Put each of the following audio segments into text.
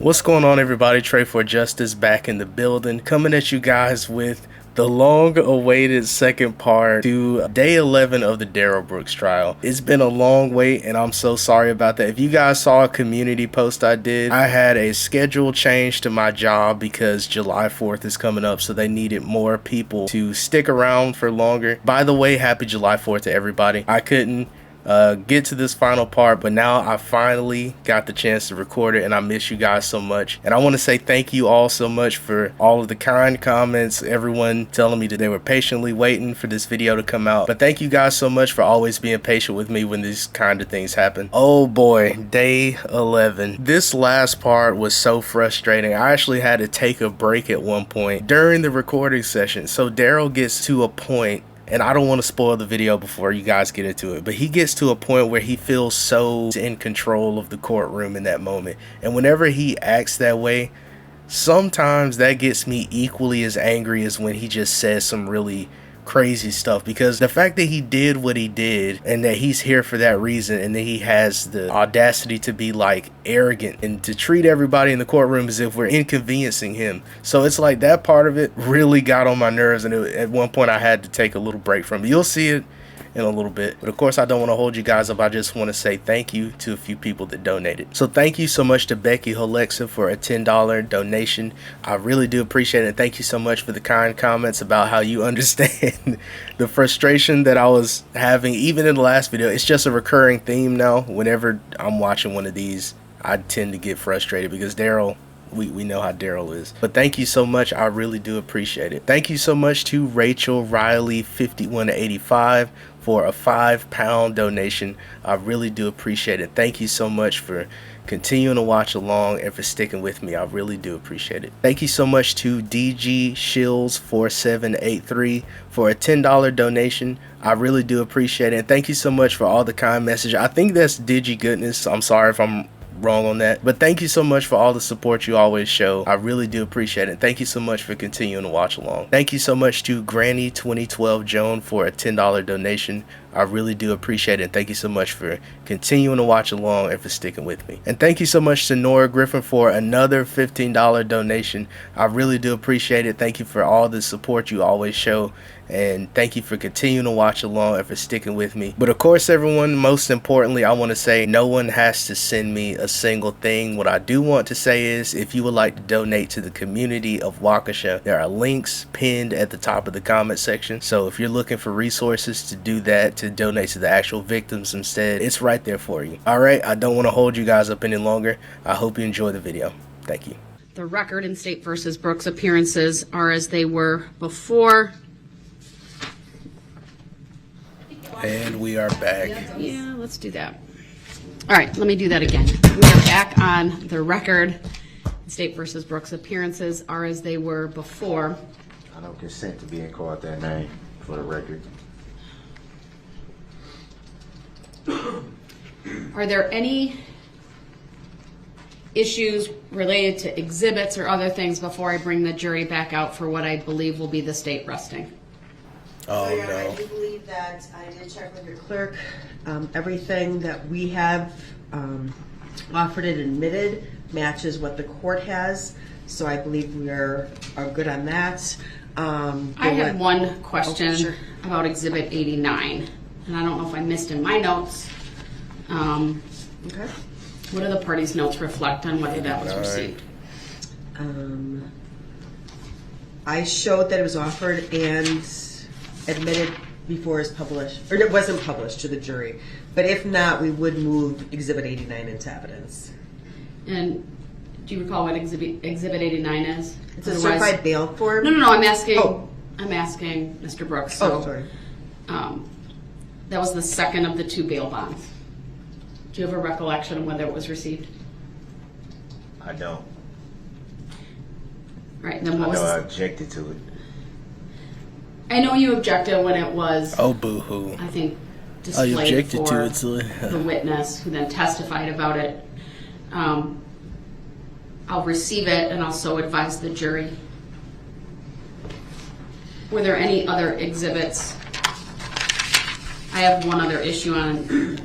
What's going on, everybody? TRAE4JUSTICE back in the building, coming at you guys with the long-awaited second part to day 11 of the Darrell Brooks trial. It's been a long wait, and I'm so sorry about that. If you guys saw a community post I did, I had a schedule change to my job because July 4th is coming up, so they needed more people to stick around for longer. By the way, happy July 4th to everybody. I couldn't get to this final part, but now I finally got the chance to record it, and I miss you guys so much. And I want to say thank you all so much for all of the kind comments, everyone telling me that they were patiently waiting for this video to come out. But thank you guys so much for always being patient with me when these kind of things happen. Oh boy, day 11. This last part was so frustrating. I actually had to take a break at one point during the recording session. So Darrell gets to a point, and I don't want to spoil the video before you guys get into it, but he gets to a point where he feels so in control of the courtroom in that moment. And whenever he acts that way, sometimes that gets me equally as angry as when he just says some really crazy stuff, because the fact that he did what he did and that he's here for that reason, and that he has the audacity to be like arrogant and to treat everybody in the courtroom as if we're inconveniencing him. So it's like that part of it really got on my nerves, and at one point I had to take a little break from it. You'll see it in a little bit, but of course I don't want to hold you guys up. I just want to say thank you to a few people that donated. So thank you so much to Becky Holexa for a $10 donation. I really do appreciate it. Thank you so much for the kind comments about how you understand the frustration that I was having even in the last video. It's just a recurring theme now. Whenever I'm watching one of these, I tend to get frustrated because Darrell, we know how Darrell is. But thank you so much. I really do appreciate it. Thank you so much to Rachel Riley 5185 for a £5 donation. I really do appreciate it. Thank you so much for continuing to watch along and for sticking with me. I really do appreciate it. Thank you so much to DG Shills 4783 for a $10 donation. I really do appreciate it. And thank you so much for all the kind messages. I think that's Digi Goodness. I'm sorry if I'm wrong on that, but thank you so much for all the support you always show. I really do appreciate it. Thank you so much for continuing to watch along. Thank you so much to Granny 2012 Joan for a $10 donation. I really do appreciate it. Thank you so much for continuing to watch along and for sticking with me. And thank you so much to Nora Griffin for another $15 donation. I really do appreciate it. Thank you for all the support you always show, and thank you for continuing to watch along and for sticking with me. But of course, everyone, most importantly, I want to say no one has to send me a single thing. What I do want to say is, if you would like to donate to the community of Waukesha, there are links pinned at the top of the comment section. So if you're looking for resources to do that, to donate to the actual victims instead, it's right there for you. All right, I don't want to hold you guys up any longer. I hope you enjoy the video. Thank you. The record in State versus Brooks appearances are as they were before. And we are back. Yeah, let's do that. All right, let me do that again. We are back on the record. State versus Brooks appearances are as they were before. I don't consent to being called that name for the record. Are there any issues related to exhibits or other things before I bring the jury back out for what I believe will be the state resting? Oh, Your Honor, no. I do believe that I did check with your clerk. Everything that we have offered and admitted matches what the court has, so I believe we are good on that. I had one question sure. about Exhibit 89, and I don't know if I missed in my notes. Okay. What do the parties' notes reflect on whether that was received? I showed that it was offered and admitted before it's published, or it wasn't published to the jury. But if not, we would move Exhibit 89 into evidence. And do you recall what Exhibit 89 is? It's a certified bail form. No. I'm asking. Oh. I'm asking Mr. Brooks. So, Oh, sorry. That was the second of the two bail bonds. Do you have a recollection of whether it was received? I don't. All right. Then I what was? know I objected to it. I know you objected when it was. Oh, boo-hoo. I think Oh, you displayed objected for to it, so the witness who then testified about it. I'll receive it and also advise the jury. Were there any other exhibits? I have one other issue on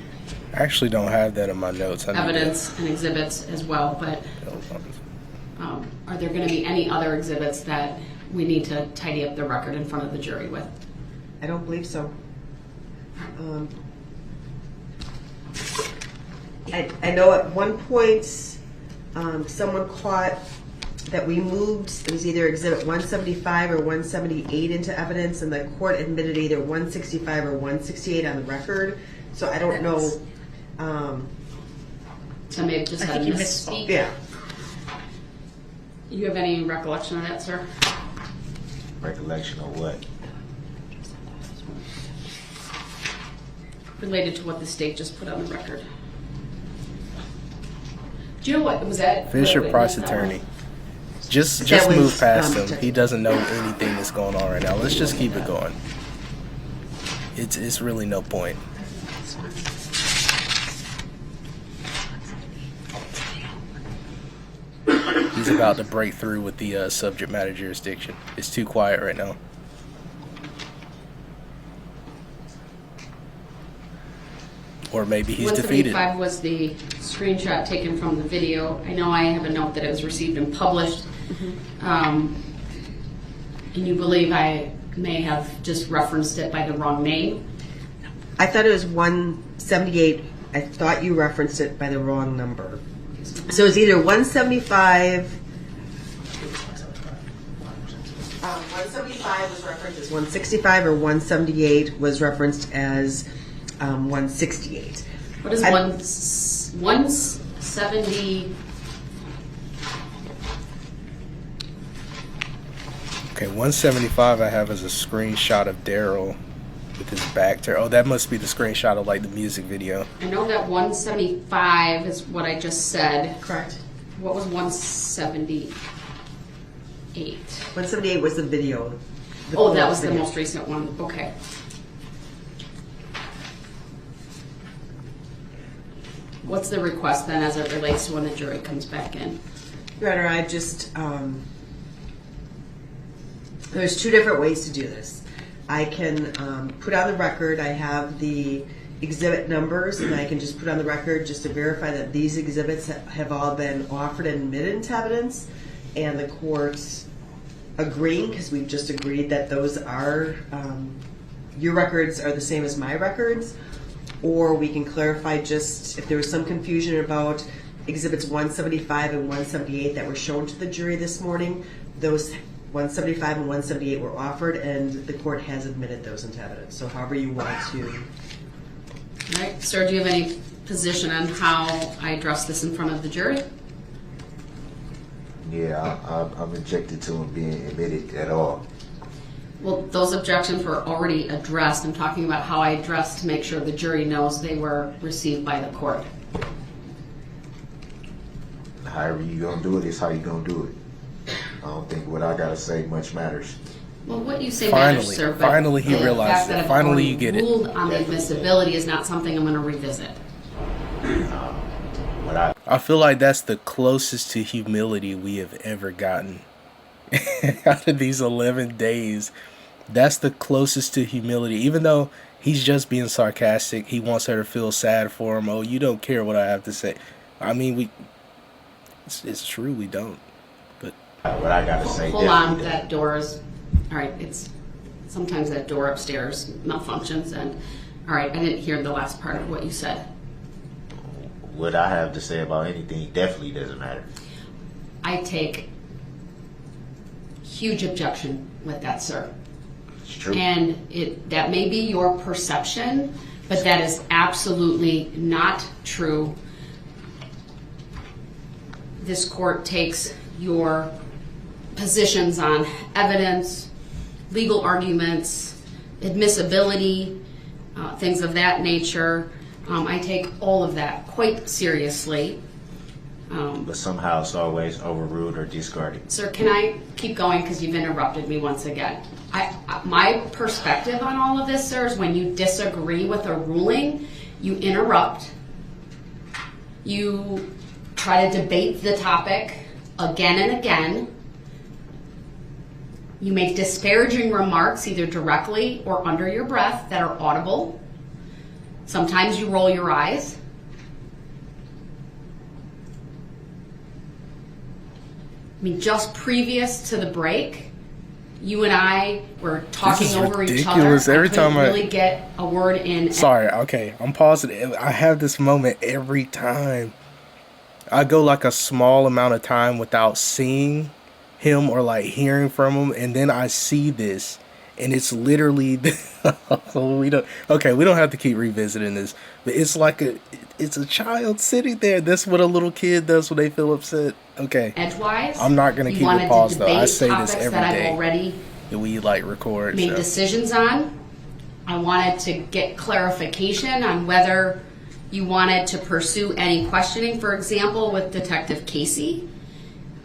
I actually don't have that in my notes. evidence and exhibits as well, but Are there going to be any other exhibits that we need to tidy up the record in front of the jury with? I don't believe so. I know at one point someone caught that we moved, it was either exhibit 175 or 178 into evidence, and the court admitted either 165 or 168 on the record. So I don't know. So maybe just had a misspeak. Yeah. You have any recollection of that, sir? Recollection of what? Related to what the state just put on the record. Do you know what was that? Fisher, wait, Price no, attorney. Just That was, move past him. check. He doesn't know anything that's going on right now. Let's just keep it going. It's really no point. He's about to break through with the subject matter jurisdiction. It's too quiet right now. Or maybe he's defeated. 175 was the screenshot taken from the video. I know I have a note that it was received and published. And you believe I may have just referenced it by the wrong name? I thought it was 178. I thought you referenced it by the wrong number. So it's either 175. 175 was referenced as 165, or 178 was referenced as 168. What is 170? Okay, 175 I have as a screenshot of Darrell with his back to. Oh, that must be the screenshot of like the music video. I know that 175 is what I just said. Correct. What was 178? 178 was the video. Oh, that was the video. most recent one. Okay. What's the request then as it relates to when the jury comes back in? Your Honor, I just, there's two different ways to do this. I can put on the record, I have the exhibit numbers, and I can just put on the record just to verify that these exhibits have all been offered and admitted into evidence, and the court's agreeing, because we've just agreed that those are, your records are the same as my records. Or we can clarify just if there was some confusion about exhibits 175 and 178 that were shown to the jury this morning. Those 175 and 178 were offered, and the court has admitted those into evidence. So however you want to. All right, sir, do you have any position on how I address this in front of the jury? Yeah, I'm objected to him being admitted at all. Well, those objections were already addressed. I'm talking about how I addressed to make sure the jury knows they were received by the court. However you gonna do it is how you gonna do it. I don't think what I gotta say much matters. Well, what you say Finally, matters, sir, but finally he the realized fact it. that I've Finally already you get it. ruled on the admissibility is not something I'm going to revisit. I feel like that's the closest to humility we have ever gotten. Out of these 11 days, that's the closest to humility. Even though he's just being sarcastic, he wants her to feel sad for him. Oh, you don't care what I have to say. I mean, it's true, we don't. But What I gotta say. Hold on, definitely that door is, all right, it's, sometimes that door upstairs malfunctions, and, all right, I didn't hear the last part of what you said. what I have to say about anything definitely doesn't matter. I take huge objection with that, sir. It's true. And that may be your perception, but that is absolutely not true. This court takes your positions on evidence, legal arguments, admissibility, things of that nature. I take all of that quite seriously. But somehow it's always overruled or discarded. Sir, can I keep going because you've interrupted me once again? My perspective on all of this, sir, is when you disagree with a ruling, you interrupt, you try to debate the topic again and again, you make disparaging remarks either directly or under your breath that are audible. Sometimes you roll your eyes. mean, just previous to the break, you and I were talking over each other. Ridiculous. Every time I really get a word in. Sorry, okay, I'm pausing. I have this moment every time. I go like a small amount of time without seeing him or like hearing from him, and then I see this, and it's literally we don't have to keep revisiting this, but it's like it's a child sitting there. That's what a little kid does when they feel upset. Okay, Edgewise, I'm not gonna keep it paused though. I say this every that day I've already that we like record. made decisions on. I wanted to get clarification on whether you wanted to pursue any questioning, for example, with Detective Casey.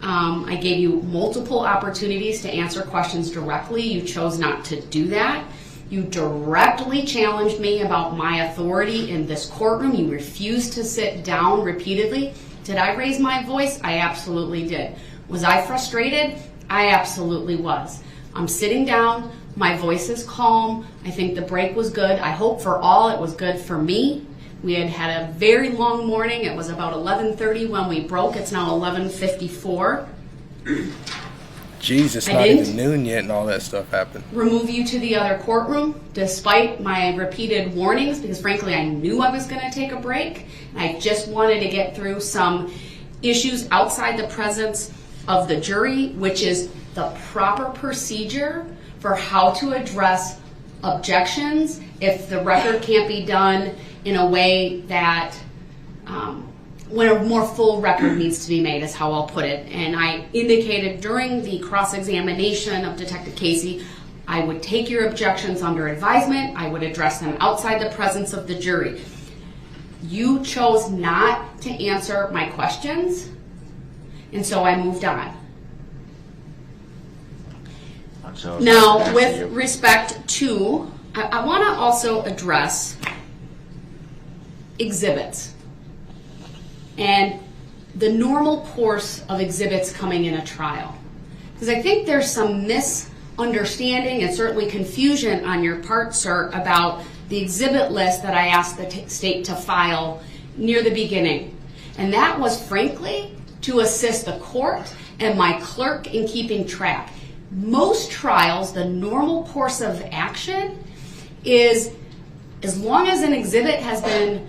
I gave you multiple opportunities to answer questions directly. You chose not to do that. You directly challenged me about my authority in this courtroom. You refused to sit down repeatedly. Did I raise my voice? I absolutely did. Was I frustrated? I absolutely was. I'm sitting down. My voice is calm. I think the break was good. I hope for all it was good for me. We had a very long morning. It was about 11:30 when we broke. It's now 11:54. Jesus, not even noon yet and all that stuff happened. Remove you to the other courtroom despite my repeated warnings, because frankly I knew I was going to take a break. I just wanted to get through some issues outside the presence of the jury, which is the proper procedure for how to address objections if the record can't be done in a way that when a more full record needs to be made, is how I'll put it. And I indicated during the cross-examination of Detective Casey, I would take your objections under advisement. I would address them outside the presence of the jury. You chose not to answer my questions, and so I moved on. Now, with respect to, I want to also address exhibits and the normal course of exhibits coming in a trial. Because I think there's some misunderstanding and certainly confusion on your part, sir, about the exhibit list that I asked the state to file near the beginning. And that was, frankly, to assist the court and my clerk in keeping track. Most trials, the normal course of action is, as long as an exhibit has been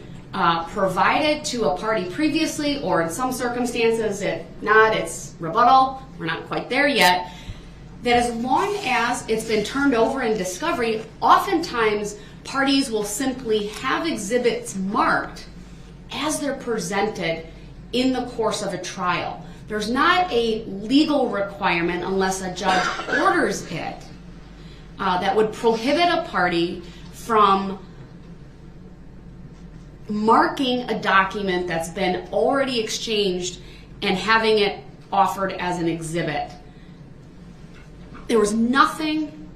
provided to a party previously, or in some circumstances, if not, it's rebuttal, we're not quite there yet, that as long as it's been turned over in discovery, oftentimes parties will simply have exhibits marked as they're presented in the course of a trial. There's not a legal requirement, unless a judge orders it, that would prohibit a party from marking a document that's been already exchanged and having it offered as an exhibit. There was nothing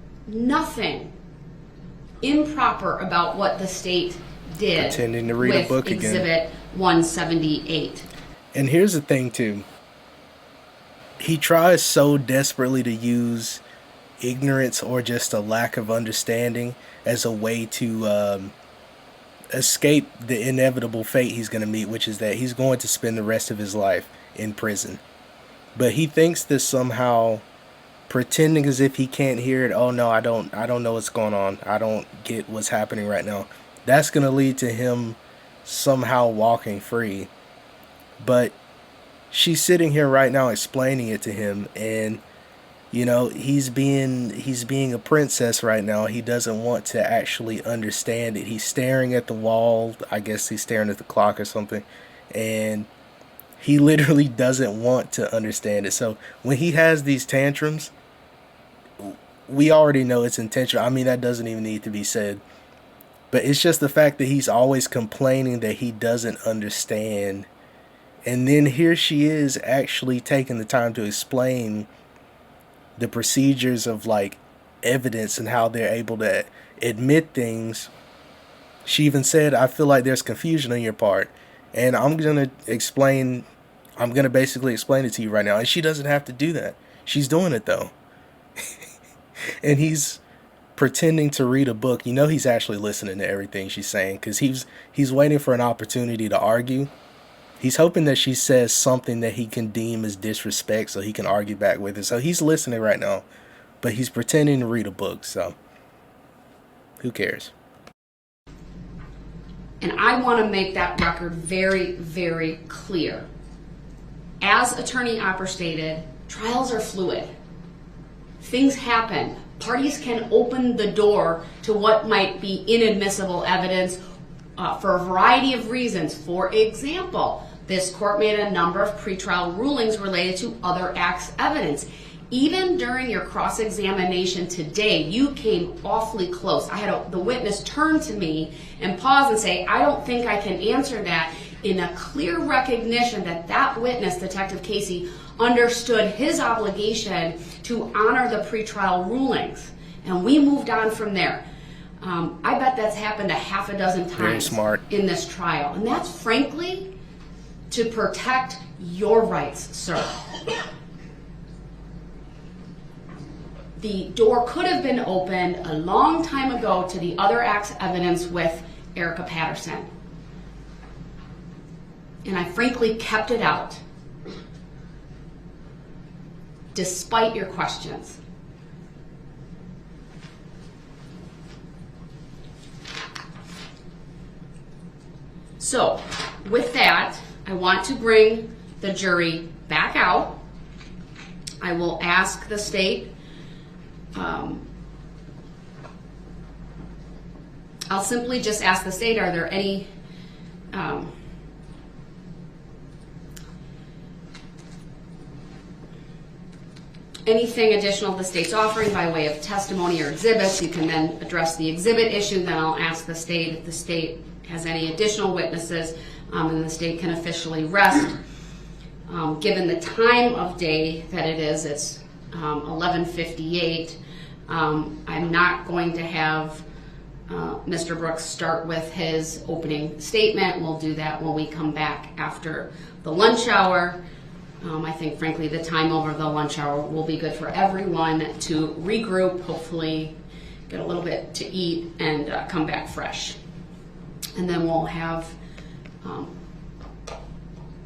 improper about what the state did pretending to read a book again. Exhibit 178. And here's the thing too. He tries so desperately to use ignorance or just a lack of understanding as a way to escape the inevitable fate he's going to meet, which is that he's going to spend the rest of his life in prison. But he thinks that somehow pretending as if he can't hear it, oh no, I don't know what's going on, I don't get what's happening right now, that's going to lead to him somehow walking free. But she's sitting here right now explaining it to him, and you know, he's being a princess right now. He doesn't want to actually understand it. He's staring at the wall. I guess he's staring at the clock or something. And he literally doesn't want to understand it. So when he has these tantrums, we already know it's intentional. I mean, that doesn't even need to be said. But it's just the fact that he's always complaining that he doesn't understand. And then here she is actually taking the time to explain the procedures of like evidence and how they're able to admit things. She even said, I feel like there's confusion on your part, and I'm going to basically explain it to you right now. And she doesn't have to do that. She's doing it though. And he's pretending to read a book. You know, he's actually listening to everything she's saying, because he's waiting for an opportunity to argue. He's hoping that she says something that he can deem as disrespect so he can argue back with it. So he's listening right now, but he's pretending to read a book, so who cares? And I want to make that record very, very clear. As Attorney Opper stated, trials are fluid. Things happen. Parties can open the door to what might be inadmissible evidence for a variety of reasons. For example, this court made a number of pretrial rulings related to other acts evidence. Even during your cross-examination today, you came awfully close. I had the witness turn to me and pause and say, I don't think I can answer that, in a clear recognition that that witness, Detective Casey, understood his obligation to honor the pretrial rulings. And we moved on from there. I bet that's happened a half a dozen times in this trial. And that's frankly to protect your rights, sir. The door could have been opened a long time ago to the other acts evidence with Erica Patterson. And I frankly kept it out, despite your questions. So, with that, I want to bring the jury back out. I will ask the state, I'll simply just ask the state, are there any anything additional the state's offering by way of testimony or exhibits? You can then address the exhibit issue. Then I'll ask the state if the state has any additional witnesses, and the state can officially rest. Given the time of day that it is, it's 11:58. I'm not going to have Mr. Brooks start with his opening statement. We'll do that when we come back after the lunch hour. I think, frankly, the time over the lunch hour will be good for everyone to regroup, hopefully get a little bit to eat, and come back fresh. And then we'll have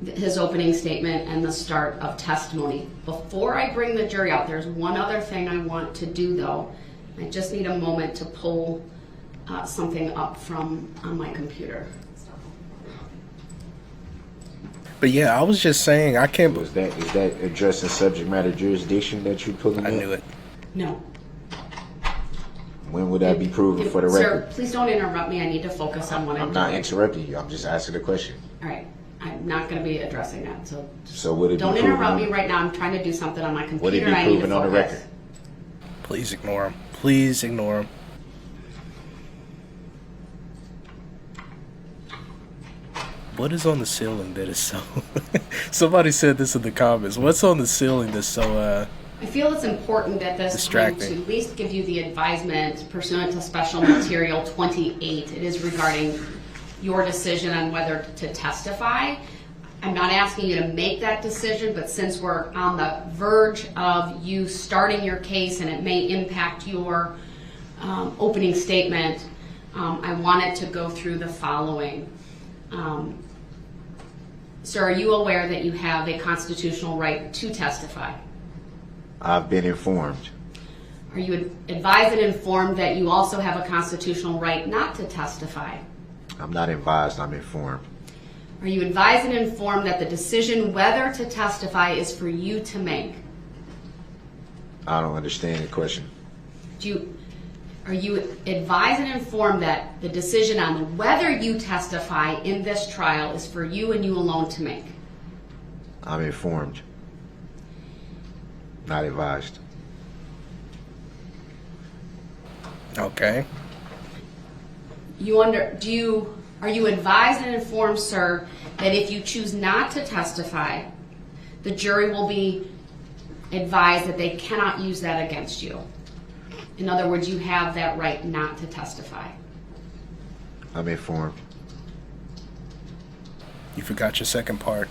his opening statement and the start of testimony. Before I bring the jury out, there's one other thing I want to do, though. I just need a moment to pull something up from on my computer. But yeah, I was just saying, I can't. Is that addressing subject matter jurisdiction that you pulling I up? knew it. No. When would that be proven for the Sir, record? please don't interrupt me. I need to focus on what I'm doing. I'm not interrupting you. I'm just asking a question. All right. I'm not going to be addressing that. So would it don't be proven interrupt on, me right now. I'm trying to do something on my computer. Would it be I need to proven on the focus. record? Please ignore him. Please ignore him. What is on the ceiling that is so... Somebody said this in the comments. What's on the ceiling that's so... I feel it's important at this time to at least give you the advisement pursuant to Special Material 28. It is regarding your decision on whether to testify. I'm not asking you to make that decision, but since we're on the verge of you starting your case and it may impact your opening statement, I wanted to go through the following. Sir, are you aware that you have a constitutional right to testify? I've been informed. Are you advised and informed that you also have a constitutional right not to testify? I'm not advised, I'm informed. Are you advised and informed that the decision whether to testify is for you to make? I don't understand the question. Are you advised and informed that the decision on whether you testify in this trial is for you and you alone to make? I'm informed. Not advised. Okay. Are you advised and informed, sir, that if you choose not to testify, the jury will be advised that they cannot use that against you? In other words, you have that right not to testify. I'm informed. You forgot your second part.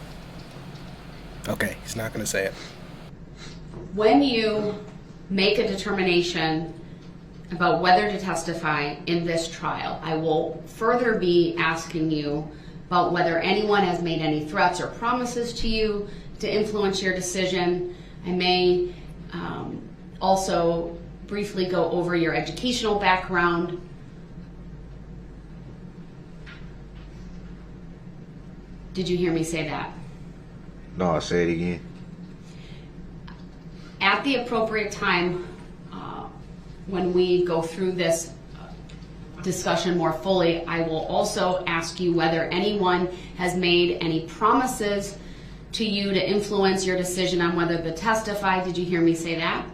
Okay, he's not going to say it. When you make a determination about whether to testify in this trial, I will further be asking you about whether anyone has made any threats or promises to you to influence your decision. I may also briefly go over your educational background. Did you hear me say that? No, I'll say it again. At the appropriate time, when we go through this discussion more fully, I will also ask you whether anyone has made any promises to you to influence your decision on whether to testify. Did you hear me say that?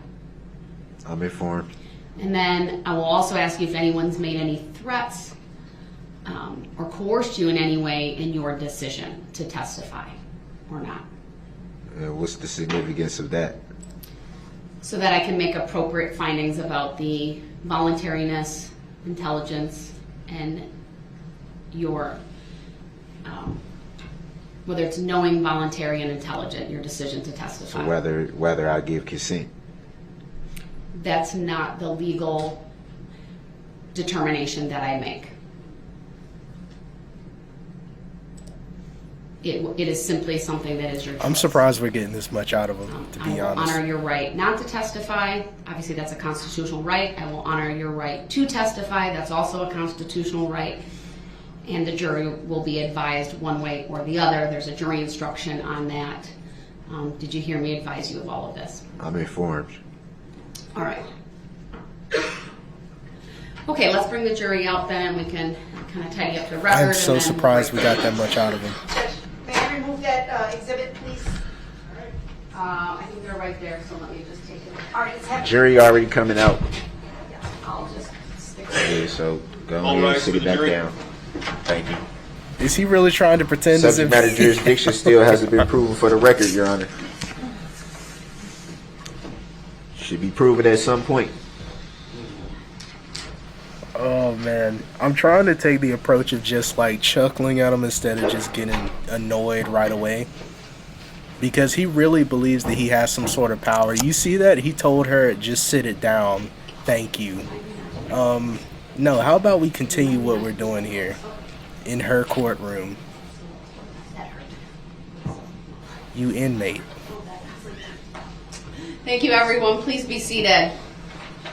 I'm informed. And then I will also ask you if anyone's made any threats or coerced you in any way in your decision to testify or not. What's the significance of that? So that I can make appropriate findings about the voluntariness, intelligence, and your, whether it's knowing, voluntary, and intelligent, your decision to testify. So whether I give consent. That's not the legal determination that I make. It is simply something that is your choice. I'm surprised we're getting this much out of him, to be I will honest. honor your right not to testify. Obviously, that's a constitutional right. I will honor your right to testify. That's also a constitutional right. And the jury will be advised one way or the other. There's a jury instruction on that. Did you hear me advise you of all of this? I'm informed. All right. Okay, let's bring the jury out then, and we can kind of tidy up the record. I'm so surprised we got that much out of him. May I remove that exhibit, please? I think they're right there, so let me just take it. All right, it's happening. Jury already coming out. I'll just stick it. Okay, so go All ahead and rise sit for it the back jury. down. Thank you. Is he really trying to pretend as Subject if matter jurisdiction still hasn't been proven for the record, Your Honor. Should be proven at some point. Oh man, I'm trying to take the approach of just like chuckling at him instead of just getting annoyed right away. Because he really believes that he has some sort of power. You see that? He told her, just sit it down. Thank you. No, how about we continue what we're doing here in her courtroom? You inmate. Thank you, everyone. Please be seated.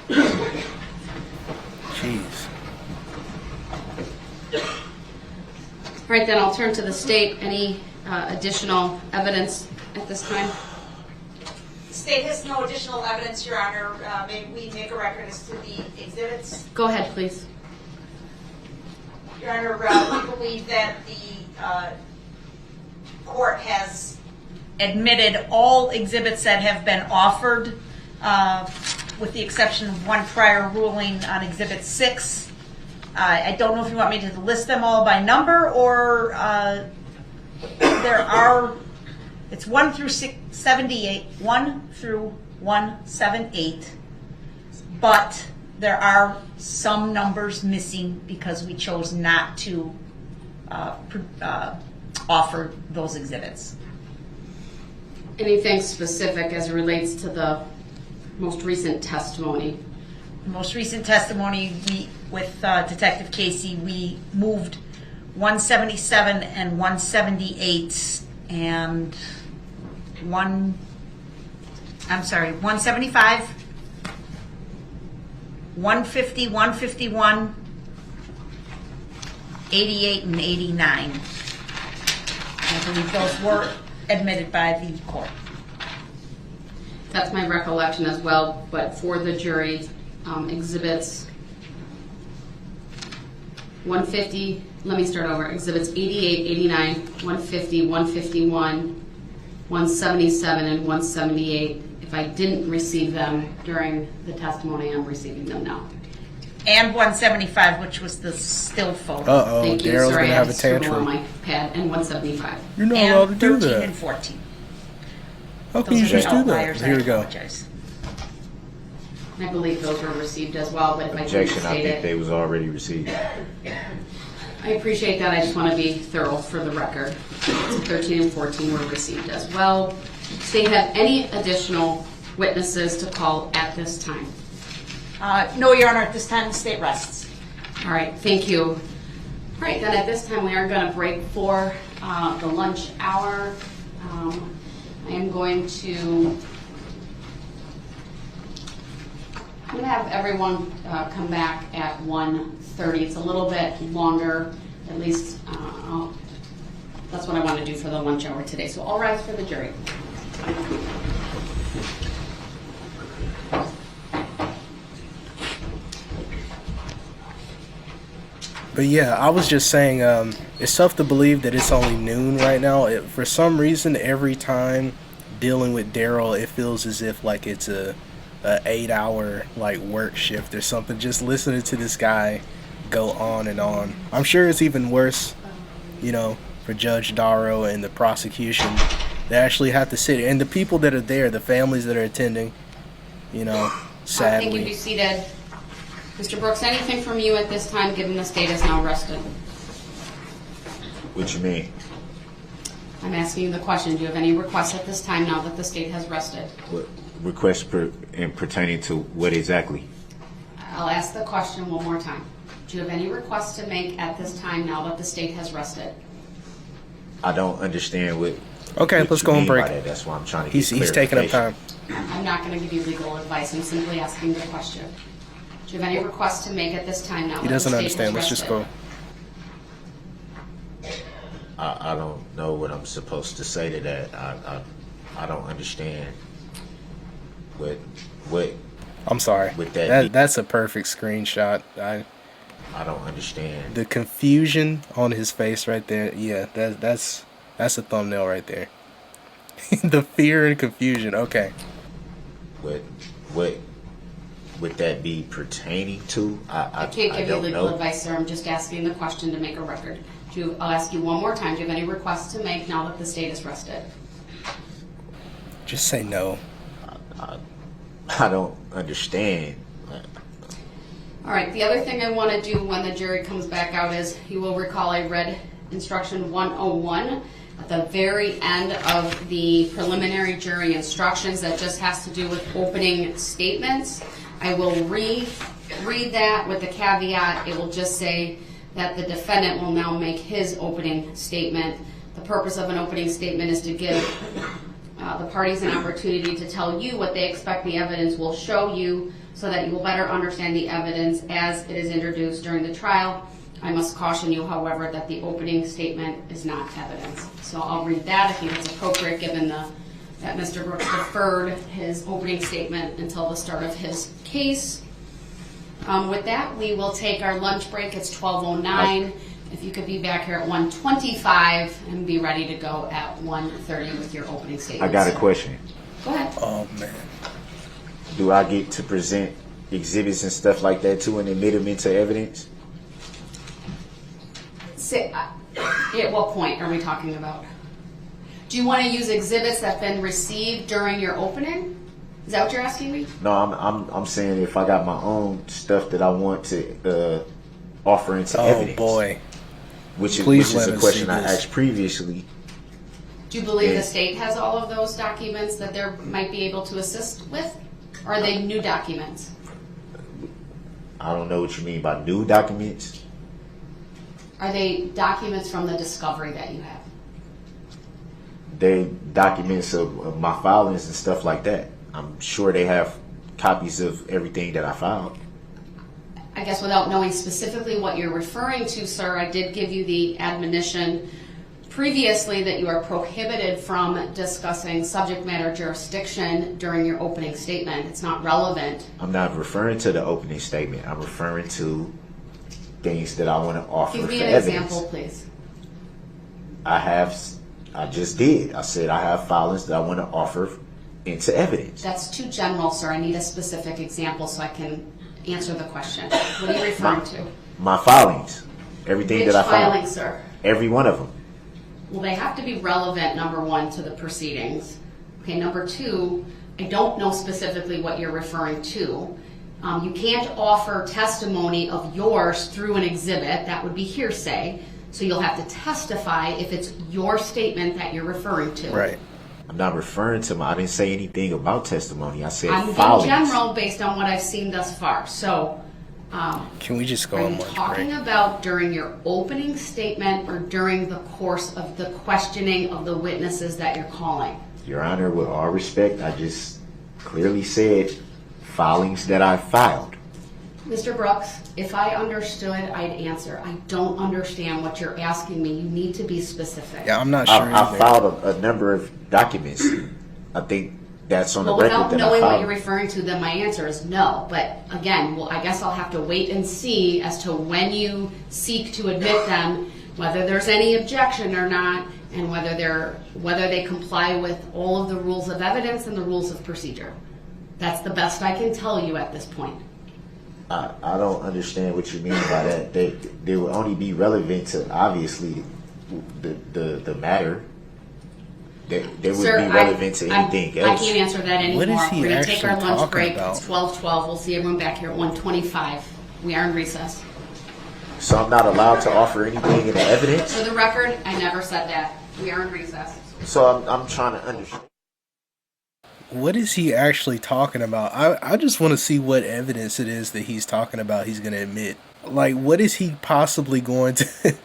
Jeez. All right, then I'll turn to the state. Any additional evidence at this time? The state has no additional evidence, Your Honor. May we make a record as to the exhibits? Go ahead, please. Your Honor, we believe that the court has admitted all exhibits that have been offered, with the exception of one prior ruling on Exhibit 6. I don't know if you want me to list them all by number, or there are, it's 1 through 78, 1 through 178, but there are some numbers missing because we chose not to offer those exhibits. Anything specific as it relates to the most recent testimony? The most recent testimony, with Detective Casey, we moved 177 and 178 and 175, 150, 151, 88, and 89. I believe those were admitted by the court. That's my recollection as well, but for the jury, exhibits 150, let me start over. Exhibits 88, 89, 150, 151, 177, and 178. If I didn't receive them during the testimony, I'm receiving them now. And 175, which was the still photo. Uh-oh, Thank you. Darrell's Sorry, gonna I have had a to scribble tantrum. on my pad. And 175. You're not allowed to And do 13 that. and 14. How can you Those are just the do that? outliers. Here we I go. apologize. I believe those were received as well, but if I didn't Objection, I state think it, they was already received. I appreciate that. I just want to be thorough for the record. 13 and 14 were received as well. Do they have any additional witnesses to call at this time? No, Your Honor, at this time the state rests. All right, thank you. right, then at this time we are going to break for the lunch hour. I am going to have everyone come back at 1:30. It's a little bit longer, at least that's what I want to do for the lunch hour today. So all rise for the jury. But yeah, I was just saying, it's tough to believe that it's only noon right now. For some reason, every time dealing with Darrell, it feels as if like it's a 8-hour like work shift or something. Just listening to this guy go on and on. I'm sure it's even worse, for Judge Darrell and the prosecution. They actually have to sit, and the people that are there, the families that are attending, sadly. Thank you. Be seated. Mr. Brooks, anything from you at this time, given the state is now rested? What you mean? I'm asking you the question. Do you have any requests at this time now that the state has rested? What requests pertaining to what exactly? I'll ask the question one more time. Do you have any requests to make at this time now that the state has rested? I don't understand what. Okay, what let's you go and mean by break. that. That's why I'm trying to He's get taking up time. I'm not going to give you legal advice. I'm simply asking the question. Do you have any requests to make at this time now? He doesn't understand. Let's just go. I don't know what I'm supposed to say to that. I don't understand what. I'm sorry. With that That's a perfect screenshot. I don't understand. The confusion on his face right there. Yeah, that's a thumbnail right there. The fear and confusion. Okay. What would that be pertaining to? I can't give you legal advice, sir. I'm just asking the question to make a record. I'll ask you one more time. Do you have any requests to make now that the state is rested? Just say no. I don't understand. All right. The other thing I want to do when the jury comes back out is you will recall I read instruction 101 at the very end of the preliminary jury instructions that just has to do with opening statements. I will read that with the caveat. It will just say that the defendant will now make his opening statement. The purpose of an opening statement is to give the parties an opportunity to tell you what they expect the evidence will show you so that you will better understand the evidence as it is introduced during the trial. I must caution you, however, that the opening statement is not evidence. So I'll read that. I think it's appropriate given that Mr. Brooks deferred his opening statement until the start of his case. With that, we will take our lunch break. It's 12:09. If you could be back here at 1:25 and be ready to go at 1:30 with your opening statement. I got a question. Go ahead. Oh man. Do I get to present exhibits and stuff like that too and admit them into evidence? At what point are we talking about? Do you want to use exhibits that have been received during your opening? Is that what you're asking me? No, I'm saying if I got my own stuff that I want to offer into evidence. Oh boy. Which is Please a let us question see I this. asked previously. Do you believe Yeah. the state has all of those documents that they might be able to assist with? Or are they new documents? I don't know what you mean by new documents. Are they documents from the discovery that you have? They documents of my filings and stuff like that. I'm sure they have copies of everything that I filed. I guess without knowing specifically what you're referring to, sir, I did give you the admonition previously that you are prohibited from discussing subject matter jurisdiction during your opening statement. It's not relevant. I'm not referring to the opening statement. I'm referring to things that I want to offer Give for me an evidence. example, please. I just did. I said I have filings that I want to offer into evidence. That's too general, sir. I need a specific example so I can answer the question. What are you referring to? My filings. Everything Which that I filed. filing, sir? Every one of them. Well, they have to be relevant, number one, to the proceedings. Okay, number two, I don't know specifically what you're referring to. You can't offer testimony of yours through an exhibit. That would be hearsay. So you'll have to testify if it's your statement that you're referring to. Right. I'm not referring to I didn't say anything about testimony. I said I'm being filings. general based on what I've seen thus far. So Can we just go Are on you lunch talking break? about during your opening statement or during the course of the questioning of the witnesses that you're calling? Your Honor, with all respect, I just clearly said filings that I filed. Mr. Brooks, if I understood, I'd answer. I don't understand what you're asking me. You need to be specific. Yeah, I'm not sure I either. filed a number of documents. I think that's on the Well, record without that I knowing what you're filed. referring to, then my answer is no. But again, well, I guess I'll have to wait and see as to when you seek to admit them, whether there's any objection or not, and whether they comply with all of the rules of evidence and the rules of procedure. That's the best I can tell you at this point. I don't understand what you mean by that. They will only be relevant to obviously the matter. They would Sir, be relevant to anything I else. can't answer that anymore. What is he We're going to take our actually lunch talking break. about? It's 12:12. We'll see everyone back here at 1:25. We are in recess. So I'm not allowed to offer anything in the evidence. For the record, I never said that. We are in recess. So I'm trying to understand. What is he actually talking about? I just want to see what evidence it is that he's talking about he's going to admit. Like, what is he possibly going to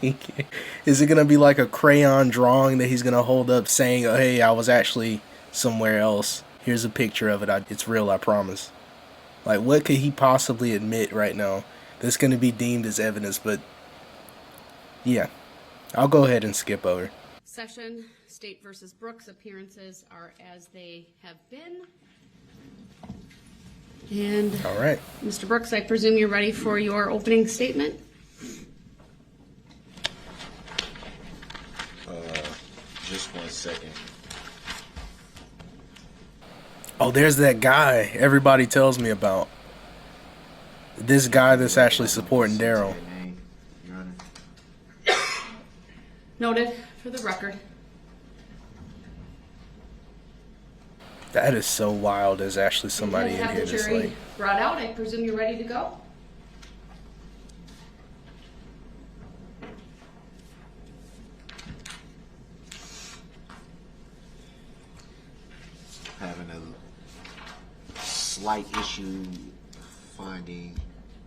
make? Is it going to be like a crayon drawing that he's going to hold up saying, oh, hey, I was actually somewhere else. Here's a picture of it. It's real, I promise. Like, what could he possibly admit right now that's going to be deemed as evidence? But, yeah, I'll go ahead and skip over. Session, State versus Brooks, appearances are as they have been. And All right. Mr. Brooks, I presume you're ready for your opening statement? Just 1 second. Oh, there's that guy everybody tells me about. This guy that's actually supporting Darrell. Your Honor. Noted for the record. That is so wild. There's actually somebody You in have here the that's jury like, brought out. I presume you're ready to go? Having a slight issue finding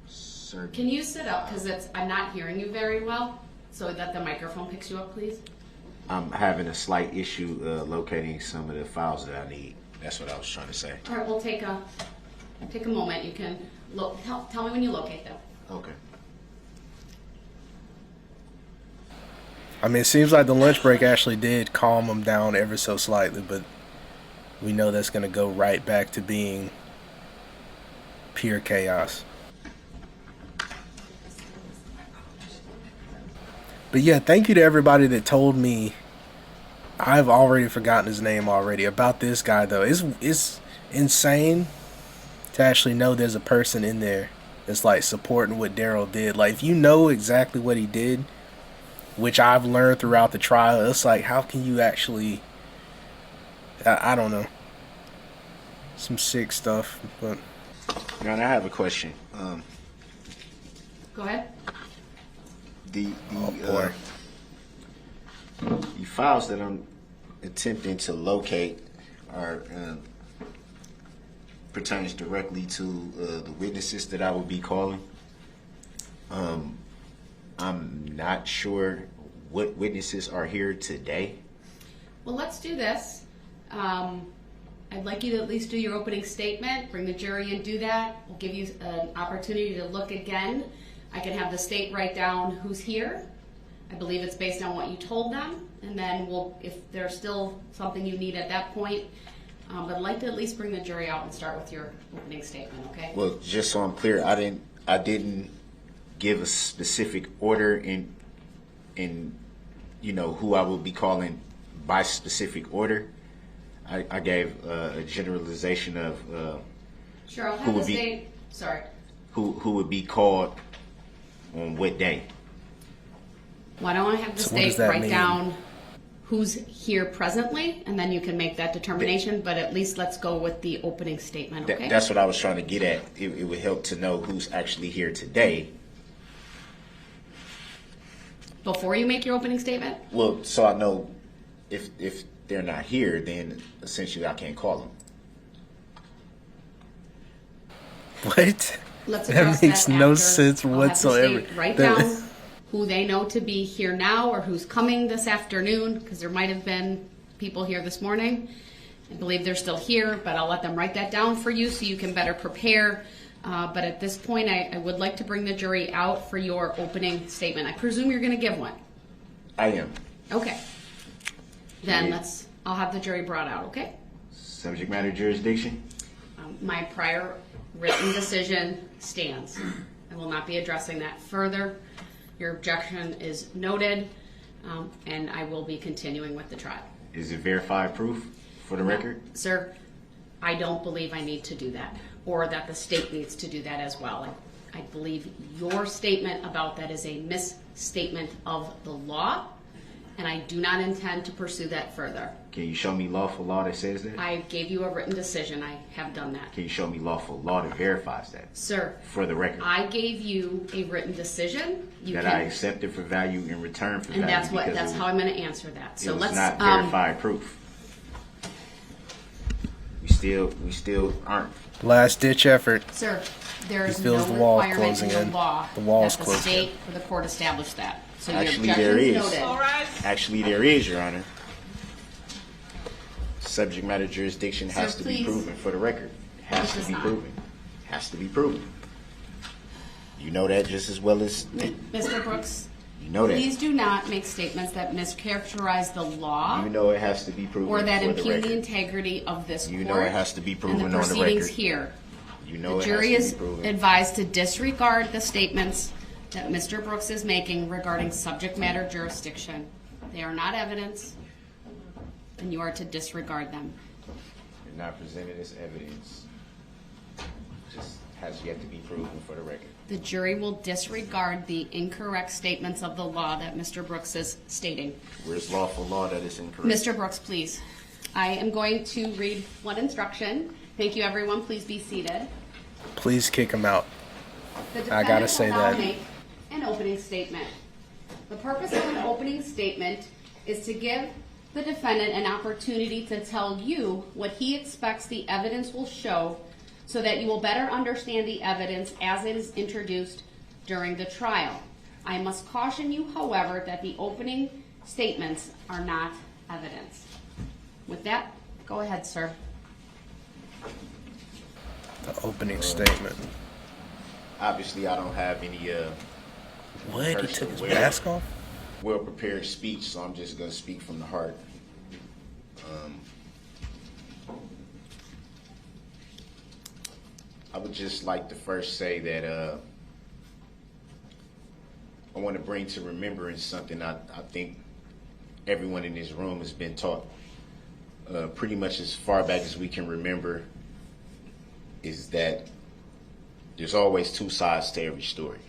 certain. Can you sit up because I'm not hearing you very well, so that the microphone picks you up, please? I'm having a slight issue locating some of the files that I need. That's what I was trying to say. All right, we'll take a moment. You can tell me when you locate them. Okay. I mean, it seems like the lunch break actually did calm him down ever so slightly, but we know that's going to go right back to being pure chaos. But yeah, thank you to everybody that told me. I've already forgotten his name already. About this guy, though. It's insane to actually know there's a person in there that's like supporting what Darrell did. Like, if you know exactly what he did, which I've learned throughout the trial, it's like, how can you actually... I don't know. Some sick stuff, but... Your Honor, I have a question. Go ahead. The boy. The files that I'm attempting to locate are pertains directly to the witnesses that I will be calling. I'm not sure what witnesses are here today. Well, let's do this. I'd like you to at least do your opening statement, bring the jury in, do that. We'll give you an opportunity to look again. I can have the state write down who's here. I believe it's based on what you told them, and then if there's still something you need at that point, but I'd like to at least bring the jury out and start with your opening statement, okay? Well, just so I'm clear, I didn't give a specific order in who I will be calling by specific order. I gave a generalization of Sure, I'll who have the would be- state, sorry. who would be called on what day. Why don't I have the So what does state that write mean? down who's here presently, and then you can make that determination, but at least let's go with the opening statement, okay? That's what I was trying to get at. It would help to know who's actually here today. Before you make your opening statement? Well, so I know if they're not here, then essentially I can't call them. What? Let's That address makes no after. sense I'll have the whatsoever. state write That- down who they know to be here now or who's coming this afternoon, because there might have been people here this morning. I believe they're still here, but I'll let them write that down for you so you can better prepare. But at this point, I would like to bring the jury out for your opening statement. I presume you're going to give one. I am. Okay. Then Yeah. I'll have the jury brought out, okay? Subject matter jurisdiction? My prior written decision stands. I will not be addressing that further. Your objection is noted, and I will be continuing with the trial. Is it verified proof for the record? Sir, I don't believe I need to do that, or that the state needs to do that as well. I believe your statement about that is a misstatement of the law, and I do not intend to pursue that further. Can you show me lawful law that says that? I gave you a written decision. I have done that. Can you show me lawful law that verifies that Sir, for the record? I gave you a written decision. You That can, I accepted for value in return for and value. that's because how I'm going to answer that. it So was let's not verified proof. We still aren't. Last ditch effort. Sir, there is He no feels the wall requirement closing in the in. law The wall's that the closing state in. or the court established that. So your Actually, objection there is is. noted. All rise. Actually, there is, Your Honor. Subject matter jurisdiction has Sir, to please. be proven for the record. Has It to does be not. proven. Has to be proven. You know that just as well as Mr. Brooks, you know that. please do not make statements that mischaracterize the law You know it has to be proven or that for the impugn the record. integrity of this You court know it has to be and proven the on the proceedings record. here. You know The it jury has is to be proven. advised to disregard the statements that Mr. Brooks is making regarding subject matter jurisdiction. They are not evidence, and you are to disregard them. They're not presented as evidence. Just has yet to be proven for the record. The jury will disregard the incorrect statements of the law that Mr. Brooks is stating. Where's lawful law that is incorrect? Mr. Brooks, please. I am going to read one instruction. Thank you, everyone. Please be seated. Please kick him out. The I gotta defendant say will now that. make an opening statement. The purpose of an opening statement is to give the defendant an opportunity to tell you what he expects the evidence will show so that you will better understand the evidence as it is introduced during the trial. I must caution you, however, that the opening statements are not evidence. With that, go ahead, sir. The opening statement. Obviously, I don't have any What? He took his Where? mask off? well-prepared speech, so I'm just going to speak from the heart. I would just like to first say that I want to bring to remembrance something I think everyone in this room has been taught pretty much as far back as we can remember, is that there's always two sides to every story.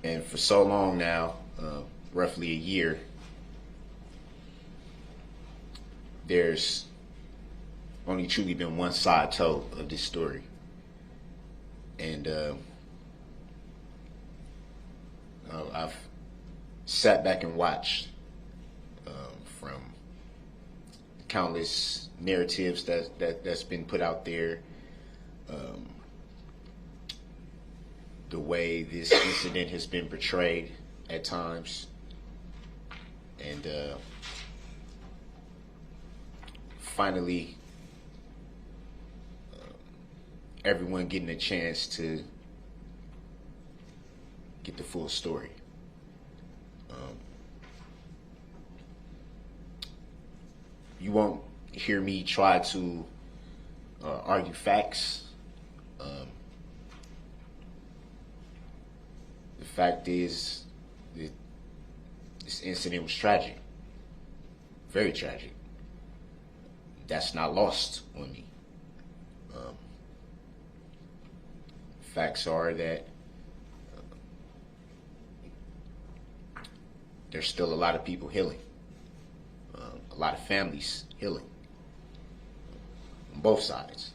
And for so long now, roughly a year, there's only truly been one side told of this story. And I've sat back and watched from countless narratives that's been put out there, the way this incident has been portrayed at times, and finally everyone getting a chance to get the full story. You won't hear me try to argue facts. The fact is that this incident was tragic, very tragic. That's not lost on me. Facts are that there's still a lot of people healing, a lot of families healing on both sides.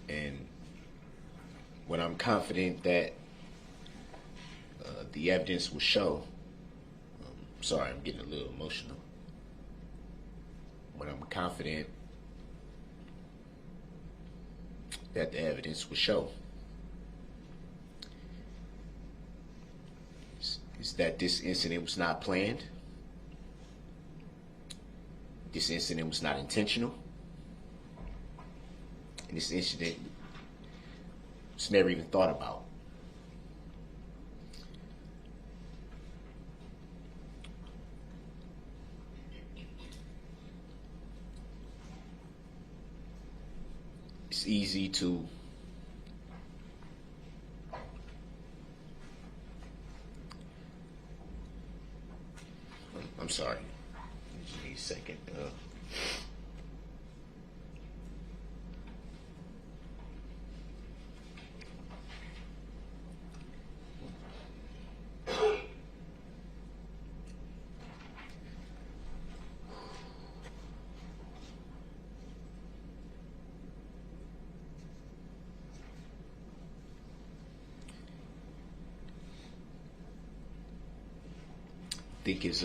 And when I'm confident that the evidence will show, sorry, I'm getting a little emotional. But I'm confident that the evidence will show is that this incident was not planned. This incident was not intentional. And this incident was never even thought about. It's easy to I'm sorry. Just need a second. I think it's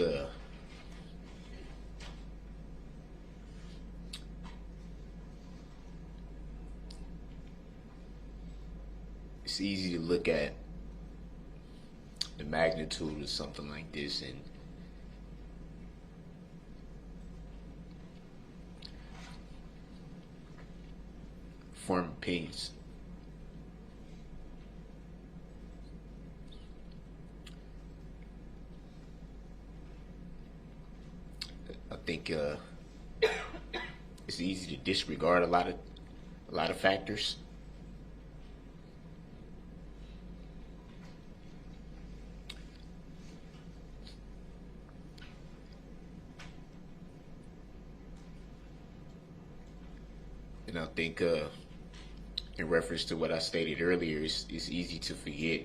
easy to look at the magnitude of something like this and form opinions. I think it's easy to disregard a lot of factors. And I think in reference to what I stated earlier, it's easy to forget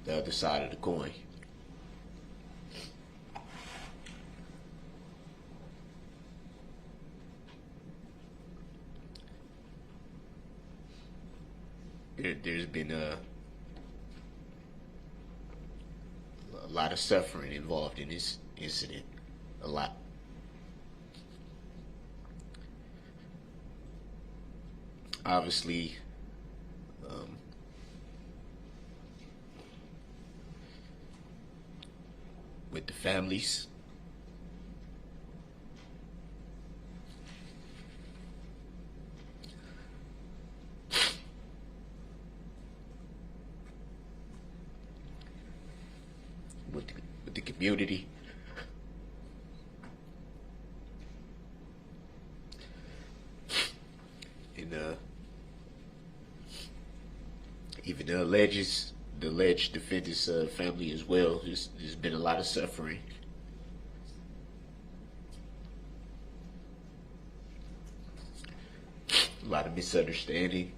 the other side of the coin. There's been a lot of suffering involved in this incident. A lot. Obviously, with the families, with the community, and even the alleged defendant's family as well. There's been a lot of suffering. A lot of misunderstanding.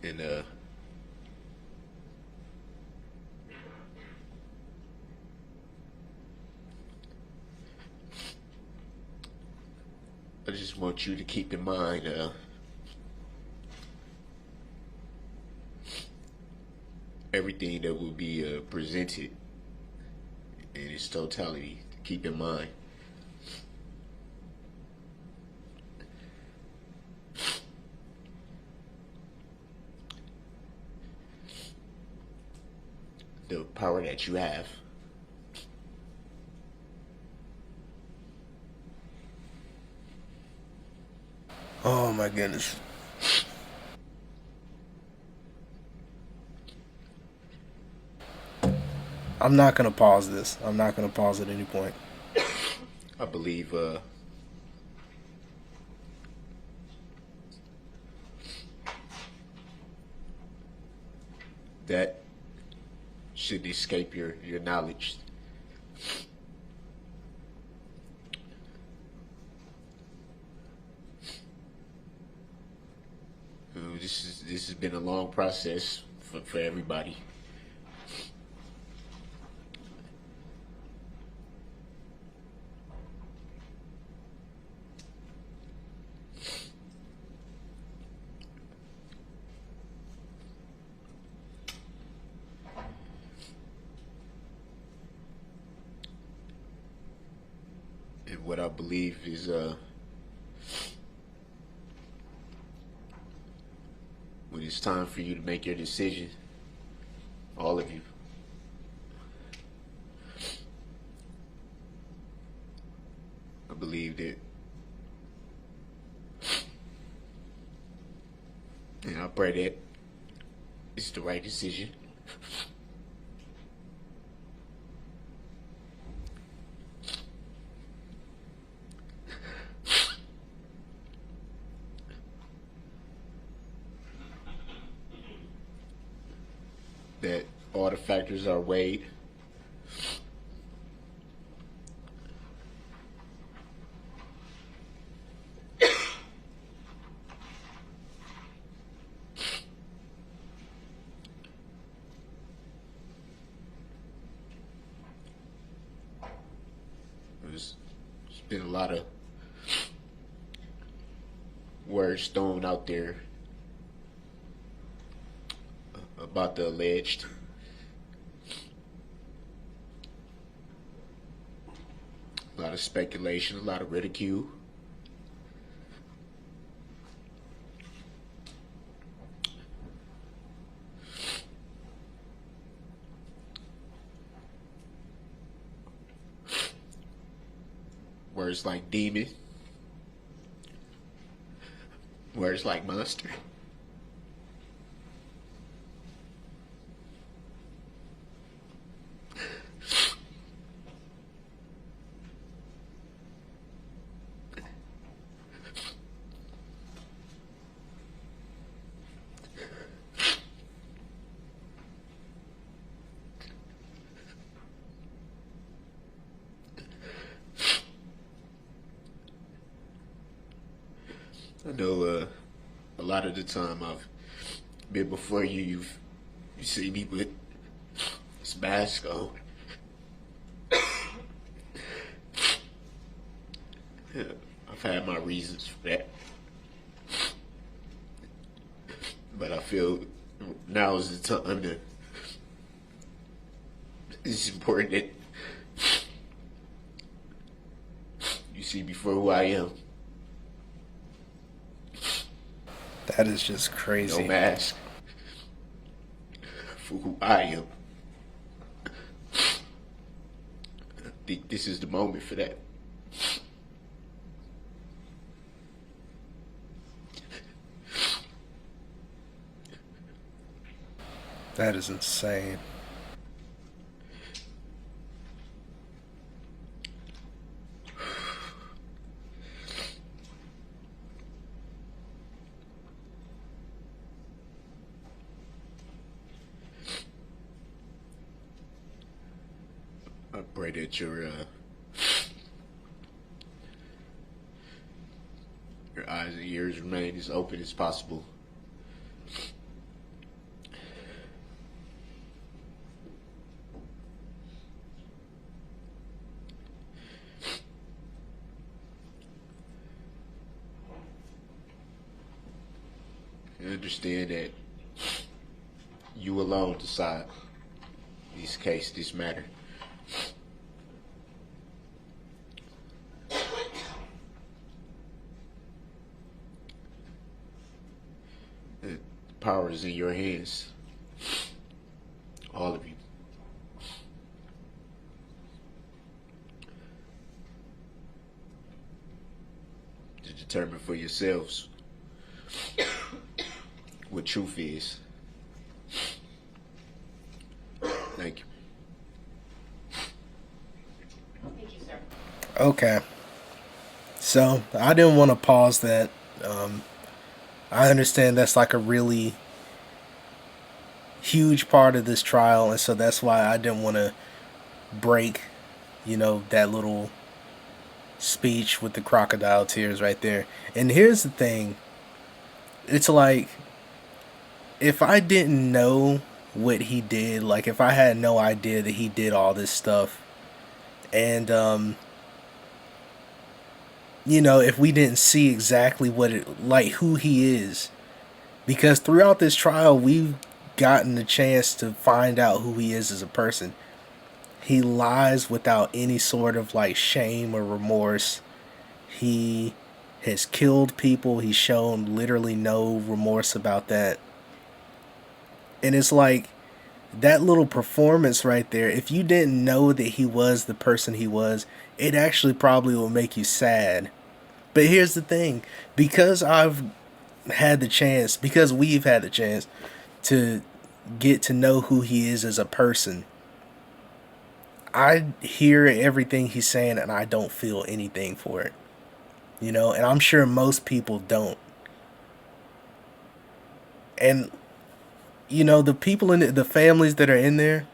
And I just want you to keep in mind everything that will be presented in its totality. Keep in mind. The power that you have. Oh my goodness. I'm not gonna pause this. I'm not gonna pause at any point. I believe that should escape your knowledge. This has been a long process for everybody. what I believe is when it's time for you to make your decision, all of you, I believe that, and I pray that it's the right decision. That all the factors are weighed. There's been a lot of words thrown out there about the alleged a lot of speculation, a lot of ridicule. Words like demon, words like monster. I know a lot of the time I've been before you, you see me with this mask on. Yeah, I've had my reasons for that. But I feel now is the time to, it's important that you see me for who I am. That is just crazy. No mask. For who I am. I think this is the moment for that. That is insane. I pray that your eyes and ears remain as open as possible. And understand that you alone decide this case, this matter. The power is in your hands. All of you. To determine for yourselves what truth is. Thank you. Thank you, sir. Okay. So, I didn't want to pause that. I understand that's like a really huge part of this trial, and so that's why I didn't want to break, that little speech with the crocodile tears right there. And here's the thing. It's like, if I didn't know what he did, like if I had no idea that he did all this stuff, and if we didn't see exactly who he is, because throughout this trial we've gotten the chance to find out who he is as a person. He lies without any sort of like shame or remorse. He has killed people. He's shown literally no remorse about that. And it's like that little performance right there. If you didn't know that he was the person he was, it actually probably will make you sad. But here's the thing. Because we've had the chance to get to know who he is as a person, I hear everything he's saying and I don't feel anything for it. You know, and I'm sure most people don't. And, you know, the people in the families that are in there,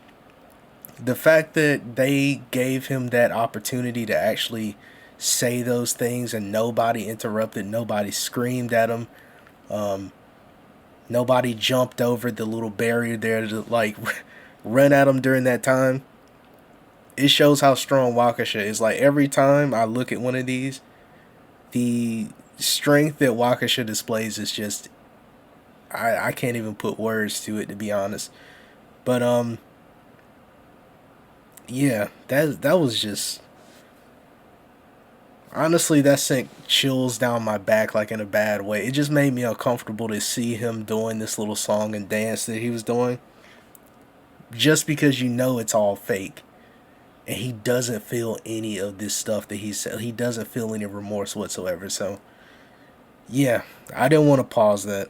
the fact that they gave him that opportunity to actually say those things and nobody interrupted, nobody screamed at him, nobody jumped over the little barrier there to like run at him during that time. It shows how strong Waukesha is. Like every time I look at one of these, the strength that Waukesha displays is just, I can't even put words to it, to be honest. But yeah, that was just, honestly, that sent chills down my back like in a bad way. It just made me uncomfortable to see him doing this little song and dance that he was doing, just because you know it's all fake. And he doesn't feel any of this stuff that he said. He doesn't feel any remorse whatsoever. So, yeah, I didn't want to pause that.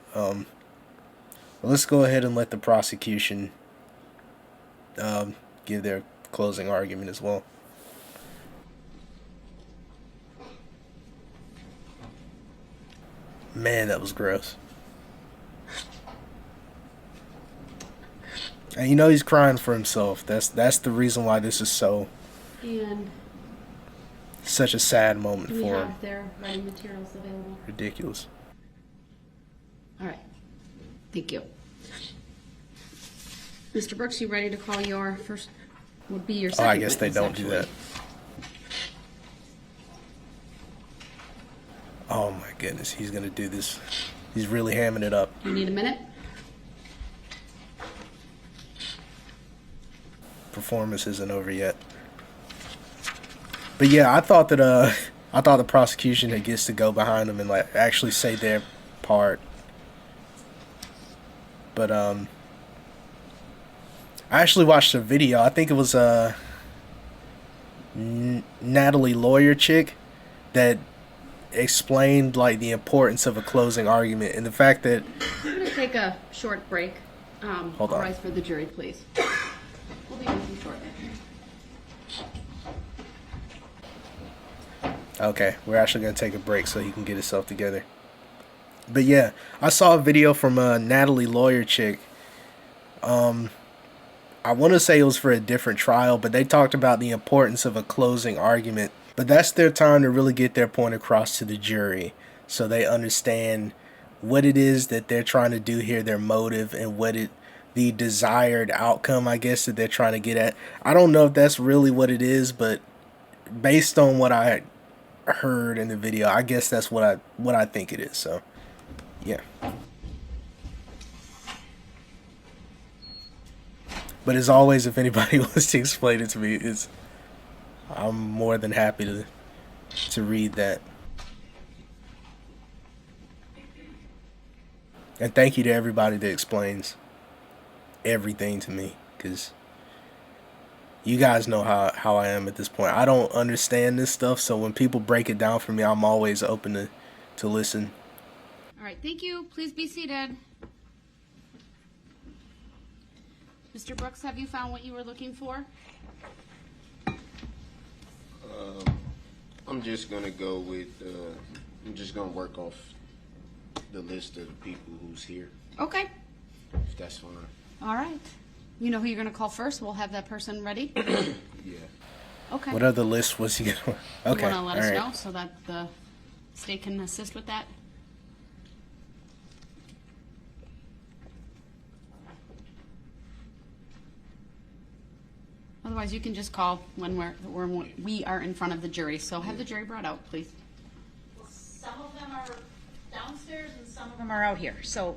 Let's go ahead and let the prosecution give their closing argument as well. Man, that was gross. And you know he's crying for himself. That's the reason why this is And such a sad moment we for him. have their writing materials available. Ridiculous. All right. Thank you. Mr. Brooks, you ready to call your first, would be your Oh, second I guess they witness, don't do actually. that. Oh my goodness, he's gonna do this. He's really hamming it up. You need a minute? Performance isn't over yet. But yeah, I thought the prosecution had gets to go behind him and like actually say their part. But I actually watched a video. I think it was Natalie Lawyer chick that explained like the importance of a closing argument and the fact that We're going to take a short break. Hold on. Rise for the jury, please. We'll be with you shortly. okay, we're actually going to take a break so he can get himself together. But yeah, I saw a video from Natalie Lawyer chick. I want to say it was for a different trial, but they talked about the importance of a closing argument. But that's their time to really get their point across to the jury so they understand what it is that they're trying to do here, their motive, and the desired outcome, I guess, that they're trying to get at. I don't know if that's really what it is, but based on what I heard in the video, I guess that's what I think it is. So, yeah. But as always, if anybody wants to explain it to me, I'm more than happy to read that. And thank you to everybody that explains everything to me, because you guys know how I am at this point. I don't understand this stuff, so when people break it down for me, I'm always open to listen. All right, thank you. Please be seated. Mr. Brooks, have you found what you were looking for? I'm just gonna go with. I'm just gonna work off the list of the people who's here, Okay. if that's fine. All right. You know who you're going to call first? We'll have that person ready. Yeah. Okay. What other list was he gonna? Okay, You want to let us all right. know so that the state can assist with that? Otherwise, you can just call when we are in front of the jury. So have the jury brought out, please. Some of them are downstairs and some of them are out here, so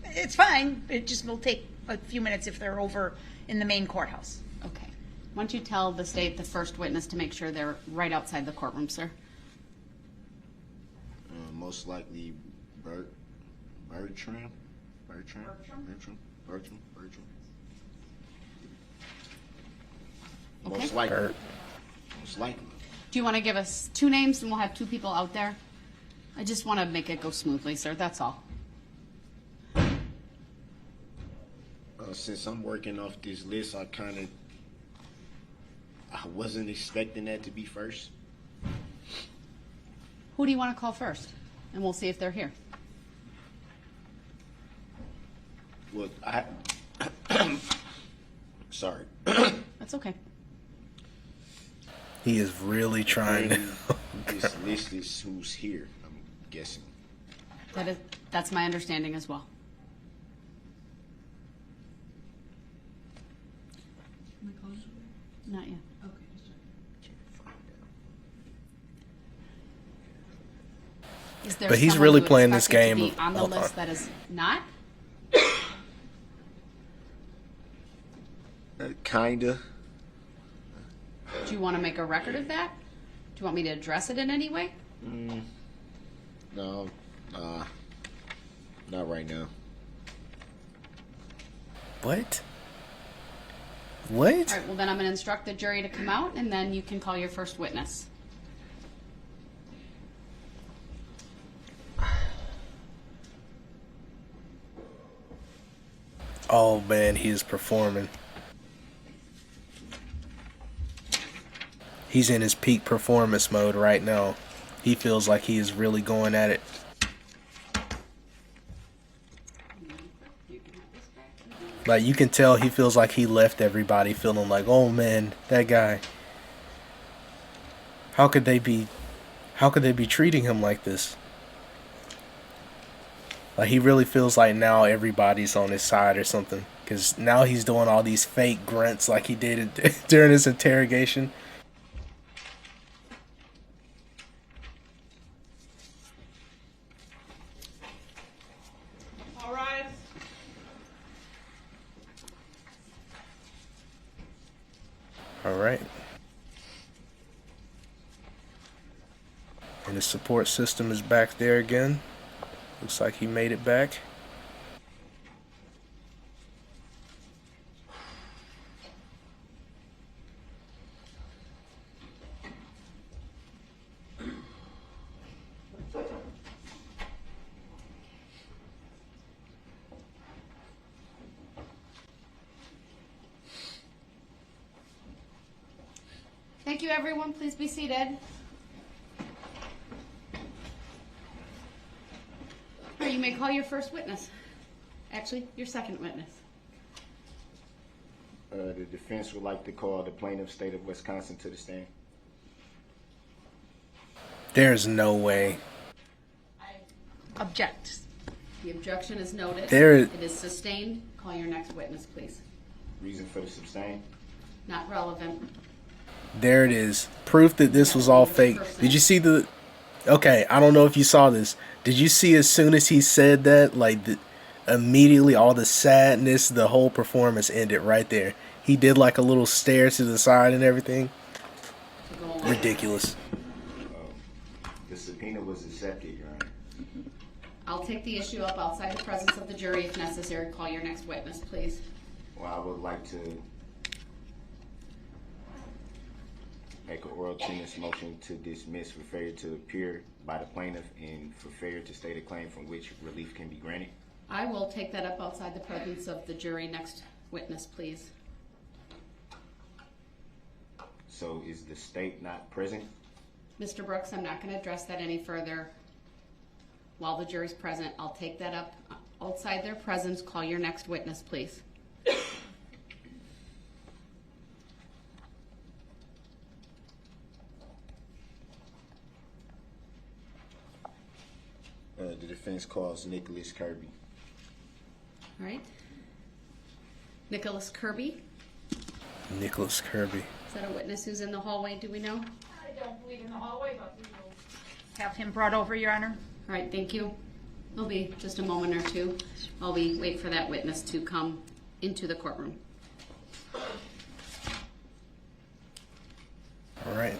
it's fine. It just will take a few minutes if they're over in the main courthouse. Okay. Why don't you tell the state the first witness to make sure they're right outside the courtroom, sir? Most likely Bertram. Okay. Most likely. Most likely. Do you want to give us 2 names and we'll have 2 people out there? I just want to make it go smoothly, sir, that's all. Since I'm working off this list, I wasn't expecting that to be first. Who do you want to call first? And we'll see if they're here. Well, sorry. That's okay. He is really trying to. This list is who's here, I'm guessing. That's my understanding as well. Not yet. Is there But he's someone really you playing this expected to game be of- on the hold list on. that is not? Kinda. Do you want to make a record of that? Do you want me to address it in any way? No, not right now. What? All right, well then I'm going to instruct the jury to come out and then you can call your first witness. Oh man, he is performing. He's in his peak performance mode right now. He feels like he is really going at it. Like you can tell he feels like he left everybody feeling like, oh man, that guy. How could they be treating him like this? Like he really feels like now everybody's on his side or something. Because now he's doing all these fake grunts like he did during his interrogation. All right. All right. And the support system is back there again. Looks like he made it back. Thank you, everyone. Please be seated. All right, you may call your first witness. Actually, your second witness. The defense would like to call the plaintiff, state of Wisconsin, to the stand. There's no way. Object. The objection is noted. There- It is sustained. Call your next witness, please. Reason for the sustain? Not relevant. There it is. Proof that this was all fake. Did you see the... Okay, I don't know if you saw this. Did you see as soon as he said that, like, immediately all the sadness, the whole performance ended right there. He did like a little stare to the side and everything. To go along. Ridiculous. The subpoena was accepted, Your Honor. I'll take the issue up outside the presence of the jury if necessary. Call your next witness, please. Well, I would like to make an oral tennis motion to dismiss for failure to appear by the plaintiff and for failure to state a claim from which relief can be granted. I will take that up outside the presence of the jury. Next witness, please. So is the state not present? Mr. Brooks, I'm not going to address that any further while the jury's present. I'll take that up outside their presence. Call your next witness, please. The defense calls Nicholas Kirby. All right. Nicholas Kirby. Nicholas Kirby. Is that a witness who's in the hallway? Do we know? I don't believe in the hallway, but we will have him brought over, Your Honor. All right, thank you. It'll be just a moment or two while we wait for that witness to come into the courtroom. All right.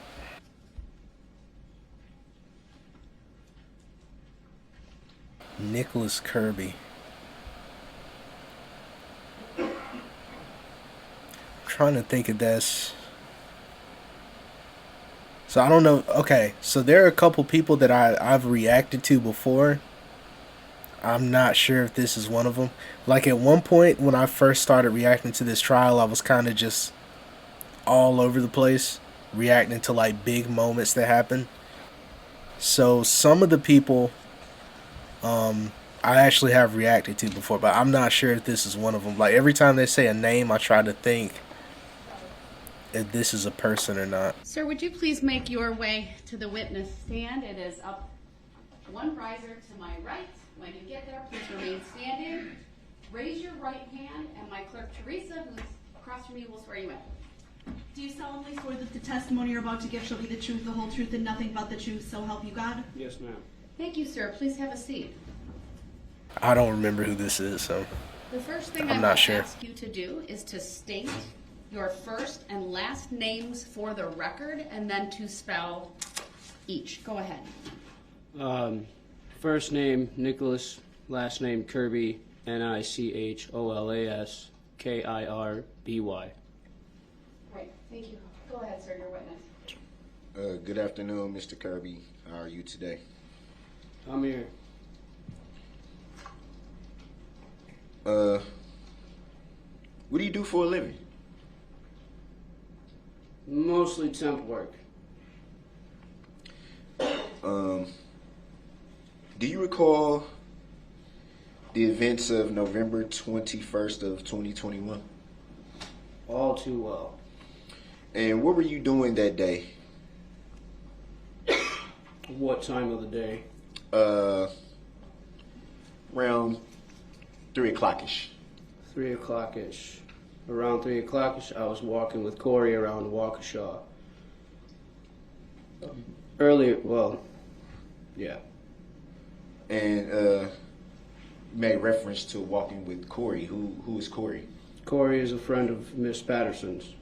Nicholas Kirby. I'm trying to think if that's... So I don't know. Okay, so there are a couple people that I've reacted to before. I'm not sure if this is one of them. Like at one point when I first started reacting to this trial, I was kind of just all over the place, reacting to like big moments that happen. So some of the people I actually have reacted to before, but I'm not sure if this is one of them. Like every time they say a name, I try to think if this is a person or not. Sir, would you please make your way to the witness stand? It is up one riser to my right. When you get there, please remain standing. Raise your right hand, and my clerk, Teresa, who's across from you, will swear you in. Do you solemnly swear that the testimony you're about to give shall be the truth, the whole truth, and nothing but the truth, so help you God? Yes, ma'am. Thank you, sir. Please have a seat. I don't remember who this is, so The first thing I'm I not will sure. ask you to do is to state your first and last names for the record, and then to spell each. Go ahead. First name Nicholas, last name Kirby, Nicholas Kirby. Great. Thank you. Go ahead, sir. Your witness. Good afternoon, Mr. Kirby. How are you today? I'm here. What do you do for a living? Mostly temp work. Do you recall the events of November 21st of 2021? All too well. And what were you doing that day? What time of the day? Around 3 o'clock-ish. 3 o'clock-ish. Around 3 o'clock-ish, I was walking with Corey around Waukesha. Earlier, well, yeah. And you made reference to walking with Corey. Who is Corey? Corey is a friend of Miss Patterson's.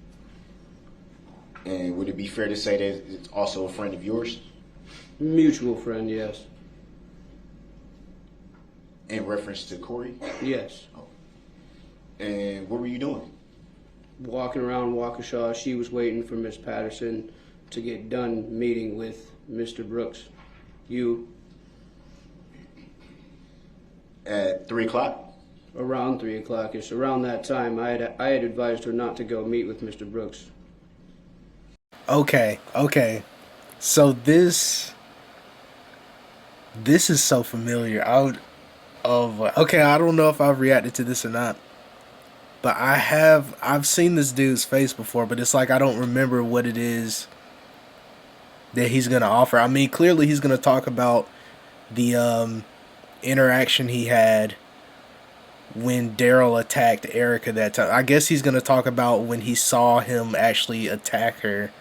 And would it be fair to say that it's also a friend of yours? Mutual friend, yes. In reference to Corey? Yes. And what were you doing? Walking around Waukesha, she was waiting for Miss Patterson to get done meeting with Mr. Brooks. You, At 3 o'clock? around 3 o'clock-ish. Around that time, I had advised her not to go meet with Mr. Brooks. Okay. So this is so familiar. Okay, I don't know if I've reacted to this or not. But I've seen this dude's face before, but it's like I don't remember what it is that he's going to offer. I mean, clearly he's going to talk about the interaction he had when Darrell attacked Erica that time. I guess he's going to talk about when he saw him actually attack her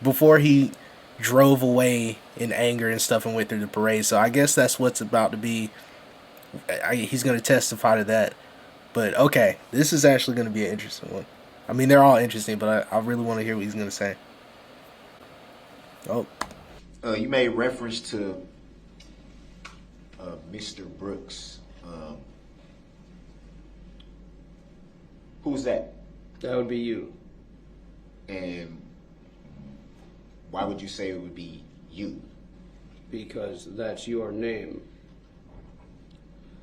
before he drove away in anger and stuff and went through the parade. So I guess that's what's about to be. He's going to testify to that. But okay, this is actually going to be an interesting one. I mean, they're all interesting, but I really want to hear what he's going to say. Oh. You made reference to Mr. Brooks. Who's that? That would be you. And why would you say it would be you? Because that's your name.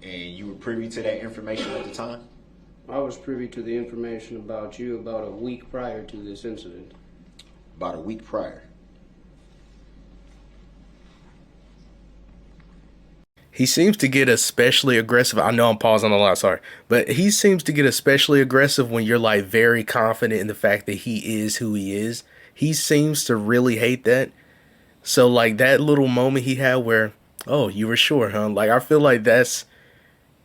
And you were privy to that information at the time? I was privy to the information about you about a week prior to this incident. About a week prior. He seems to get especially aggressive. I know I'm pausing a lot, sorry. But he seems to get especially aggressive when you're like very confident in the fact that he is who he is. He seems to really hate that. So like that little moment he had where, oh, you were sure, huh? Like I feel like that's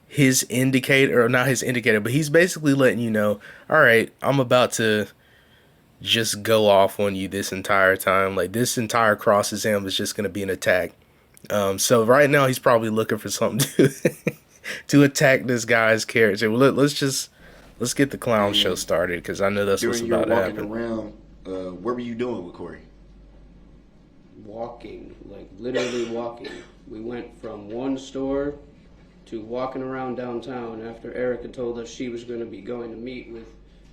his indicator, or not his indicator, but he's basically letting you know, all right, I'm about to just go off on you this entire time. Like this entire cross exam is just going to be an attack. So right now he's probably looking for something to attack this guy's character. Well, let's get the clown show started because I know that's what's During your about to walking happen. around, what were you doing with Corey? walking, like literally walking. We went from one store to walking around downtown after Erica told us she was going to be going to meet with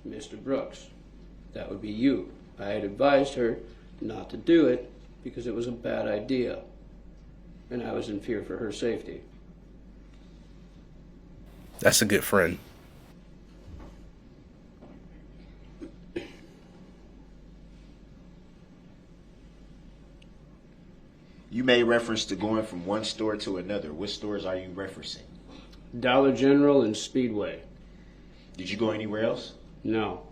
Mr. Brooks. That would be you. I had advised her not to do it because it was a bad idea, and I was in fear for her safety. That's a good friend. You made reference to going from one store to another. What stores are you referencing? Dollar General and Speedway. Did you go anywhere else? No.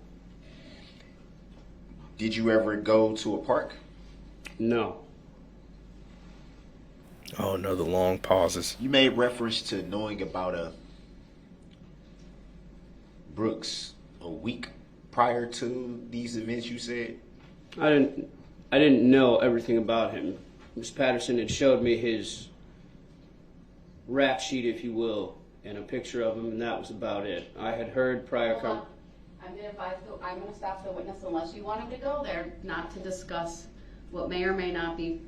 Did you ever go to a park? No. Oh no, the long pauses. You made reference to knowing about Brooks a week prior to these events, you said? I didn't know everything about him. Miss Patterson had showed me his rap sheet, if you will, and a picture of him, and that was about it. I had heard prior I'm going to stop the witness unless you want him to go there, not to discuss what may or may not be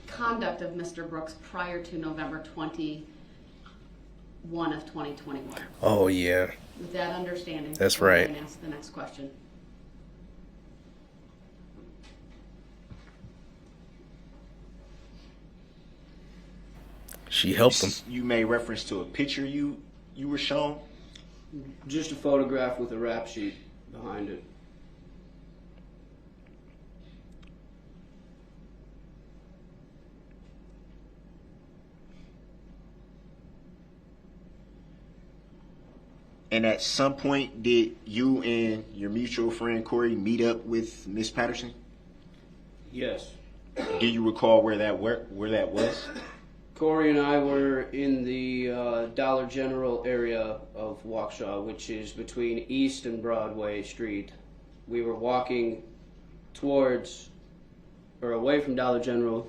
conduct of Mr. Brooks prior to November 21 of 2021. Oh yeah. With that understanding, That's right. And ask the next question. She helped him. You made reference to a picture you were shown? just a photograph with a rap sheet behind it. And at some point, did you and your mutual friend Corey meet up with Miss Patterson? Yes. Do you recall where that was? Corey and I were in the Dollar General area of Waukesha, which is between East and Broadway Street. We were walking towards, or away from Dollar General,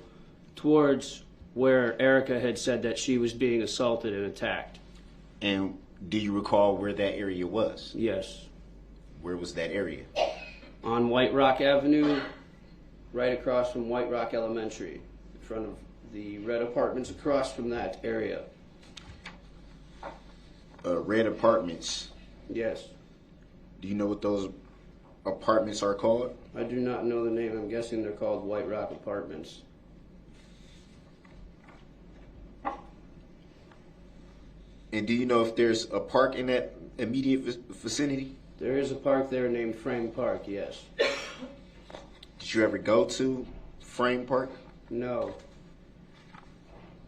towards where Erica had said that she was being assaulted and attacked. And do you recall where that area was? Yes. Where was that area? On White Rock Avenue, right across from White Rock Elementary, in front of the red apartments across from that area. Red apartments. Yes. Do you know what those apartments are called? I do not know the name. I'm guessing they're called White Rock Apartments. And do you know if there's a park in that immediate vicinity? There is a park there named Frame Park, yes. Did you ever go to Frame Park? No.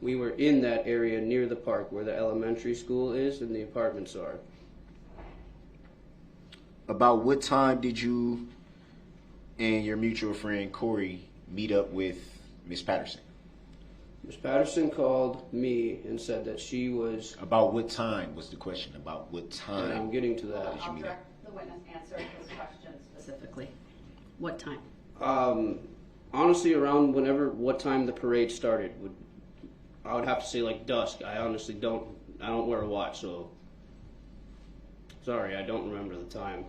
We were in that area near the park where the elementary school is and the apartments are. About what time did you and your mutual friend Corey meet up with Miss Patterson? Miss Patterson called me and said that she was... About what time was the question? About what time? And I'm getting to that. I'll direct the witness answer his question specifically. What time? Honestly, around what time the parade started. I would have to say like dusk. I honestly don't wear a watch, so sorry, I don't remember the time.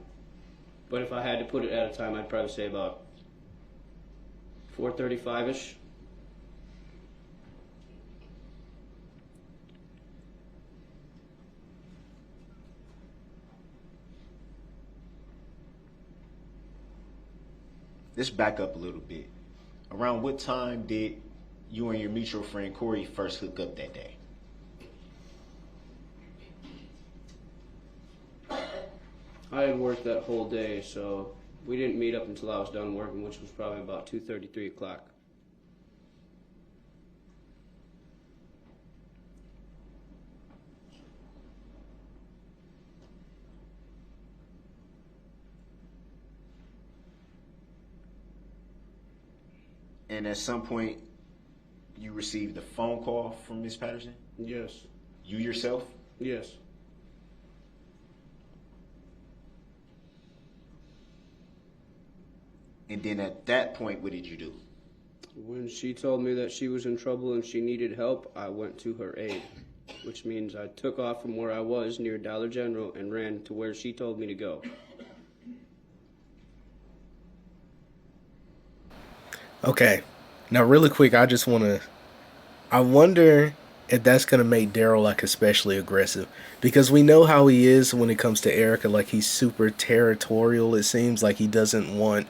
But if I had to put it at a time, I'd probably say about 4:35-ish. Let's back up a little bit. Around what time did you and your mutual friend Corey first hook up that day? I had worked that whole day, so we didn't meet up until I was done working, which was probably about 2:30, 3 o'clock. And at some point, you received a phone call from Miss Patterson? Yes. You yourself? Yes. And then at that point, what did you do? When she told me that she was in trouble and she needed help, I went to her aid, which means I took off from where I was near Dollar General and ran to where she told me to go. Okay. Now, really quick, I wonder if that's going to make Darrell, like, especially aggressive. Because we know how he is when it comes to Erica. Like, he's super territorial, it seems. Like, he doesn't want,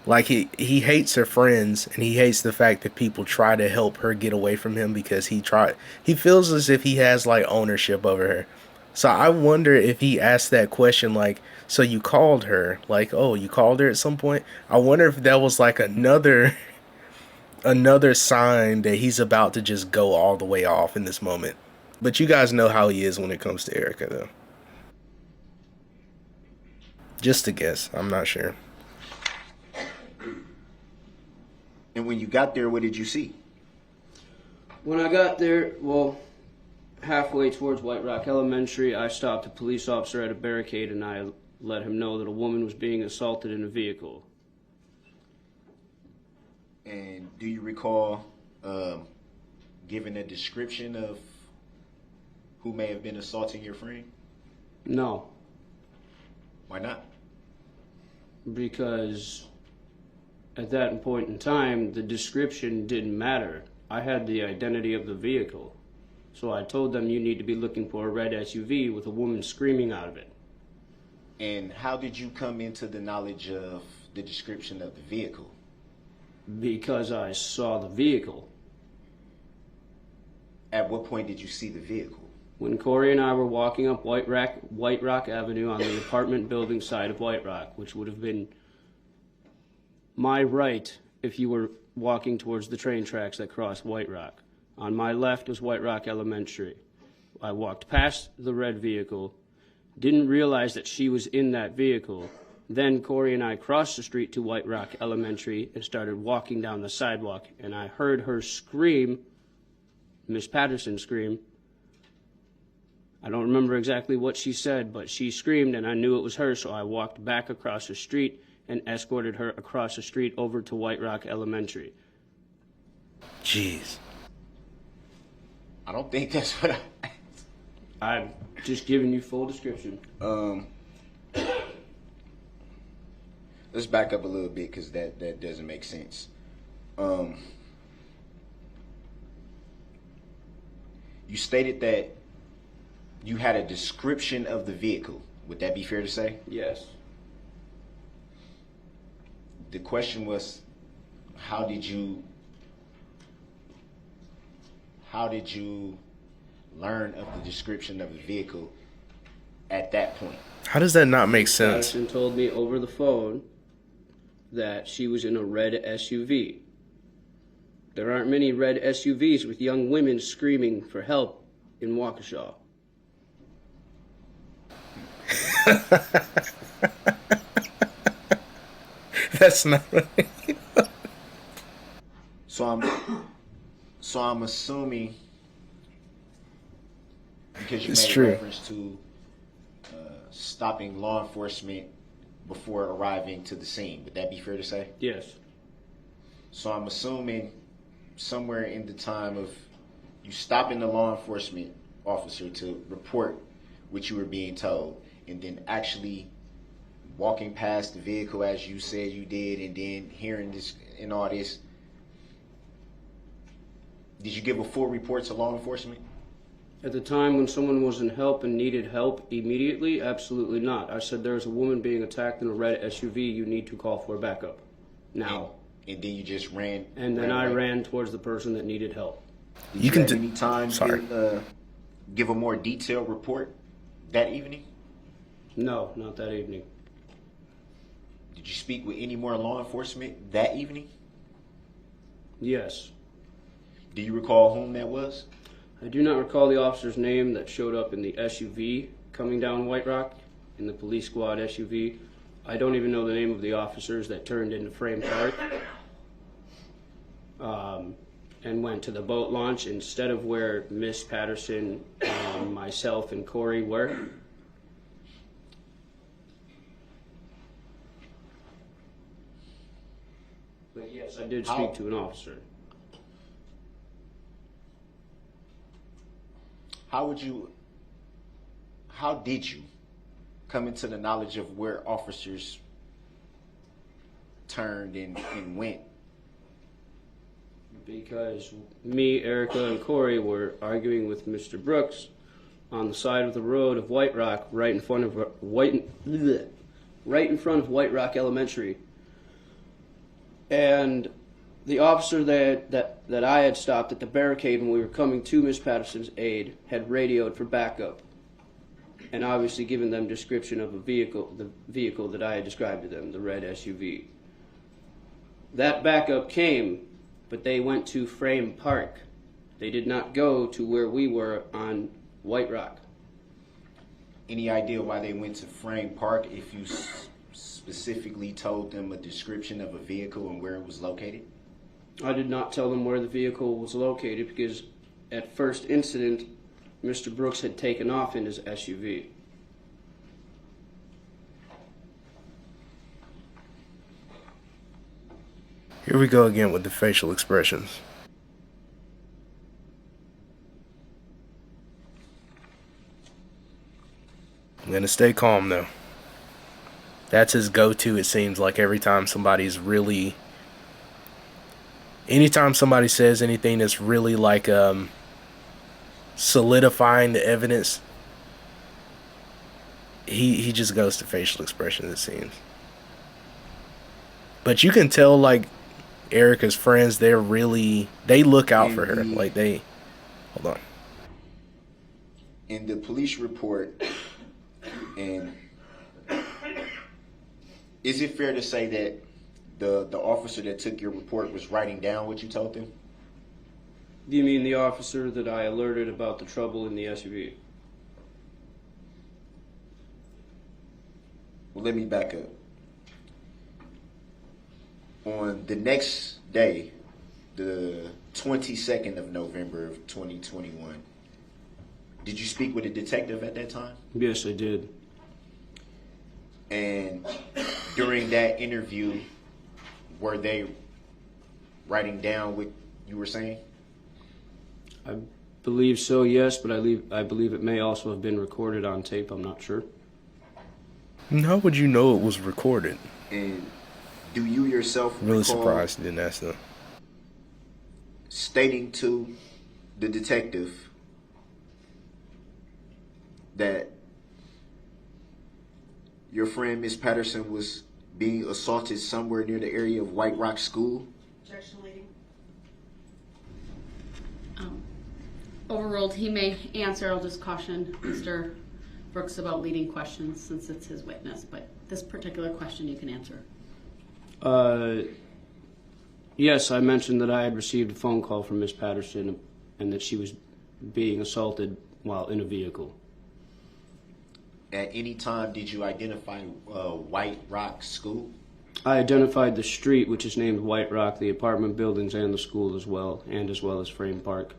like, he hates her friends, and he hates the fact that people try to help her get away from him because he feels as if he has, like, ownership over her. So I wonder if he asked that question, like, so you called her, like, oh, you called her at some point. I wonder if that was like another sign that he's about to just go all the way off in this moment. But you guys know how he is when it comes to Erica, though. Just a guess. I'm not sure. And when you got there, what did you see? When I got there, well, halfway towards White Rock Elementary, I stopped a police officer at a barricade and I let him know that a woman was being assaulted in a vehicle. And do you recall giving a description of who may have been assaulting your friend? No. Why not? Because at that point in time, the description didn't matter. I had the identity of the vehicle. So I told them you need to be looking for a red SUV with a woman screaming out of it. And how did you come into the knowledge of the description of the vehicle? Because I saw the vehicle. At what point did you see the vehicle? When Corey and I were walking up White Rock Avenue on the apartment building side of White Rock, which would have been my right if you were walking towards the train tracks that cross White Rock. On my left was White Rock Elementary. I walked past the red vehicle, didn't realize that she was in that vehicle. Then Corey and I crossed the street to White Rock Elementary and started walking down the sidewalk, and I heard her scream, Miss Patterson scream. I don't remember exactly what she said, but she screamed and I knew it was her, so I walked back across the street and escorted her across the street over to White Rock Elementary. Jeez. I don't think that's what I... I'm just giving you full description. Let's back up a little bit because that doesn't make sense. You stated that you had a description of the vehicle. Would that be fair to say? Yes. The question was, how did you learn of the description of the vehicle at that point? How does that not make sense? Patterson told me over the phone that she was in a red SUV. There aren't many red SUVs with young women screaming for help in Waukesha. That's not right. So I'm assuming, because you It's made true. reference to stopping law enforcement before arriving to the scene. Would that be fair to say? Yes. So I'm assuming somewhere in the time of you stopping the law enforcement officer to report what you were being told, and then actually walking past the vehicle as you said you did, and then hearing this and all this, did you give a full report to law enforcement? At the time when someone was in help and needed help immediately, absolutely not. I said there's a woman being attacked in a red SUV, you need to call for backup. Now. And then you just ran. And then I ran towards the person that needed help. Did you at any time give a more detailed report that evening? No, not that evening. Did you speak with any more law enforcement that evening? Yes. Do you recall whom that was? I do not recall the officer's name that showed up in the SUV coming down White Rock, in the police squad SUV. I don't even know the name of the officers that turned into Frame Park and went to the boat launch instead of where Miss Patterson and myself and Corey were. But yes, I did speak to an officer. How did you come into the knowledge of where officers turned and went? Because me, Erica, and Corey were arguing with Mr. Brooks on the side of the road of White Rock, right in front of White Rock Elementary. And the officer that I had stopped at the barricade when we were coming to Miss Patterson's aid had radioed for backup, and obviously given them description of the vehicle that I had described to them, the red SUV. That backup came, but they went to Frame Park. They did not go to where we were on White Rock. Any idea why they went to Frame Park if you specifically told them a description of a vehicle and where it was located? I did not tell them where the vehicle was located because at first incident, Mr. Brooks had taken off in his SUV. Here we go again with the facial expressions. I'm gonna stay calm though. That's his go-to, it seems like, every time somebody's really... Anytime somebody says anything that's really like solidifying the evidence, he just goes to facial expressions, it seems. But you can tell, like, Erica's friends, they look out for her. Like, hold on. In the police report, and is it fair to say that the officer that took your report was writing down what you told them? Do you mean the officer that I alerted about the trouble in the SUV? Well, let me back up. On the next day, the 22nd of November of 2021, did you speak with a detective at that time? Yes, I did. And during that interview, were they writing down what you were saying? I believe so, yes, but I believe it may also have been recorded on tape. I'm not sure. How would you know it was recorded? And do you yourself Really recall surprised you didn't ask them. stating to the detective that your friend Miss Patterson was being assaulted somewhere near the area of White Rock School? Objection, lady. Overruled. He may answer. I'll just caution Mr. Brooks about leading questions since it's his witness, but this particular question you can answer. Yes, I mentioned that I had received a phone call from Miss Patterson and that she was being assaulted while in a vehicle. At any time did you identify White Rock School? I identified the street, which is named White Rock, the apartment buildings, and the school as well as Frame Park.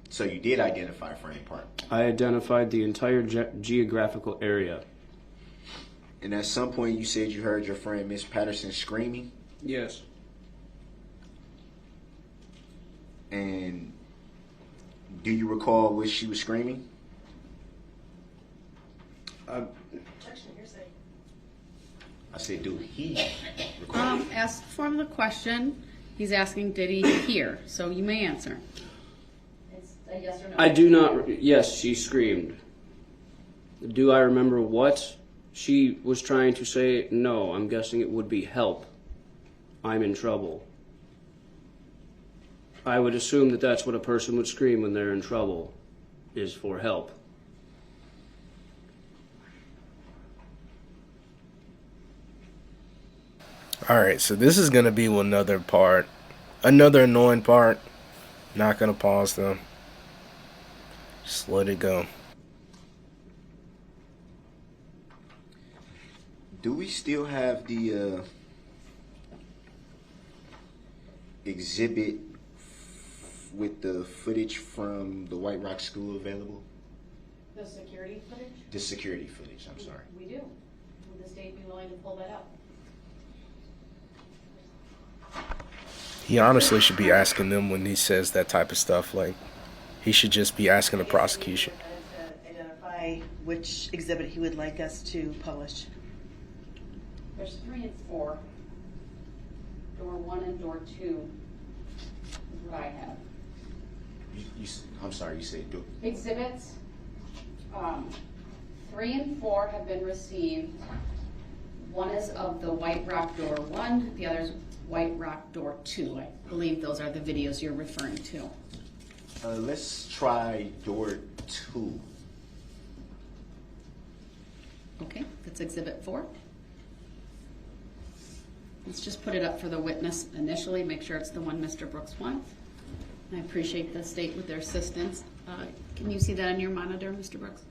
So you did identify Frame Park? I identified the entire geographical area. And at some point you said you heard your friend Miss Patterson screaming? Yes. And do you recall what she was screaming? Objection, hearsay. I said, do he recall? As for the question, he's asking, did he hear? So you may answer. It's a yes or no. I do not. Yes, she screamed. Do I remember what she was trying to say? No, I'm guessing it would be help. I'm in trouble. I would assume that that's what a person would scream when they're in trouble, is for help. Alright, so this is going to be another annoying part. Not going to pause though. Just let it go. Do we still have the exhibit with the footage from the White Rock School available? The security footage? The security footage, I'm sorry. We do. Would the state be willing to pull that up? He honestly should be asking them when he says that type of stuff. Like, he should just be asking the prosecution. Identify which exhibit he would like us to publish. There's 3 and 4. Door 1 and door 2 is what I have. I'm sorry, you said do. Exhibits 3 and 4 have been received. One is of the White Rock door 1, the other is White Rock door 2. I believe those are the videos you're referring to. Let's try door 2. Okay, that's exhibit 4. Let's just put it up for the witness initially, make sure it's the one Mr. Brooks wants. I appreciate the state with their assistance. Can you see that on your monitor, Mr. Brooks?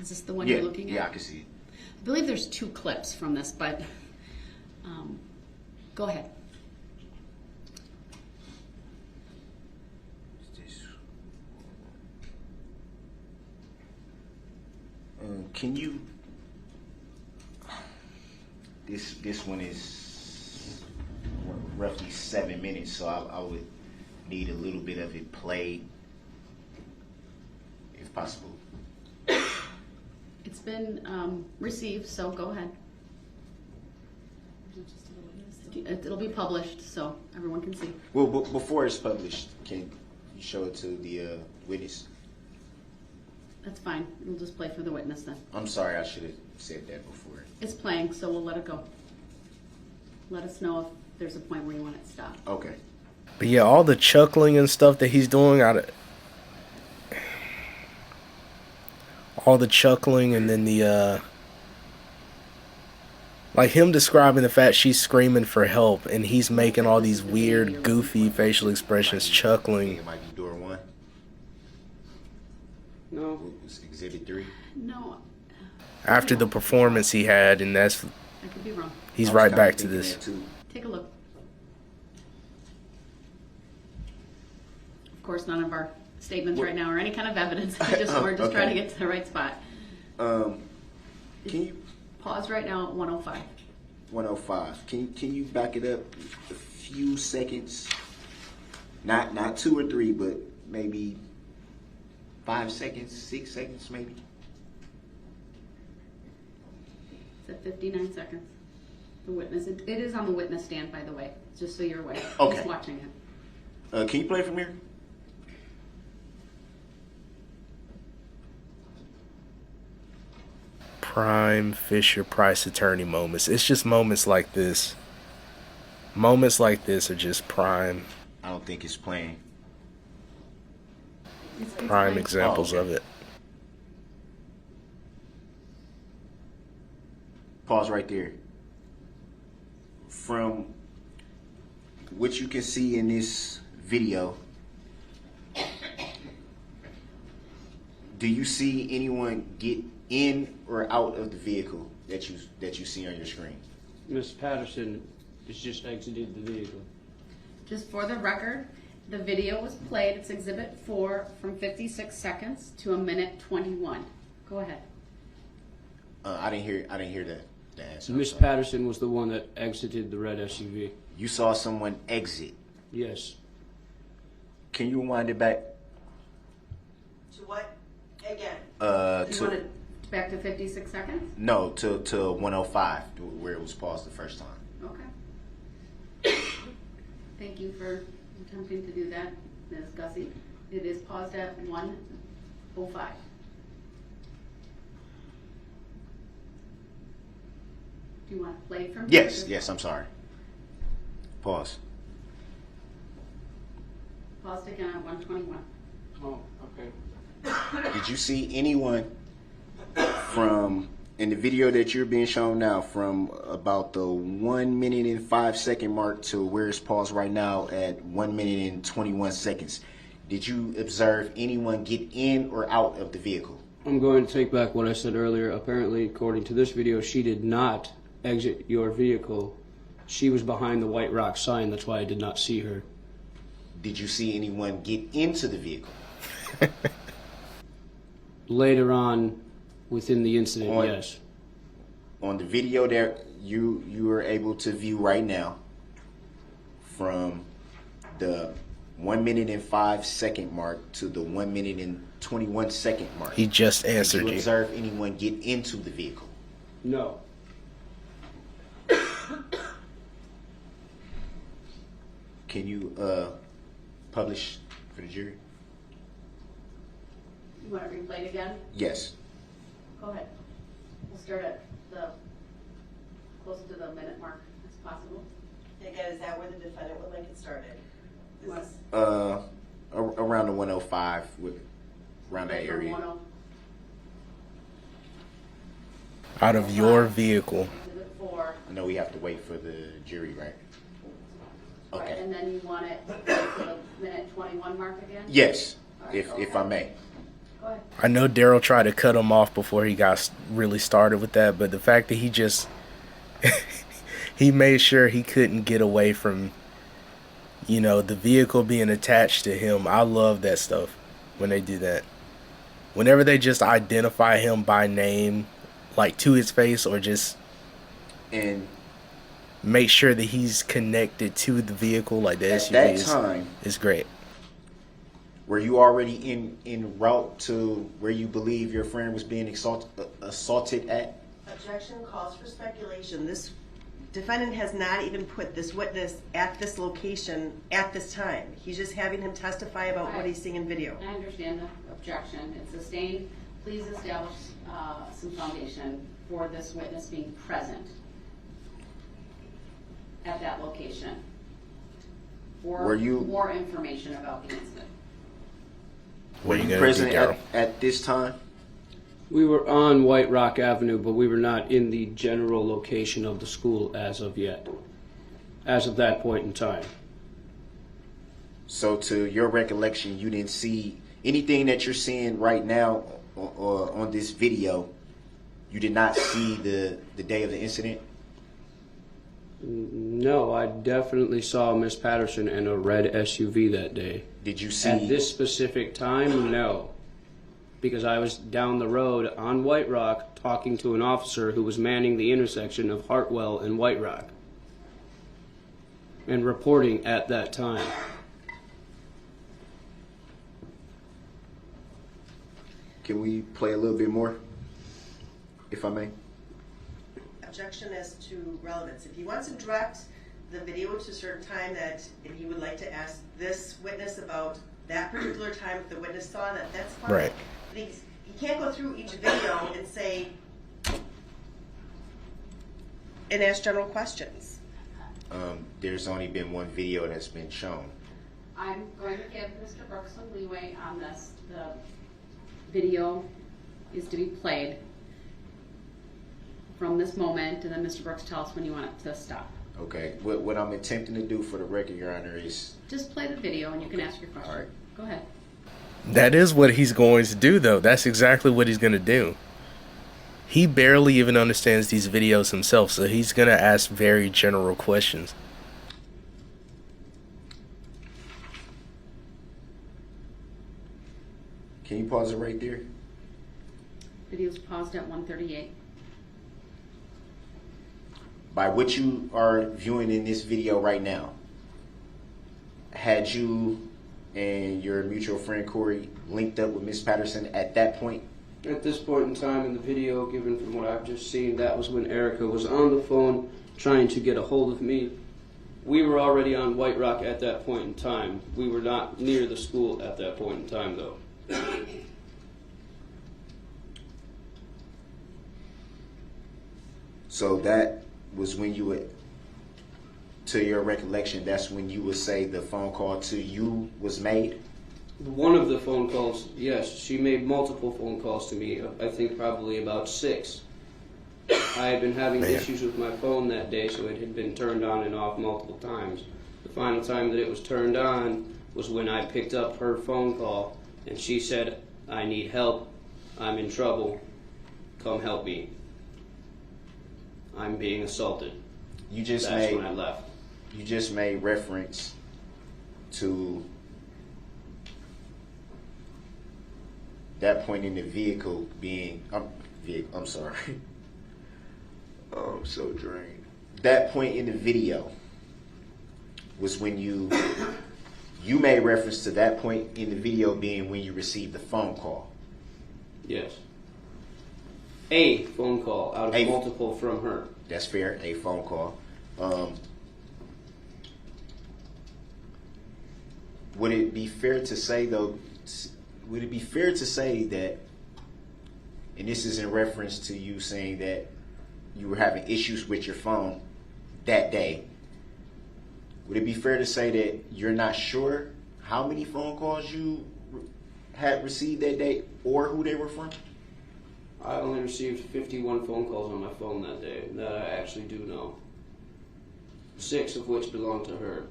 Is this the one you're looking at? Yeah, I can see it. I believe there's 2 clips from this, but go ahead. Can you? This one is roughly 7 minutes, so I would need a little bit of it played, if possible. It's been received, so go ahead. It'll be published, so everyone can see. Well, before it's published, can you show it to the witness? That's fine. We'll just play for the witness then. I'm sorry, I should have said that before. It's playing, so we'll let it go. Let us know if there's a point where you want it stopped. Okay. But yeah, all the chuckling and stuff that he's doing, all the chuckling, and then the like him describing the fact she's screaming for help, and he's making all these weird, goofy facial expressions, chuckling. It might be door 1. No. It's exhibit 3. No, After the performance he had, and I could be wrong. he's I was right kinda back to thinking this. that too. Take a look. Of course, none of our statements right now are any kind of evidence. We're just trying to get to the right spot. Can you? Pause right now at 105. 105. Can you back it up a few seconds? Not 2 or 3, but maybe 5 seconds, 6 seconds, maybe. It's at 59 seconds. The witness. It is on the witness stand, by the way, just so you're aware. Okay. He's watching it. Can you play from here? Prime Fisher Price attorney moments. It's just moments like this. Moments like this are just prime I don't think it's playing. It's prime fine. examples of it. Pause right there. From what you can see in this video, do you see anyone get in or out of the vehicle that you see on your screen? Miss Patterson has just exited the vehicle. Just for the record, the video was played. It's exhibit 4 from 56 seconds to 1:21. Go ahead. I didn't hear the answer. Miss Patterson was the one that exited the red SUV. You saw someone exit. Yes. Can you wind it back? To what? Again? You want it back to 56 seconds? No, to 105, where it was paused the first time. Okay. Thank you for attempting to do that, Ms. Gussie. It is paused at 1:05. Do you want to play from here? Yes, I'm sorry. Pause. Paused again at 1:21. Oh, okay. Did you see anyone in the video that you're being shown now, from about the 1 minute and 5 second mark to where it's paused right now at 1 minute and 21 seconds? Did you observe anyone get in or out of the vehicle? I'm going to take back what I said earlier. Apparently, according to this video, she did not exit your vehicle. She was behind the White Rock sign. That's why I did not see her. Did you see anyone get into the vehicle? Later on, within the incident, yes. On the video that you are able to view right now, from the 1 minute and 5 second mark to the 1 minute and 21 second mark. He just answered Did you you. observe anyone get into the vehicle? No. Can you publish for the jury? You want it replayed again? Yes. Go ahead. We'll start at the close to the minute mark as possible. Again, is that where the defendant would like it started? What? Around the 105, around that From area. 10. Out of your vehicle. Exhibit 4. I know we have to wait for the jury, right? Right, Okay. and then you want it to the minute 21 mark again? Yes, All right, if go I ahead. may. Go ahead. I know Darrell tried to cut him off before he got really started with that, but the fact that he just he made sure he couldn't get away from, you know, the vehicle being attached to him. I love that stuff when they do that. Whenever they just identify him by name, like to his face, or just And make sure that he's connected to the vehicle, like the at SUV that time, is great. were you already en route to where you believe your friend was being assaulted at? Objection calls for speculation. This defendant has not even put this witness at this location at this time. He's just having him testify about what he's seeing in video. I understand the objection. It's sustained. Please establish some foundation for this witness being present at that location. For Were you- more information about the incident. Were you you gonna present do, Darrell? at this time? We were on White Rock Avenue, but we were not in the general location of the school as of yet. As of that point in time. So to your recollection, you didn't see anything that you're seeing right now or on this video. You did not see the day of the incident? No, I definitely saw Miss Patterson in a red SUV that day. Did you see? At this specific time, no. Because I was down the road on White Rock talking to an officer who was manning the intersection of Hartwell and White Rock. And reporting at that time. Can we play a little bit more, if I may? Objection as to relevance. If he wants to direct the video to a certain time that if he would like to ask this witness about that particular time if the witness saw that, that's fine. Right. But he can't go through each video and say, and ask general questions. There's only been one video that's been shown. I'm going to give Mr. Brooks some leeway on this. The video is to be played from this moment, and then Mr. Brooks tell us when you want it to stop. Okay. What I'm attempting to do for the record, Your Honor, is Just play the video and you can ask your question. All right. Go ahead. That is what he's going to do, though. That's exactly what he's going to do. He barely even understands these videos himself, so he's going to ask very general questions. Can you pause it right there? Video's paused at 1:38. By what you are viewing in this video right now, had you and your mutual friend Corey linked up with Miss Patterson at that point? At this point in time in the video, given from what I've just seen, that was when Erica was on the phone trying to get a hold of me. We were already on White Rock at that point in time. We were not near the school at that point in time, though. So that was when you would, to your recollection, that's when you would say the phone call to you was made? One of the phone calls, yes, she made multiple phone calls to me. I think probably about 6. I had been having issues with my phone that day, so it had been turned on and off multiple times. The final time that it was turned on was when I picked up her phone call, and she said, "I need help. I'm in trouble. Come help me. I'm being assaulted." You just That's made when I left. you just made reference to that point in the vehicle being I'm sorry. Oh, I'm so drained. That point in the video was when you made reference to that point in the video being when you received the phone call. Yes. A phone call out of A- multiple from her. That's fair, a phone call. Would it be fair to say, though, would it be fair to say that, and this is in reference to you saying that you were having issues with your phone that day, would it be fair to say that you're not sure how many phone calls you had received that day or who they were from? I only received 51 phone calls on my phone that day that I actually do know. 6 of which belong to her.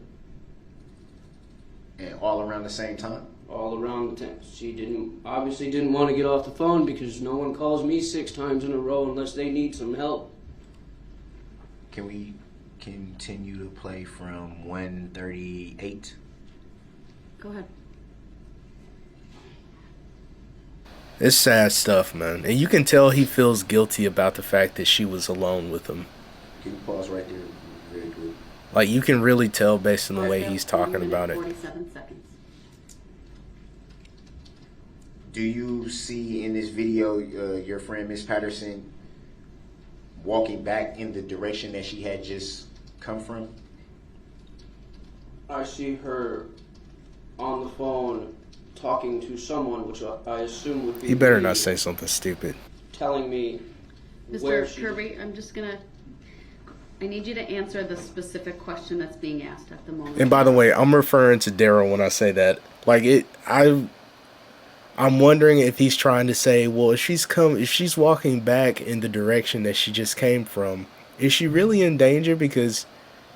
And all around the same time? All around the time. She obviously didn't want to get off the phone because no one calls me 6 times in a row unless they need some help. Can we continue to play from 138? Go ahead. It's sad stuff, man. And you can tell he feels guilty about the fact that she was alone with him. Can you pause right there very quick? Like, you can really tell based on the way he's talking about it. 47 seconds. Do you see in this video your friend Miss Patterson walking back in the direction that she had just come from? I see her on the phone talking to someone, which I assume would be... You better not say something stupid. Telling me where Mr. she... Kirby, I need you to answer the specific question that's being asked at the moment. And by the way, I'm referring to Darrell when I say that. Like, I'm wondering if he's trying to say, well, if she's walking back in the direction that she just came from, is she really in danger? Because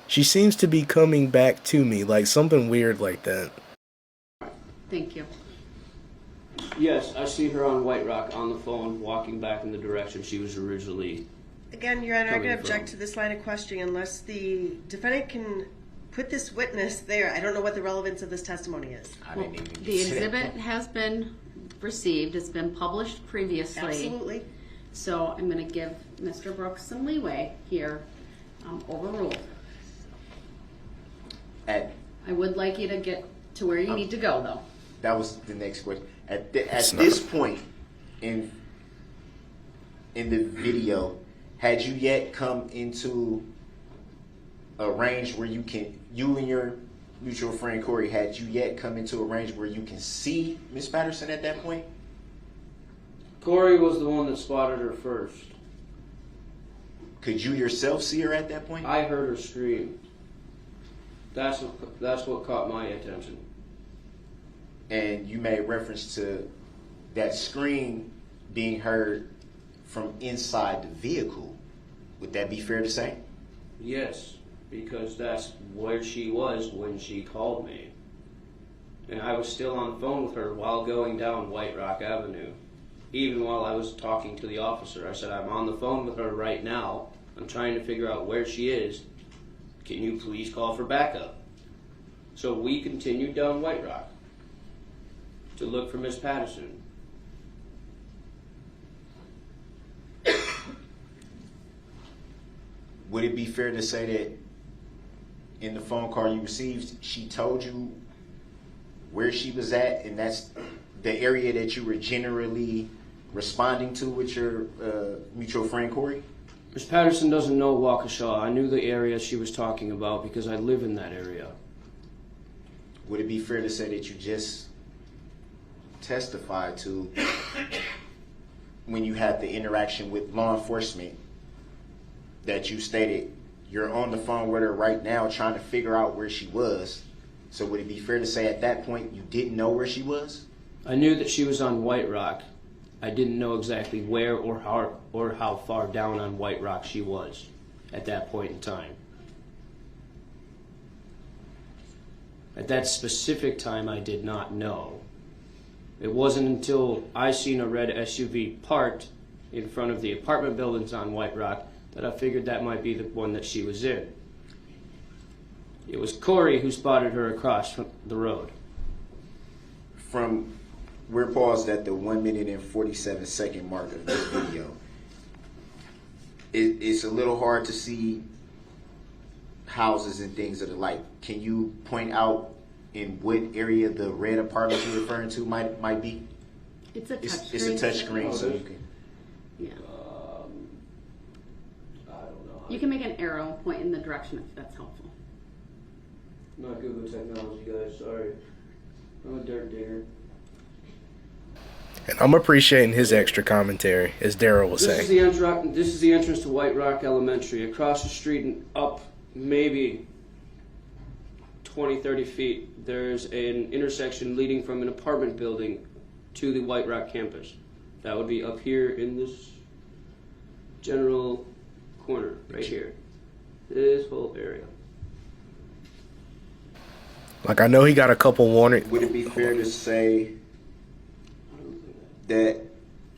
she seems to be coming back to me, like something weird like that. Thank you. Yes, I see her on White Rock on the phone, walking back in the direction she was originally... Again, Your Honor, I'm going to Coming object from. to this line of questioning unless the defendant can put this witness there. I don't know what the relevance of this testimony is. I didn't even The get to that exhibit point. has been received. It's been published previously. Absolutely. So I'm going to give Mr. Brooks some leeway here. Overruled. At I would like you to get to where you need to go, though. That was the next question. At this point in the video, had you yet come into a range where you and your mutual friend Corey, had you yet come into a range where you can see Miss Patterson at that point? Corey was the one that spotted her first. Could you yourself see her at that point? I heard her scream. That's what caught my attention. And you made reference to that scream being heard from inside the vehicle. Would that be fair to say? Yes, because that's where she was when she called me. And I was still on the phone with her while going down White Rock Avenue. Even while I was talking to the officer, I said, I'm on the phone with her right now. I'm trying to figure out where she is. Can you please call for backup? So we continued down White Rock to look for Miss Patterson. Would it be fair to say that in the phone call you received, she told you where she was at, and that's the area that you were generally responding to with your mutual friend Corey? Miss Patterson doesn't know Waukesha. I knew the area she was talking about because I live in that area. Would it be fair to say that you just testified to when you had the interaction with law enforcement that you stated you're on the phone with her right now trying to figure out where she was? So would it be fair to say at that point you didn't know where she was? I knew that she was on White Rock. I didn't know exactly where or how far down on White Rock she was at that point in time. At that specific time, I did not know. It wasn't until I seen a red SUV parked in front of the apartment buildings on White Rock that I figured that might be the one that she was in. It was Corey who spotted her across from the road. We're paused at the 1 minute and 47 second mark of this video. It's a little hard to see houses and things of the like. Can you point out in what area the red apartment you're referring to might be? It's a touch screen. It's a touch screen, so you can. Yeah. I don't know. You can make an arrow point in the direction if that's helpful. Not good with technology, guys. Sorry. I'm a dirt digger. And I'm appreciating his extra commentary, as Darrell was This saying. is the entrance to White Rock Elementary. Across the street and up maybe 20, 30 feet, there's an intersection leading from an apartment building to the White Rock campus. That would be up here in this general corner, right here. This whole area. Like, I know he got a couple warnings. Would it be fair to say that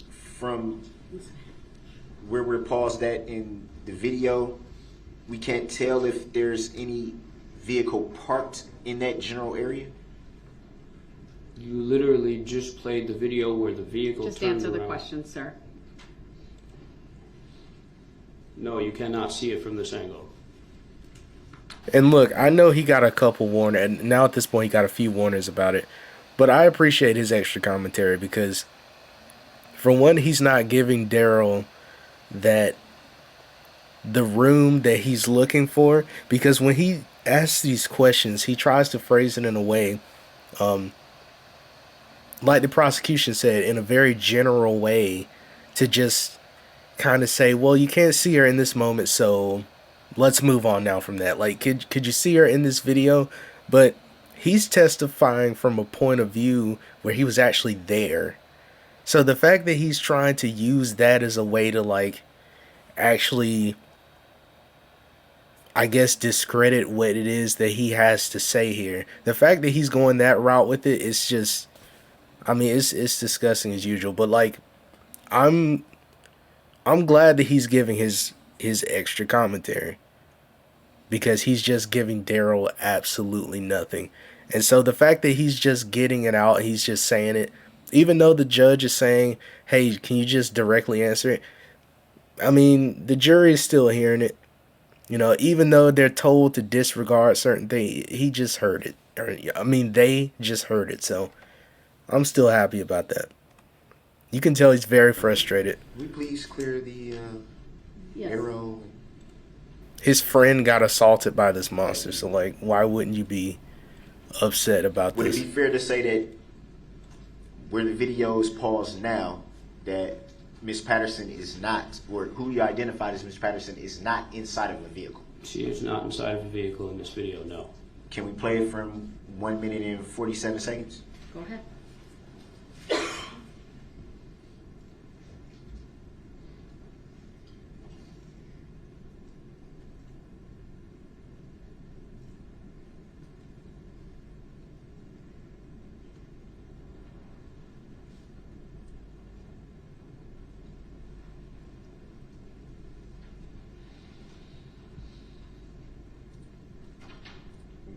from where we're paused at in the video, we can't tell if there's any vehicle parked in that general area? You literally just played the video where the vehicle Just turned answer the around. question, sir. No, you cannot see it from this angle. And look, I know he got a couple warnings, and now at this point he got a few warnings about it. But I appreciate his extra commentary because, for one, he's not giving Darrell the room that he's looking for. Because when he asks these questions, he tries to phrase it in a way, like the prosecution said, in a very general way, to just kind of say, well, you can't see her in this moment, so let's move on now from that. Like, could you see her in this video? But he's testifying from a point of view where he was actually there. So the fact that he's trying to use that as a way to, like, actually, I guess, discredit what it is that he has to say here. The fact that he's going that route with it is just, I mean, it's disgusting as usual. But, like, I'm glad that he's giving his extra commentary, because he's just giving Darrell absolutely nothing. And so the fact that he's just getting it out, he's just saying it, even though the judge is saying, hey, can you just directly answer it? I mean, the jury is still hearing it. You know, even though they're told to disregard certain things, he just heard it. I mean, they just heard it. So I'm still happy about that. You can tell he's very frustrated. Can we please clear the Yes. arrow? His friend got assaulted by this monster, so, like, why wouldn't you be upset about Would it this? be fair to say that where the video is paused now, that Miss Patterson is not, or who you identified as Miss Patterson is not inside of a vehicle? She is not inside of a vehicle in this video, no. Can we play it from 1 minute and 47 seconds? Go ahead.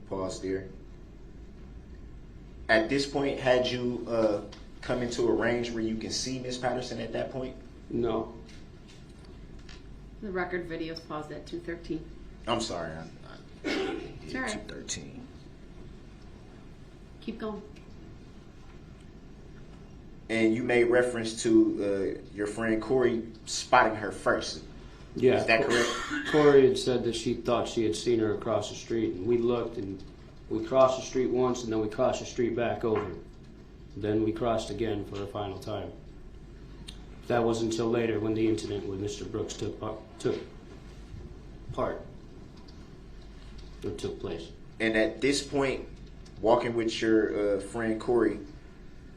Pause there. At this point, had you come into a range where you can see Miss Patterson at that point? No. The record video is paused at 2:13. I'm sorry. It's all right. 2:13. Keep going. And you made reference to your friend Corey spotting her first. Yeah. Is that correct? Corey had said that she thought she had seen her across the street, and we looked, and we crossed the street once, and then we crossed the street back over. Then we crossed again for the final time. That wasn't until later, when the incident with Mr. Brooks took place. And at this point, walking with your friend Corey,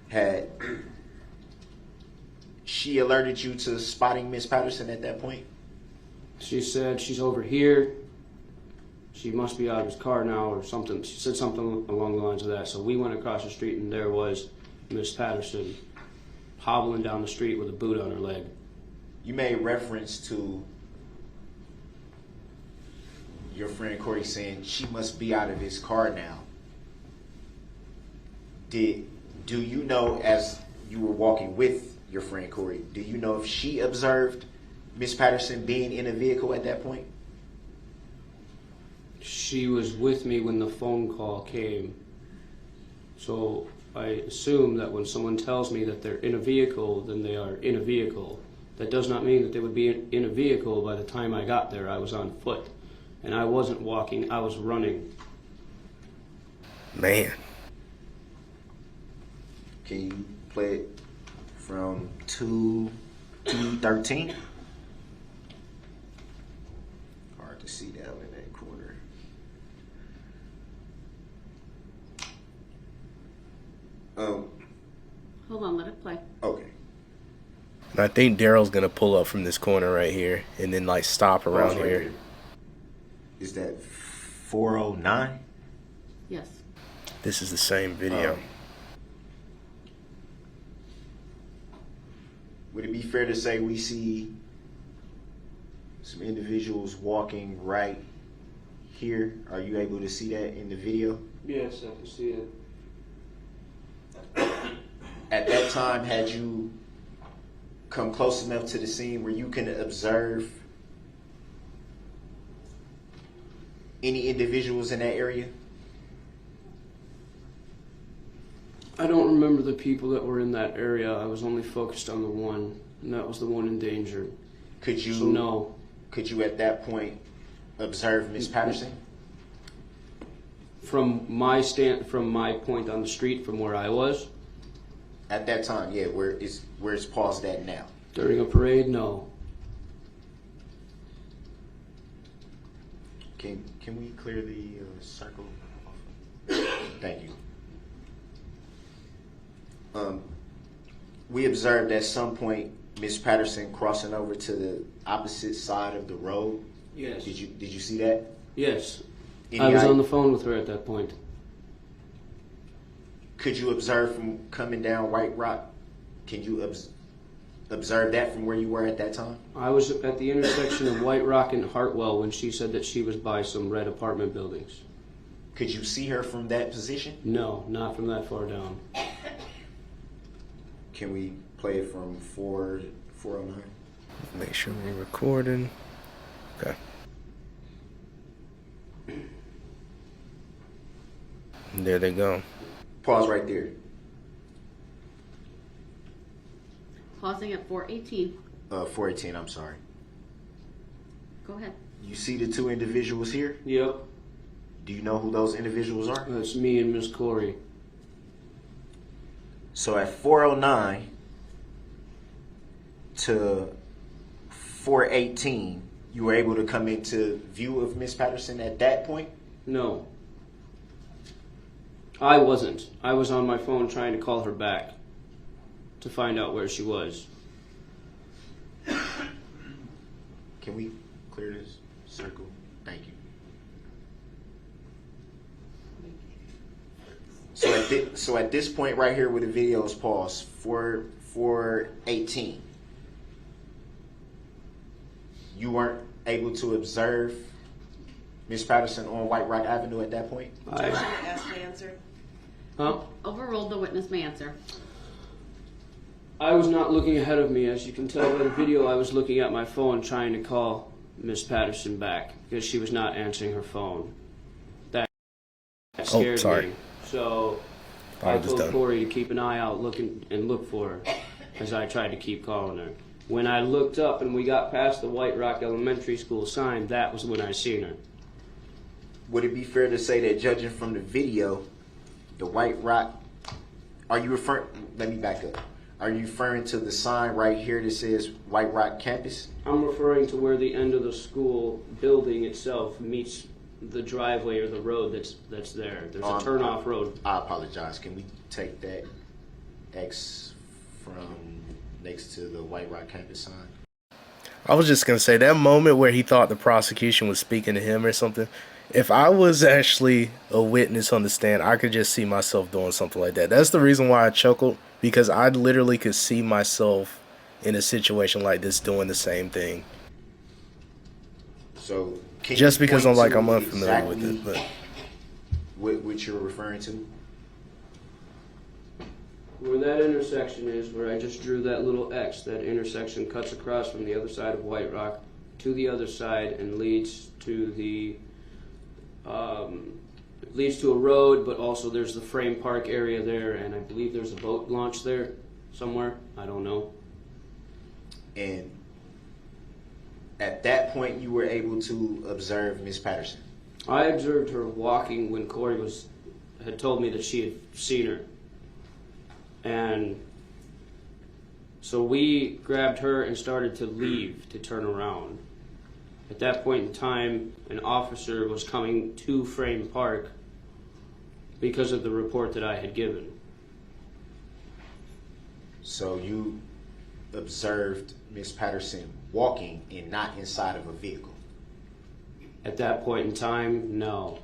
had she alerted you to spotting Miss Patterson at that point? She said she's over here. She must be out of his car now or something. She said something along the lines of that. So we went across the street, and there was Miss Patterson hobbling down the street with a boot on her leg. You made reference to your friend Corey saying she must be out of his car now. Do you know, as you were walking with your friend Corey, do you know if she observed Miss Patterson being in a vehicle at that point? She was with me when the phone call came. So I assume that when someone tells me that they're in a vehicle, then they are in a vehicle. That does not mean that they would be in a vehicle by the time I got there. I was on foot. And I wasn't walking, I was running. Man. Can you play it from 2:13? Hard to see down in that corner. Hold on, let it play. Okay. And I think Darrell's gonna pull up from this corner right here and then like stop around Right here. Is that 409? Yes. This is the same video. Would it be fair to say we see some individuals walking right here? Are you able to see that in the video? Yes, I can see it. At that time, had you come close enough to the scene where you can observe any individuals in that area? I don't remember the people that were in that area. I was only focused on the one, and that was the one in danger. Could you So no. Could you at that point observe Miss Patterson? From my point on the street, from where I was, At that time, yeah, where it's paused at now. during a parade, no. Can we clear the circle? Thank you. We observed at some point Miss Patterson crossing over to the opposite side of the road. Yes. Did you see that? Yes. Any I was eye- on the phone with her at that point. Could you observe from coming down White Rock? Can you observe that from where you were at that time? I was at the intersection of White Rock and Hartwell when she said that she was by some red apartment buildings. Could you see her from that position? No, not from that far down. Can we play it from 409? Make sure we're recording. Okay. And there they go. Pause right there. Pausing at 4:18. 418, I'm sorry. Go ahead. You see the two individuals here? Yep. Do you know who those individuals are? That's me and Miss Corey. So at 409 to 418, you were able to come into view of Miss Patterson at that point? No. I wasn't. I was on my phone trying to call her back to find out where she was. Can we clear this circle? Thank you. So at this point right here where the video is paused, 418, you weren't able to observe Miss Patterson on White Rock Avenue at that point? Ask and answer. Huh? Overruled, the witness may answer. I was not looking ahead of me. As you can tell by the video, I was looking at my phone trying to call Miss Patterson back because she was not answering her phone. That scared sorry. me. So I told Corey to keep an eye out, look for her as I tried to keep calling her. When I looked up and we got past the White Rock Elementary School sign, that was when I seen her. Would it be fair to say that judging from the video, the White Rock, let me back up. Are you referring to the sign right here that says White Rock Campus? I'm referring to where the end of the school building itself meets the driveway or the road that's there. There's a turnoff road. I apologize. Can we take that X from next to the White Rock Campus sign? I was just going to say that moment where he thought the prosecution was speaking to him or something. If I was actually a witness on the stand, I could just see myself doing something like that. That's the reason why I chuckled, because I literally could see myself in a situation like this doing the same thing. So just because I'm point to unfamiliar with it, but what you're referring to? Where that intersection is, where I just drew that little X, that intersection cuts across from the other side of White Rock to the other side and leads to the a road, but also there's the frame park area there, and I believe there's a boat launch there somewhere. I don't know. And at that point, you were able to observe Miss Patterson. I observed her walking when Corey had told me that she had seen her. And so we grabbed her and started to leave to turn around. At that point in time, an officer was coming to Frame Park because of the report that I had given. So you observed Miss Patterson walking and not inside of a vehicle? At that point in time, no.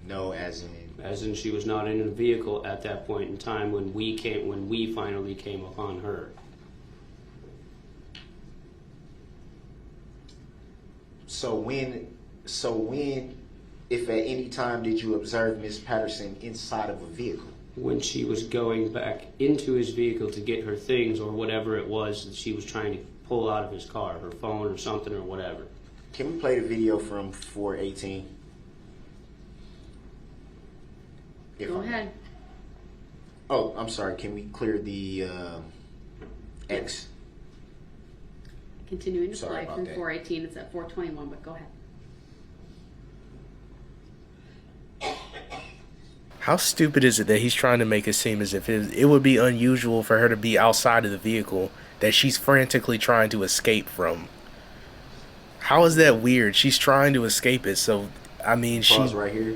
No, as in? As in, she was not in a vehicle at that point in time when we finally came upon her. So when, if at any time did you observe Miss Patterson inside of a vehicle? When she was going back into his vehicle to get her things or whatever it was that she was trying to pull out of his car, her phone or something or whatever. Can we play the video from 418? Go ahead. Oh, I'm sorry. Can we clear the X? Continuing to Sorry play about from that. 418. It's at 421, but go ahead. How stupid is it that he's trying to make it seem as if it would be unusual for her to be outside of the vehicle that she's frantically trying to escape from? How is that weird? She's trying to escape it, so, I mean, Pause right here.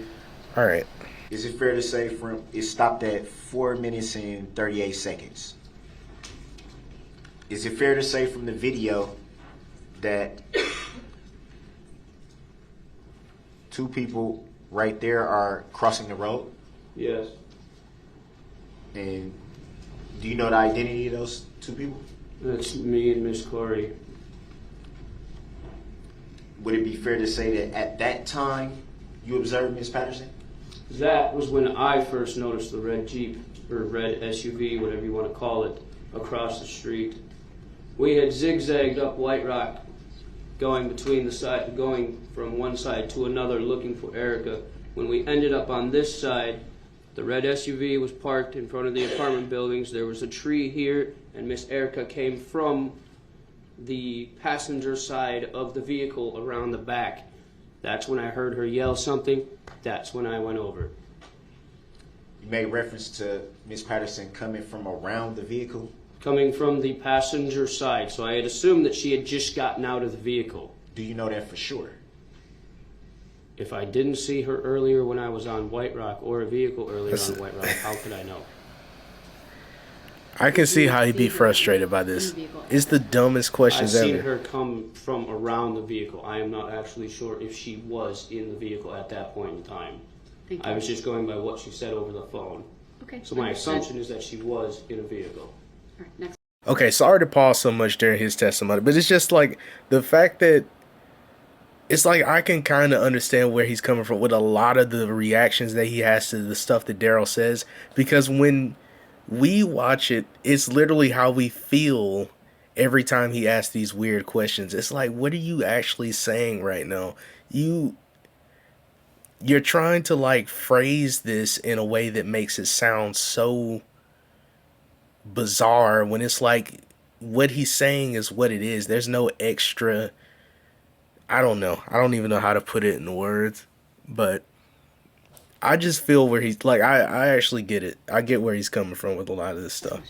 Alright. Is it fair to say it stopped at 4 minutes and 38 seconds? Is it fair to say from the video that two people right there are crossing the road? Yes. And do you know the identity of those two people? That's me and Miss Corey. Would it be fair to say that at that time you observed Miss Patterson? That was when I first noticed the red Jeep, or red SUV, whatever you want to call it, across the street. We had zigzagged up White Rock, going from one side to another looking for Erica. When we ended up on this side, the red SUV was parked in front of the apartment buildings. There was a tree here, and Miss Erica came from the passenger side of the vehicle around the back. That's when I heard her yell something. That's when I went over. You made reference to Miss Patterson coming from around the vehicle? Coming from the passenger side, so I had assumed that she had just gotten out of the vehicle. Do you know that for sure? If I didn't see her earlier when I was on White Rock, or a vehicle earlier on White Rock, how could I know? I can see how he'd be frustrated by this. It's the dumbest questions I've ever. seen her come from around the vehicle. I am not actually sure if she was in the vehicle at that point in time. Thank you. I was just going by what she said over the phone. Okay. So my understood. assumption is that she was in a vehicle. All right, next. Okay, sorry to pause so much during his testimony, but it's just like the fact that it's like I can kind of understand where he's coming from with a lot of the reactions that he has to the stuff that Darrell says, because when we watch it, it's literally how we feel every time he asks these weird questions. It's like, what are you actually saying right now? You're trying to like phrase this in a way that makes it sound so bizarre when it's like what he's saying is what it is. There's no extra. I don't know. I don't even know how to put it in words, but I just feel where he's like, I actually get it. I get where he's coming from with a lot of this stuff.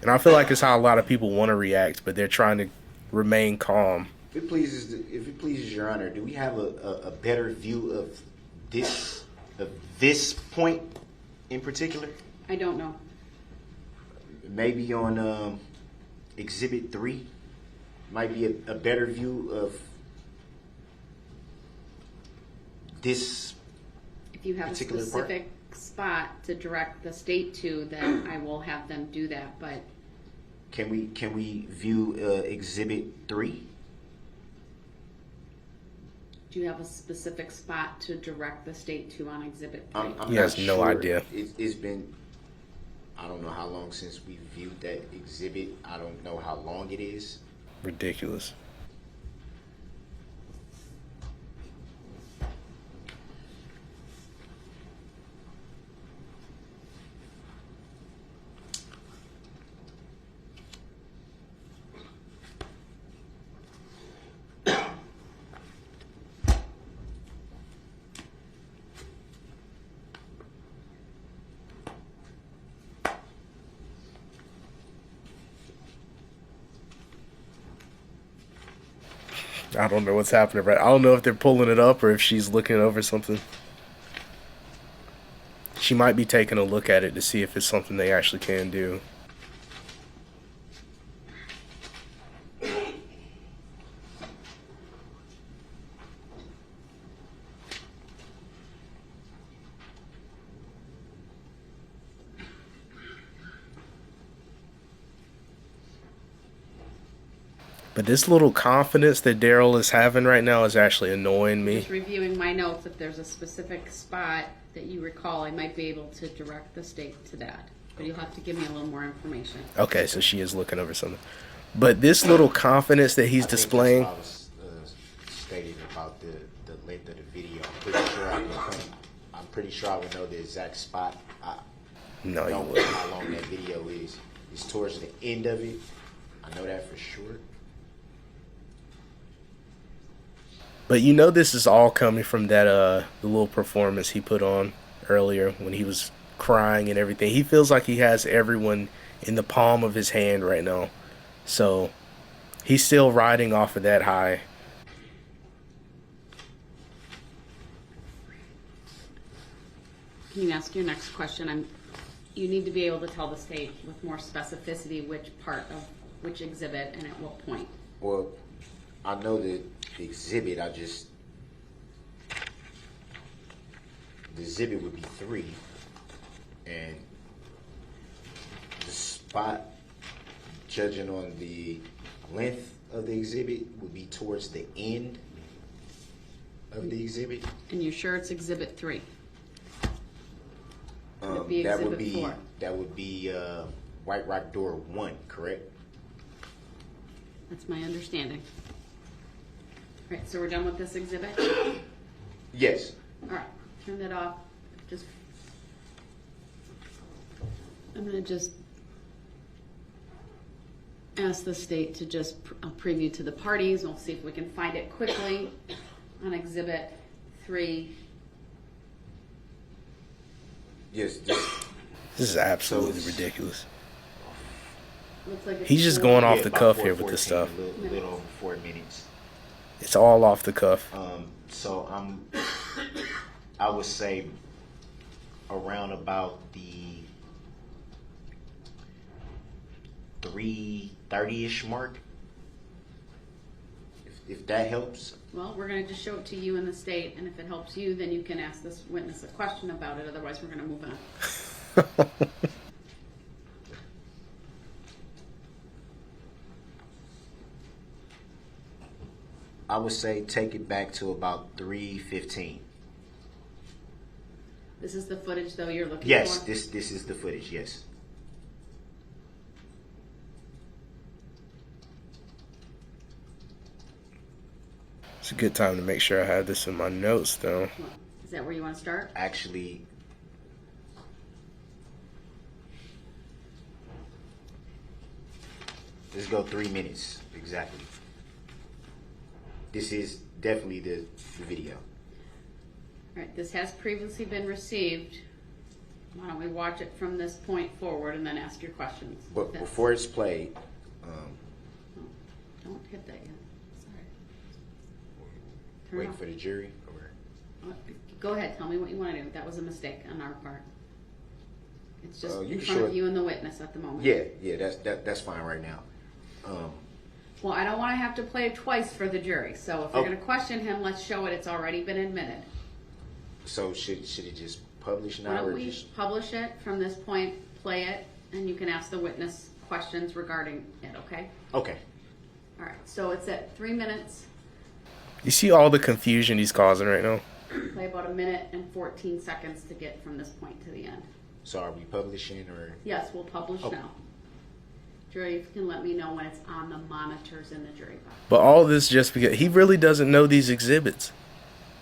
And I feel like it's how a lot of people want to react, but they're trying to remain calm. If it pleases Your Honor, do we have a better view of this point in particular? I don't know. Maybe on Exhibit 3 might be a better view of this. If you have a particular specific spot to direct the state to, then I will have them do that. But Can we view Exhibit 3? do you have a specific spot to direct the state to on Exhibit 3? I'm He not has no sure. idea. It's been, I don't know how long since we viewed that exhibit. I don't know how long it is. Ridiculous. I don't know what's happening, right? I don't know if they're pulling it up or if she's looking over something. She might be taking a look at it to see if it's something they actually can do. But this little confidence that Darrell is having right now is actually annoying me. Just reviewing my notes, if there's a specific spot that you recall, I might be able to direct the state to that. But you'll have to give me a little more information. Okay, so she is looking over something. But this little confidence that he's displaying. I was stating about the length of the video. I'm pretty sure I would know the exact spot. No, I you don't know wouldn't. how long that video is. It's towards the end of it. I know that for sure. But you know this is all coming from that the little performance he put on earlier when he was crying and everything. He feels like he has everyone in the palm of his hand right now. So he's still riding off of that high. Can you ask your next question? You need to be able to tell the state with more specificity which part of which exhibit and at what point. Well, I know the exhibit. The exhibit would be 3, and the spot, judging on the length of the exhibit, would be towards the end of the exhibit. And you're sure it's exhibit 3? That would be White Rock Door 1, correct? That's my understanding. All right, so we're done with this exhibit? Yes. All right, turn that off. I'm going to just ask the state to just preview to the parties. We'll see if we can find it quickly on exhibit 3. Yes. This is absolutely ridiculous. Looks like it's He's just going off the cuff here with this stuff. A little over 4 minutes. It's all off the cuff. So I would say around about the 3:30-ish mark, if that helps. Well, we're going to just show it to you and the state, and if it helps you, then you can ask this witness a question about it. Otherwise, we're going to move on. I would say take it back to about 3:15. This is the footage, though, you're looking Yes, for? this is the footage, yes. It's a good time to make sure I have this in my notes, though. Is that where you want to start? Actually, let's go 3 minutes, exactly. This is definitely the video. All right, this has previously been received. Why don't we watch it from this point forward and then ask your questions? But before it's played, Don't hit that yet. Sorry. Turn it wait off. for the jury. Or Go ahead, tell me what you want to do. That was a mistake on our part. It's just you in front of sure? you and the witness at the moment. yeah, that's fine right now. Well, I don't want to have to play it twice for the jury. So if you're Oh. going to question him, let's show it. It's already been admitted. So should it just publish Why now, don't or we just? publish it from this point, play it, and you can ask the witness questions regarding it, okay? Okay. All right, so it's at 3 minutes. You see all the confusion he's causing right now? Play about 1 minute and 14 seconds to get from this point to the end. So are we publishing or? Yes, we'll publish Oh. now. Jury, if you can let me know when it's on the monitors in the jury box. But all this just because he really doesn't know these exhibits.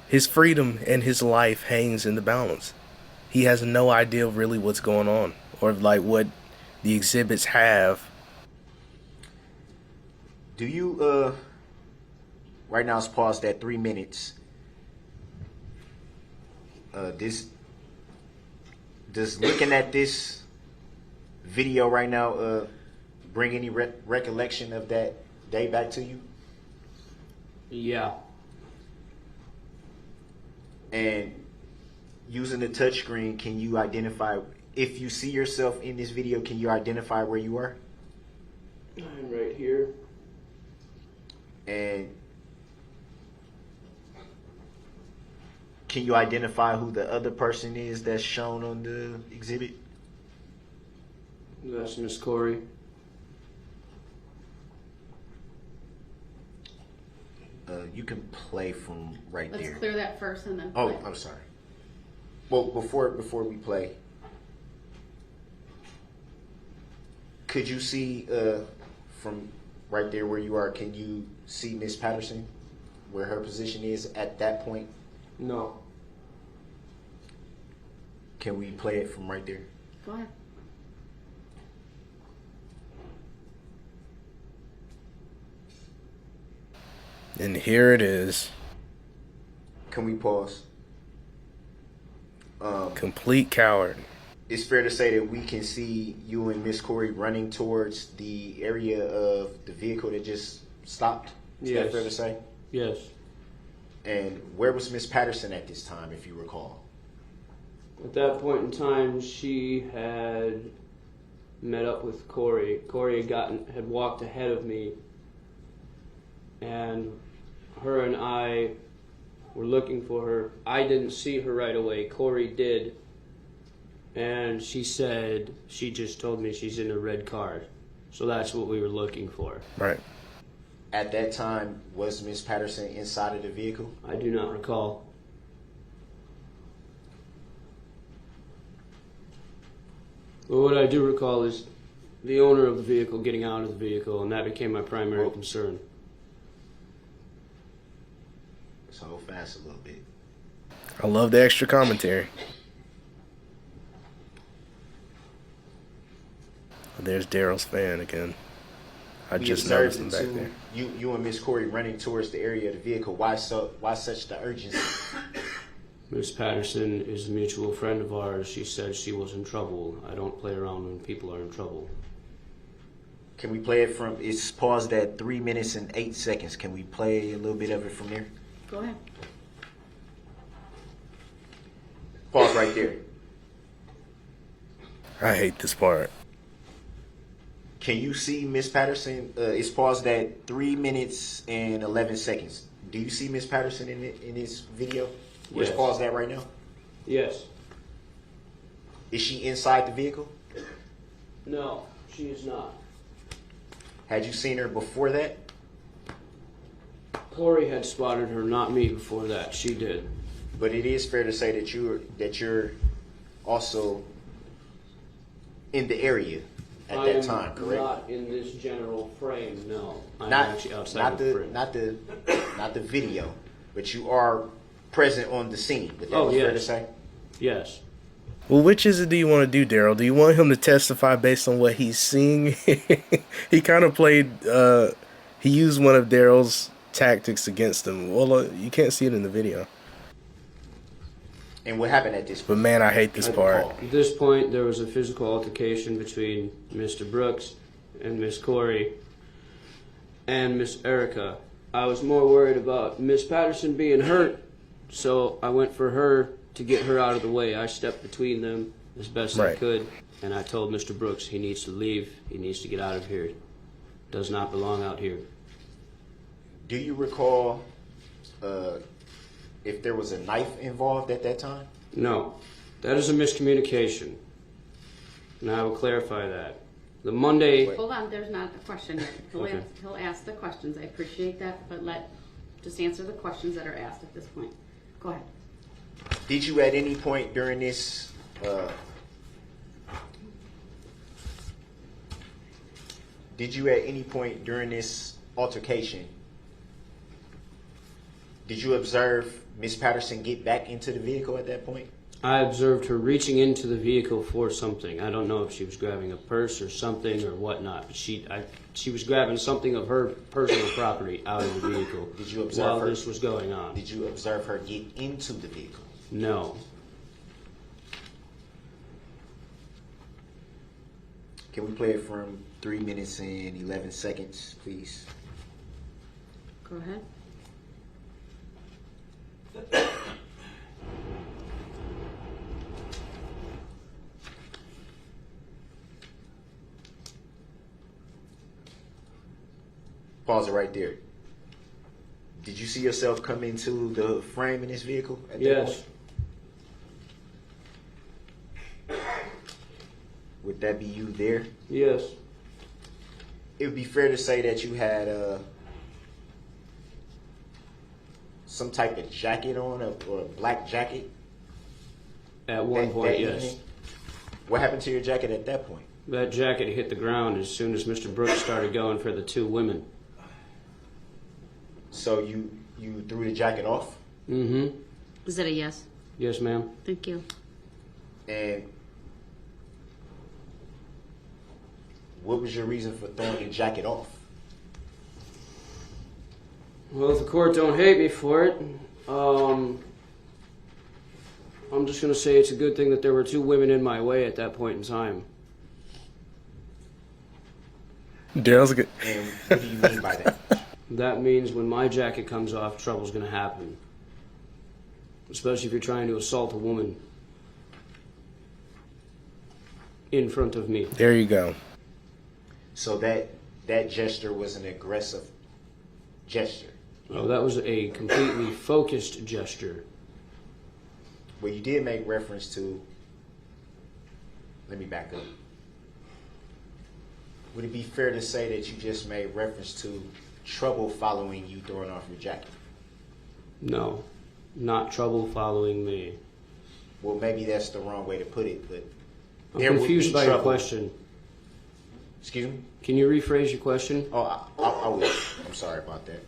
His freedom and his life hangs in the balance. He has no idea really what's going on or like what the exhibits have. Do you right now it's paused at 3 minutes. Does looking at this video right now bring any recollection of that day back to you? Yeah. And using the touchscreen, can you identify, if you see yourself in this video, can you identify where you are? I'm right here. And can you identify who the other person is that's shown on the exhibit? That's Miss Corey. You can play from right Let's there. clear that first and then. Oh, play. I'm sorry. Well, before we play, could you see from right there where you are? Can you see Miss Patterson, where her position is at that point? No. Can we play it from right there? Go ahead. And here it is. Can we pause? Complete coward. It's fair to say that we can see you and Miss Corey running towards the area of the vehicle that just stopped. Is that Yes. fair to say? Yes. And where was Miss Patterson at this time, if you recall? At that point in time, she had met up with Corey. Corey had walked ahead of me, and her and I were looking for her. I didn't see her right away. Corey did, and she just told me she's in a red car. So that's what we were looking for. Right. At that time, was Miss Patterson inside of the vehicle? I do not recall. But what I do recall is the owner of the vehicle getting out of the vehicle, and that became my primary concern. So hold fast a little bit. I love the extra commentary. There's Darrell's fan again. I We just observed noticed him the back two, there. you and Miss Corey running towards the area of the vehicle. Why such the urgency? Miss Patterson is a mutual friend of ours. She said she was in trouble. I don't play around when people are in trouble. Can we play it from? It's paused at 3 minutes and 8 seconds. Can we play a little bit of it from there? Go ahead. Pause right there. I hate this part. Can you see Miss Patterson? It's paused at 3 minutes and 11 seconds. Do you see Miss Patterson in this video? Where's Yes. paused at right now? Yes. Is she inside the vehicle? No, she is not. Had you seen her before that? Corey had spotted her, not me, before that. She did. But it is fair to say that you're also in the area at I that am time, correct? not in this general frame, no. I'm Not actually outside not of the the frame. not the video, but you are present on the scene. Would that Oh, be fair to yes. say? Yes. Well, which is it do you want to do, Darrell? Do you want him to testify based on what he's seeing? He kind of played, he used one of Darrell's tactics against him. Well, you can't see it in the video. And what happened at this But point? man, I hate this part. At this point, there was a physical altercation between Mr. Brooks and Miss Corey and Miss Erica. I was more worried about Miss Patterson being hurt, so I went for her to get her out of the way. I stepped between them as best I Right. could, and I told Mr. Brooks he needs to leave. He needs to get out of here. Does not belong out here. Do you recall if there was a knife involved at that time? No, that is a miscommunication, and I will clarify that. The Monday... Hold on, there's not a question yet. Okay. He'll ask the questions. I appreciate that, but just answer the questions that are asked at this point. Go ahead. Did you at any point during this altercation, did you observe Miss Patterson get back into the vehicle at that point? I observed her reaching into the vehicle for something. I don't know if she was grabbing a purse or something or whatnot, but she was grabbing something of her personal property out of the vehicle. Did you observe while her? this was going on? Did you observe her get into the vehicle? No. Can we play it from 3 minutes and 11 seconds, please? Go ahead. Pause it right there. Did you see yourself come into the frame in this vehicle at that Yes. point? Would that be you there? Yes. It would be fair to say that you had some type of jacket on, or a black jacket? At one point, that yes. evening? What happened to your jacket at that point? That jacket hit the ground as soon as Mr. Brooks started going for the two women. So you threw the jacket off? Mm-hmm. Is it a yes? Yes, ma'am. Thank you. And what was your reason for throwing your jacket off? Well, if the court don't hate me for it, I'm just going to say it's a good thing that there were two women in my way at that point in time. Darrell's good. And what do you mean by that? That means when my jacket comes off, trouble's going to happen. Especially if you're trying to assault a woman in front of me. There you go. So that gesture was an aggressive gesture. Oh, that was a completely focused gesture. Well, you did make reference to, let me back up. Would it be fair to say that you just made reference to trouble following you throwing off your jacket? No, not trouble following me. Well, maybe that's the wrong way to put it, but I'm there would confused be by your trouble. question. Excuse me? Can you rephrase your question? Oh, I will. I'm sorry about that.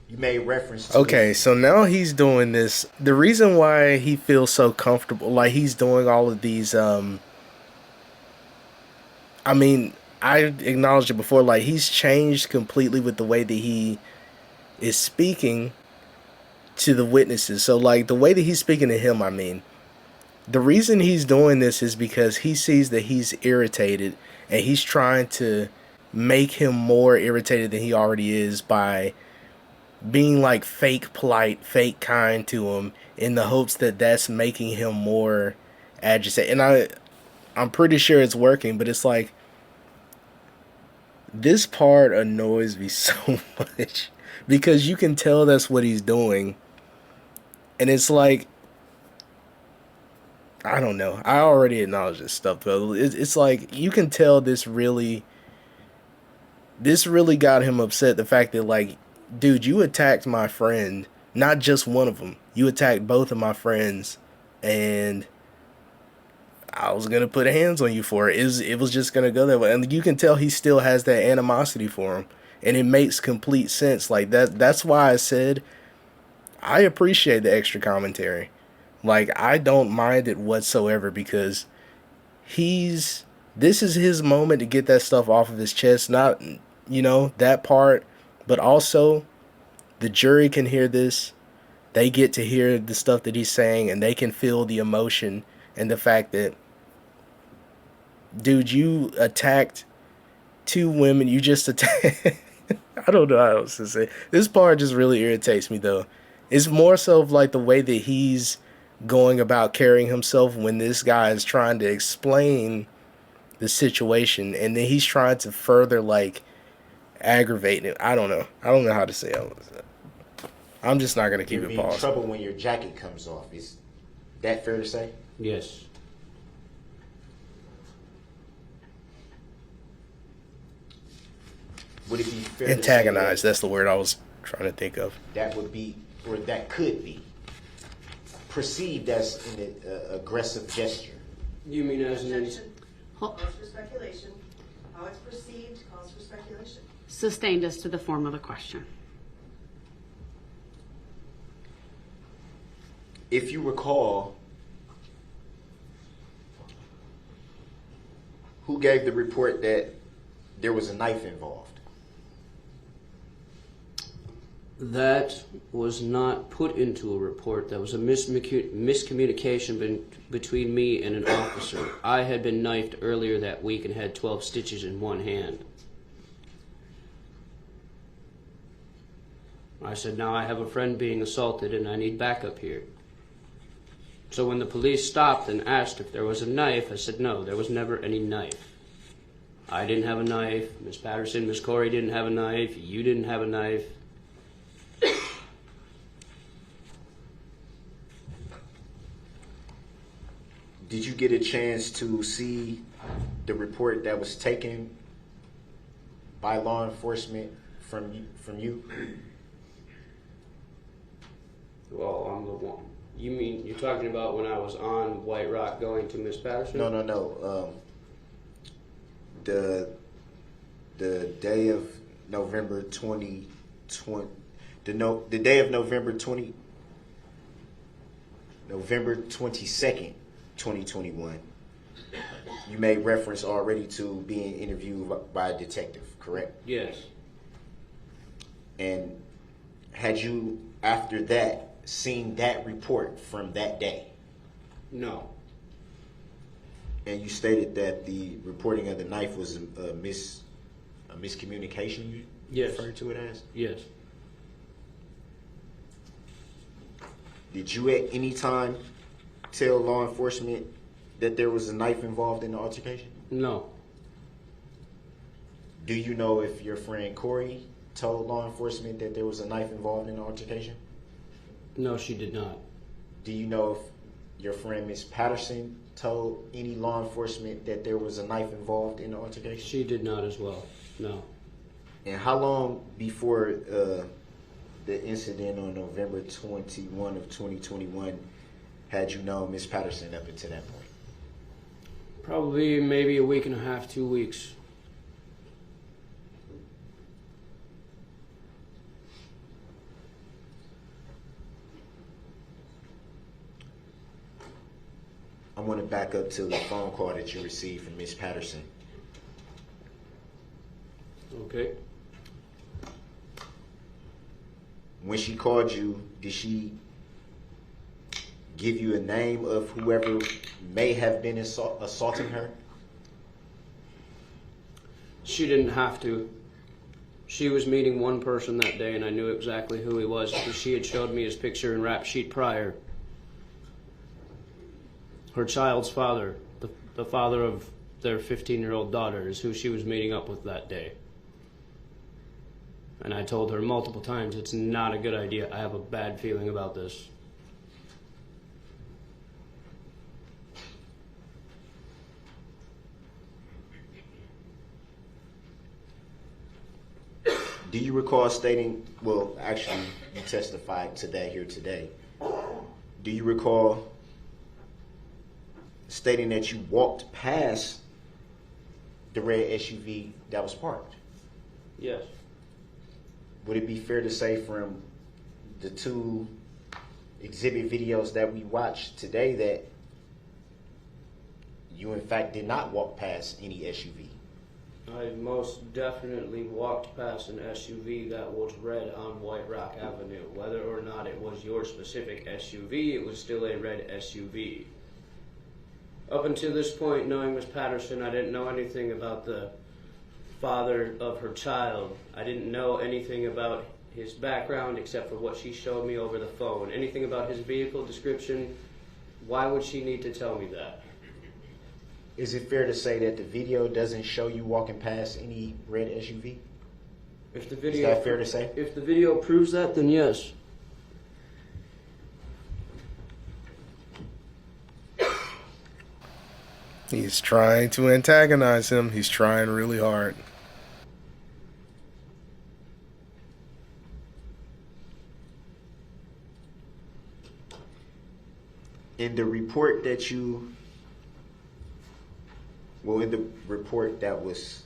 You made reference to... Okay, so now he's doing this. The reason why he feels so comfortable, like he's doing all of these, I mean, I acknowledged it before, like he's changed completely with the way that he is speaking to the witnesses. So like the way that he's speaking to him, I mean, the reason he's doing this is because he sees that he's irritated and he's trying to make him more irritated than he already is by being like fake polite, fake kind to him in the hopes that that's making him more agitated. And I'm pretty sure it's working, but it's like, this part annoys me so much because you can tell that's what he's doing. And it's like, I don't know. I already acknowledge this stuff, though. It's like, you can tell this really got him upset. The fact that, like, dude, you attacked my friend, not just one of them. You attacked both of my friends, and I was going to put hands on you for it. It was just going to go that way. And you can tell he still has that animosity for him, and it makes complete sense. Like, that's why I said I appreciate the extra commentary. Like, I don't mind it whatsoever because this is his moment to get that stuff off of his chest. Not, that part, but also the jury can hear this. They get to hear the stuff that he's saying, and they can feel the emotion and the fact that, dude, you attacked two women. You just attacked. I don't know how else to say. This part just really irritates me, though. It's more so of like the way that he's going about carrying himself when this guy is trying to explain the situation, and then he's trying to further like aggravate it. I don't know how to say it. I'm just not gonna keep You're it in paused. trouble when your jacket comes off. Is that fair to say? Yes. Would it be fair Antagonize, to say that's the word I was trying to think of. that would be, or that could be, perceived as an aggressive gesture? You mean as an... Objection calls for speculation. How it's perceived calls for speculation. Sustained as to the form of the question. If you recall, who gave the report that there was a knife involved? That was not put into a report. That was a miscommunication between me and an officer. I had been knifed earlier that week and had 12 stitches in one hand. I said, now I have a friend being assaulted and I need backup here. So when the police stopped and asked if there was a knife, I said, no, there was never any knife. I didn't have a knife, Miss Patterson, Miss Corey didn't have a knife, you didn't have a knife. Did you get a chance to see the report that was taken by law enforcement from you? Well, I'm the one. You mean, you're talking about when I was on White Rock going to Miss Patterson? No. The day of November 2020, the day of November 22nd, 2021. You made reference already to being interviewed by a detective, correct? Yes. And had you, after that, seen that report from that day? No. And you stated that the reporting of the knife was a miscommunication, you Yes. referred to it as? Yes. Did you at any time tell law enforcement that there was a knife involved in the altercation? No. Do you know if your friend Corey told law enforcement that there was a knife involved in the altercation? No, she did not. Do you know if your friend Miss Patterson told any law enforcement that there was a knife involved in the altercation? She did not as well. No. And how long before the incident on November 21 of 2021 had you known Miss Patterson up until that point? Probably maybe a week and a half, 2 weeks. I want to back up to the phone call that you received from Miss Patterson. Okay. When she called you, did she give you a name of whoever may have been assaulting her? She didn't have to. She was meeting one person that day and I knew exactly who he was because she had showed me his picture and rap sheet prior. Her child's father, the father of their 15-year-old daughter, is who she was meeting up with that day. And I told her multiple times, it's not a good idea. I have a bad feeling about this. Do you recall stating, well, actually, you testified to that here today. Do you recall stating that you walked past the red SUV that was parked? Yes. Would it be fair to say from the two exhibit videos that we watched today that you in fact did not walk past any SUV? I most definitely walked past an SUV that was red on White Rock Avenue. Whether or not it was your specific SUV, it was still a red SUV. Up until this point, knowing Miss Patterson, I didn't know anything about the father of her child. I didn't know anything about his background except for what she showed me over the phone. Anything about his vehicle description, why would she need to tell me that? Is it fair to say that the video doesn't show you walking past any red SUV? If the Is video, that fair to say? If the video proves that, then yes. He's trying to antagonize him. He's trying really hard. In the report that you, well, in the report that was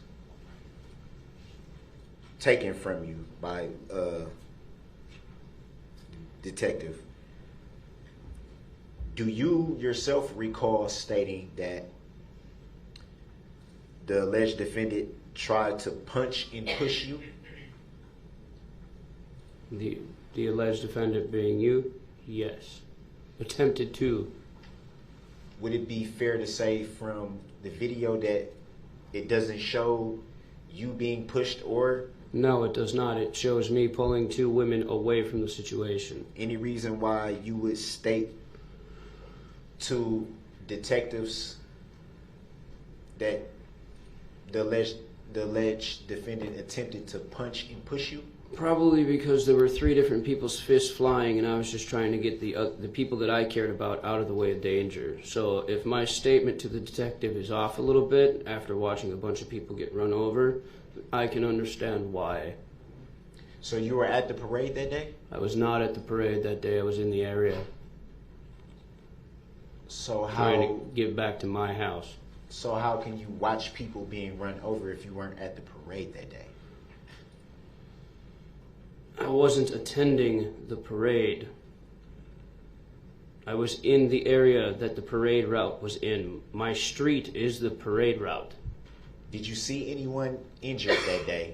taken from you by a detective, do you yourself recall stating that the alleged defendant tried to punch and push you? The alleged defendant being you? Yes. Attempted to. Would it be fair to say from the video that it doesn't show you being pushed or No, it does not. It shows me pulling two women away from the situation. Any reason why you would state to detectives that the alleged defendant attempted to punch and push you? Probably because there were three different people's fists flying, and I was just trying to get the people that I cared about out of the way of danger. So if my statement to the detective is off a little bit after watching a bunch of people get run over, I can understand why. So you were at the parade that day? I was not at the parade that day. I was in the area So trying how to get back to my house. so how can you watch people being run over if you weren't at the parade that day? I wasn't attending the parade. I was in the area that the parade route was in. My street is the parade route. Did you see anyone injured that day?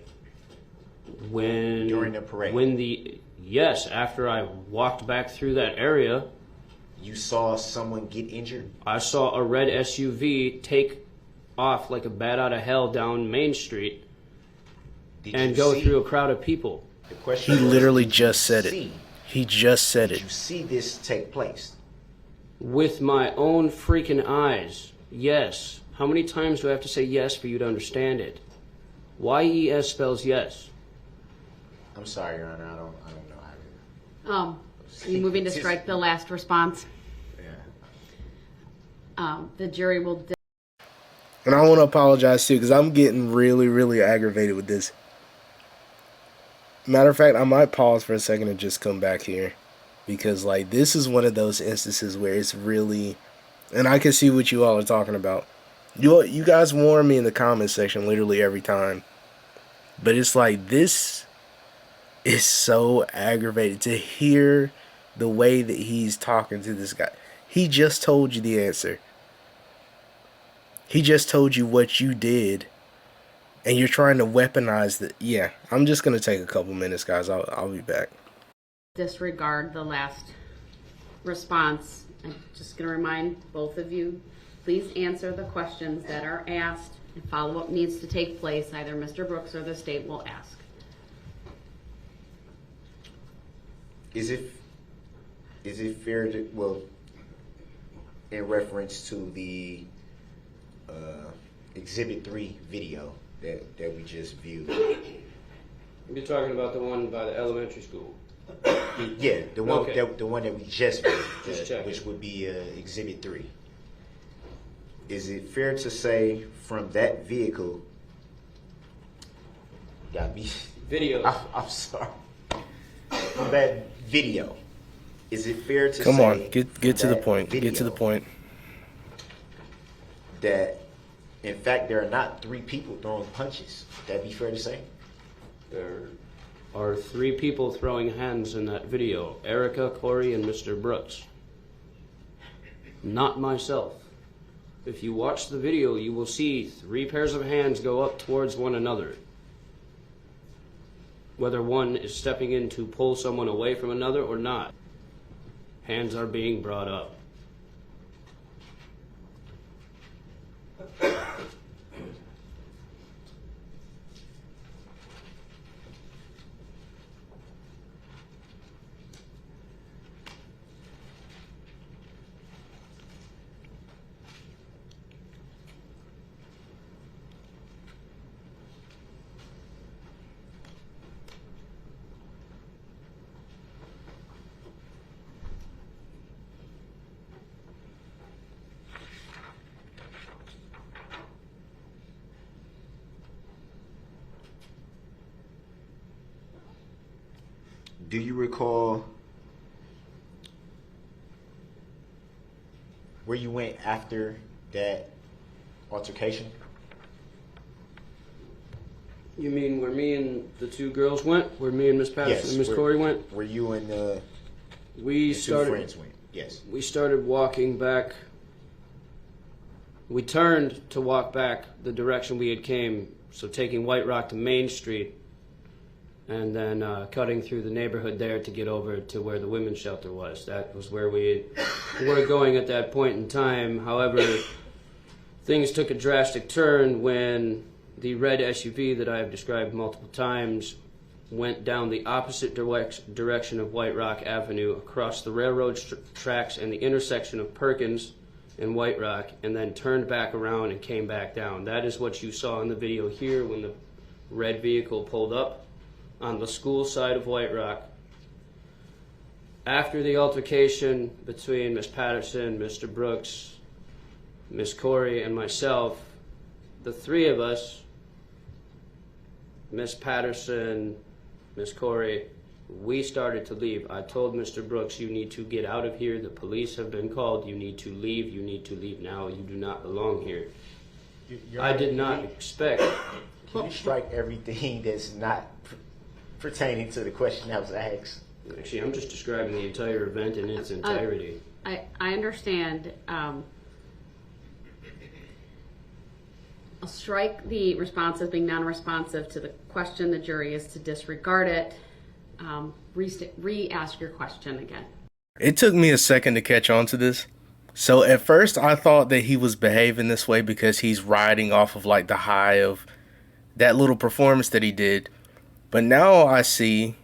When During the parade? Yes, after I walked back through that area, You saw someone get injured? I saw a red SUV take off like a bat out of hell down Main Street Did and you go see? through a crowd of people. The question He was, literally did you just said it. see- He just said Did it. you see this take place? With my own freaking eyes. Yes. How many times do I have to say yes for you to understand it? YES spells yes. I'm sorry, Your Honor. I don't know how to. Are you moving to strike the last response? Yeah. The jury will. And I want to apologize too, because I'm getting really, really aggravated with this. Matter of fact, I might pause for a second and just come back here. Because, like, this is one of those instances where it's really... And I can see what you all are talking about. You guys warn me in the comment section literally every time. But it's like, this is so aggravated to hear the way that he's talking to this guy. He just told you the answer. He just told you what you did. And you're trying to weaponize the... Yeah, I'm just going to take a couple minutes, guys. I'll be back. Disregard the last response. I'm just going to remind both of you, please answer the questions that are asked. And follow-up needs to take place. Either Mr. Brooks or the state will ask. Is it fair to, well, in reference to the Exhibit 3 video that we just viewed? You're talking about the one by the elementary school. Yeah, the one Okay. the one that we just viewed, Just checking. which would be Exhibit 3. Is it fair to say from that vehicle, got me, Videos. I'm sorry, from that video, is it fair to Come say on, get to the that point. Get to the video point. that in fact there are not three people throwing punches? Would that be fair to say? There are three people throwing hands in that video. Erica, Corey, and Mr. Brooks. Not myself. If you watch the video, you will see three pairs of hands go up towards one another. Whether one is stepping in to pull someone away from another or not, hands are being brought up. Do you recall where you went after that altercation? You mean where me and the two girls went? Where me and Miss Patterson and Miss where- Corey went? Where you and We the two started. friends went? Yes. We started walking back. We turned to walk back the direction we had came, so taking White Rock to Main Street, and then cutting through the neighborhood there to get over to where the women's shelter was. That was where we were going at that point in time. However, things took a drastic turn when The red SUV that I have described multiple times went down the opposite direction of White Rock Avenue, across the railroad tracks and the intersection of Perkins and White Rock, and then turned back around and came back down. That is what you saw in the video here when the red vehicle pulled up on the school side of White Rock. After the altercation between Ms. Patterson, Mr. Brooks, Ms. Corey, and myself, the three of us, Ms. Patterson, Ms. Corey, we started to leave. I told Mr. Brooks, you need to get out of here. The police have been called. You need to leave. You need to leave now. You do not belong here. I did not expect. Can you strike everything that's not pertaining to the question that was asked? Actually, I'm just describing the entire event in its entirety. I understand. I'll strike the response as being non-responsive to the question. The jury is to disregard it. Re-ask your question again. It took me a second to catch on to this. So at first I thought that he was behaving this way because he's riding off of like the high of that little performance that he did. But now I see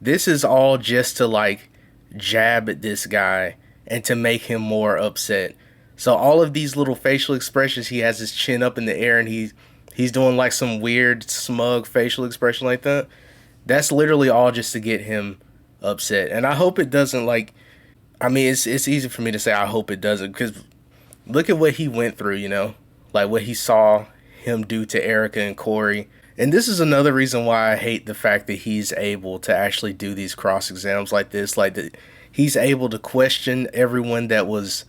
this is all just to like jab at this guy and to make him more upset. So all of these little facial expressions, he has his chin up in the air and he's doing like some weird smug facial expression like that. That's literally all just to get him upset. And I hope it doesn't like, I mean, it's easy for me to say I hope it doesn't, because look at what he went through, you know, like what he saw him do to Erica and Corey. And this is another reason why I hate the fact that he's able to actually do these cross exams like this, like that he's able to question everyone that was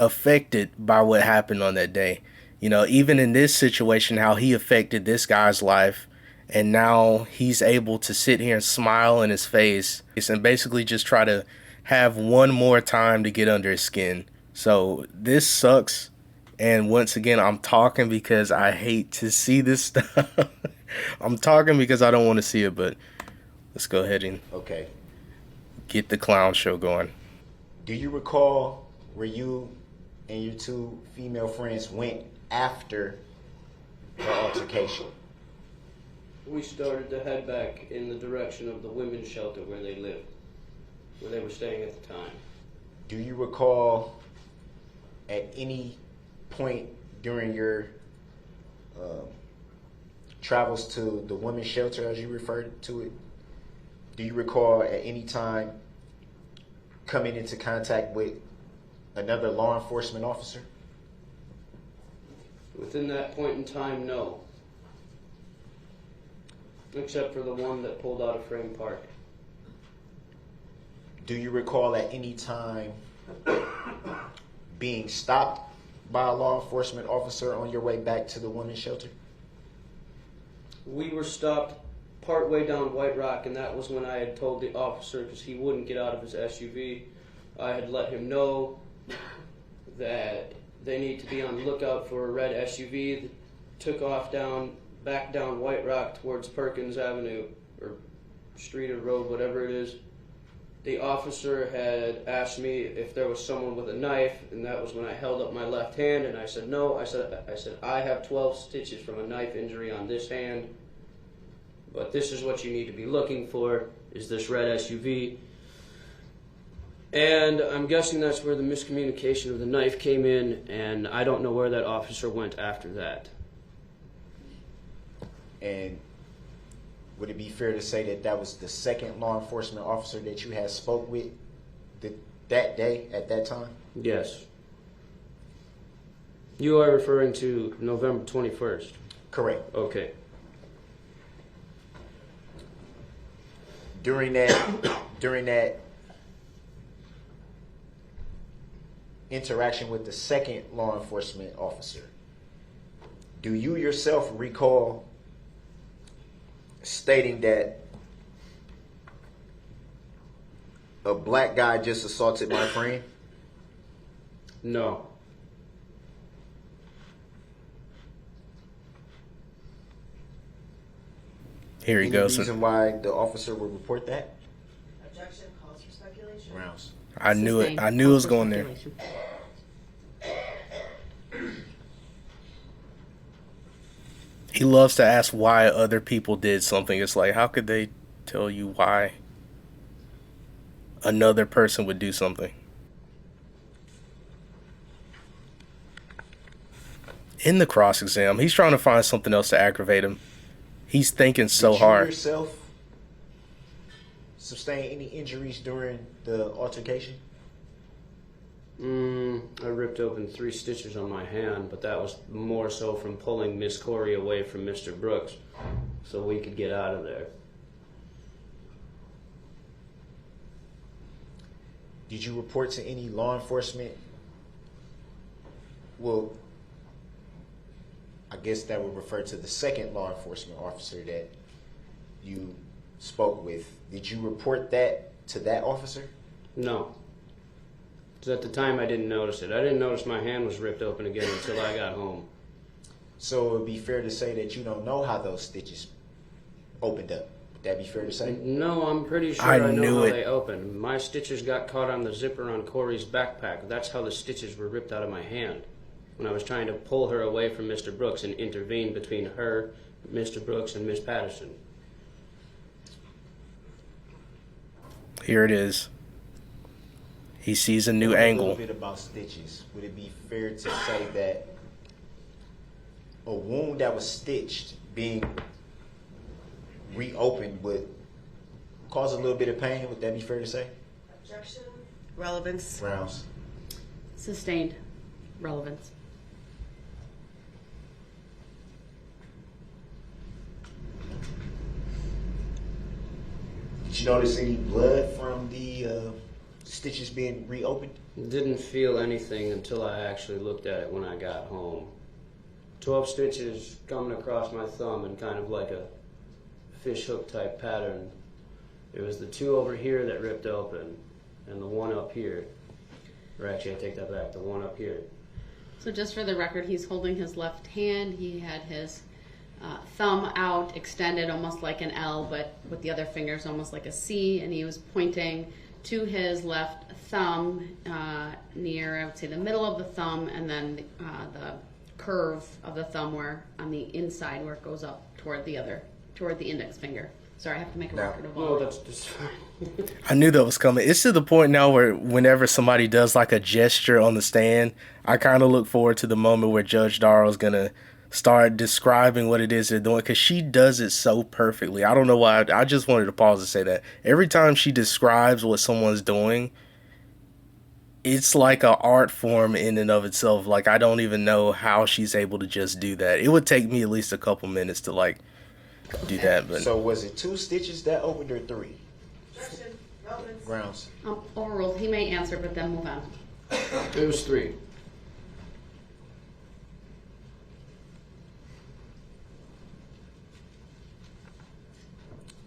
affected by what happened on that day. You know, even in this situation, how he affected this guy's life. And now he's able to sit here and smile in his face and basically just try to have one more time to get under his skin. So this sucks. And once again, I'm talking because I hate to see this stuff. I'm talking because I don't want to see it, but let's go ahead and get the clown show going. Do you recall where you and your two female friends went after the altercation? We started to head back in the direction of the women's shelter where they lived, where they were staying at the time. Do you recall at any point during your travels to the women's shelter, as you referred to it, do you recall at any time coming into contact with another law enforcement officer? Within that point in time, no. Except for the one that pulled out of Frame Park. Do you recall at any time being stopped by a law enforcement officer on your way back to the women's shelter? We were stopped partway down White Rock, and that was when I had told the officer, because he wouldn't get out of his SUV, I had let him know that they need to be on the lookout for a red SUV that took off back down White Rock towards Perkins Avenue, or street or road, whatever it is. The officer had asked me if there was someone with a knife, and that was when I held up my left hand, and I said no. I said I have 12 stitches from a knife injury on this hand, but this is what you need to be looking for, is this red SUV. And I'm guessing that's where the miscommunication of the knife came in, and I don't know where that officer went after that. And would it be fair to say that that was the second law enforcement officer that you had spoke with that day, at that time? Yes. You are referring to November 21st? Correct. Okay. During that interaction with the second law enforcement officer, do you yourself recall stating that a black guy just assaulted my friend? No. Here he goes. Any reason why the officer would report that? Objection calls for speculation. Rounds. I knew it. I knew it was going there. He loves to ask why other people did something. It's like, how could they tell you why another person would do something? In the cross exam, he's trying to find something else to aggravate him. He's thinking so hard. Did you yourself sustain any injuries during the altercation? I ripped open 3 stitches on my hand, but that was more so from pulling Miss Corey away from Mr. Brooks so we could get out of there. Did you report to any law enforcement? Well, I guess that would refer to the second law enforcement officer that you spoke with. Did you report that to that officer? No. Because at the time I didn't notice it. I didn't notice my hand was ripped open again until I got home. So it would be fair to say that you don't know how those stitches opened up. Would that be fair to say? No, I'm pretty sure I I know knew how it. they opened. My stitches got caught on the zipper on Corey's backpack. That's how the stitches were ripped out of my hand when I was trying to pull her away from Mr. Brooks and intervene between her, Mr. Brooks, and Miss Patterson. Here it is. He sees a new A angle. little bit about stitches. Would it be fair to say that a wound that was stitched being reopened would cause a little bit of pain? Would that be fair to say? Objection. Relevance. Rounds. Sustained relevance. Did you notice any blood from the stitches being reopened? Didn't feel anything until I actually looked at it when I got home. 12 stitches coming across my thumb in kind of like a fish hook type pattern. It was the 2 over here that ripped open and the 1 up here. Or actually I take that back, the 1 up here. So just for the record, he's holding his left hand. He had his thumb out, extended almost like an L, but with the other fingers almost like a C, and he was pointing to his left thumb near, I would say, the middle of the thumb, and then the curve of the thumb where on the inside where it goes up toward the index finger. Sorry, I have to make a record of all Oh, that. that's just fine. I knew that was coming. It's to the point now where whenever somebody does like a gesture on the stand, I kind of look forward to the moment where Judge Darrell's going to start describing what it is they're doing, because she does it so perfectly. I don't know why. I just wanted to pause and say that. Every time she describes what someone's doing, it's like an art form in and of itself. Like, I don't even know how she's able to just do that. It would take me at least a couple minutes to like do that. But So was it 2 stitches that opened or 3? Objection. Relevance. Grounds. Overruled. He may answer, but then move on. It was 3.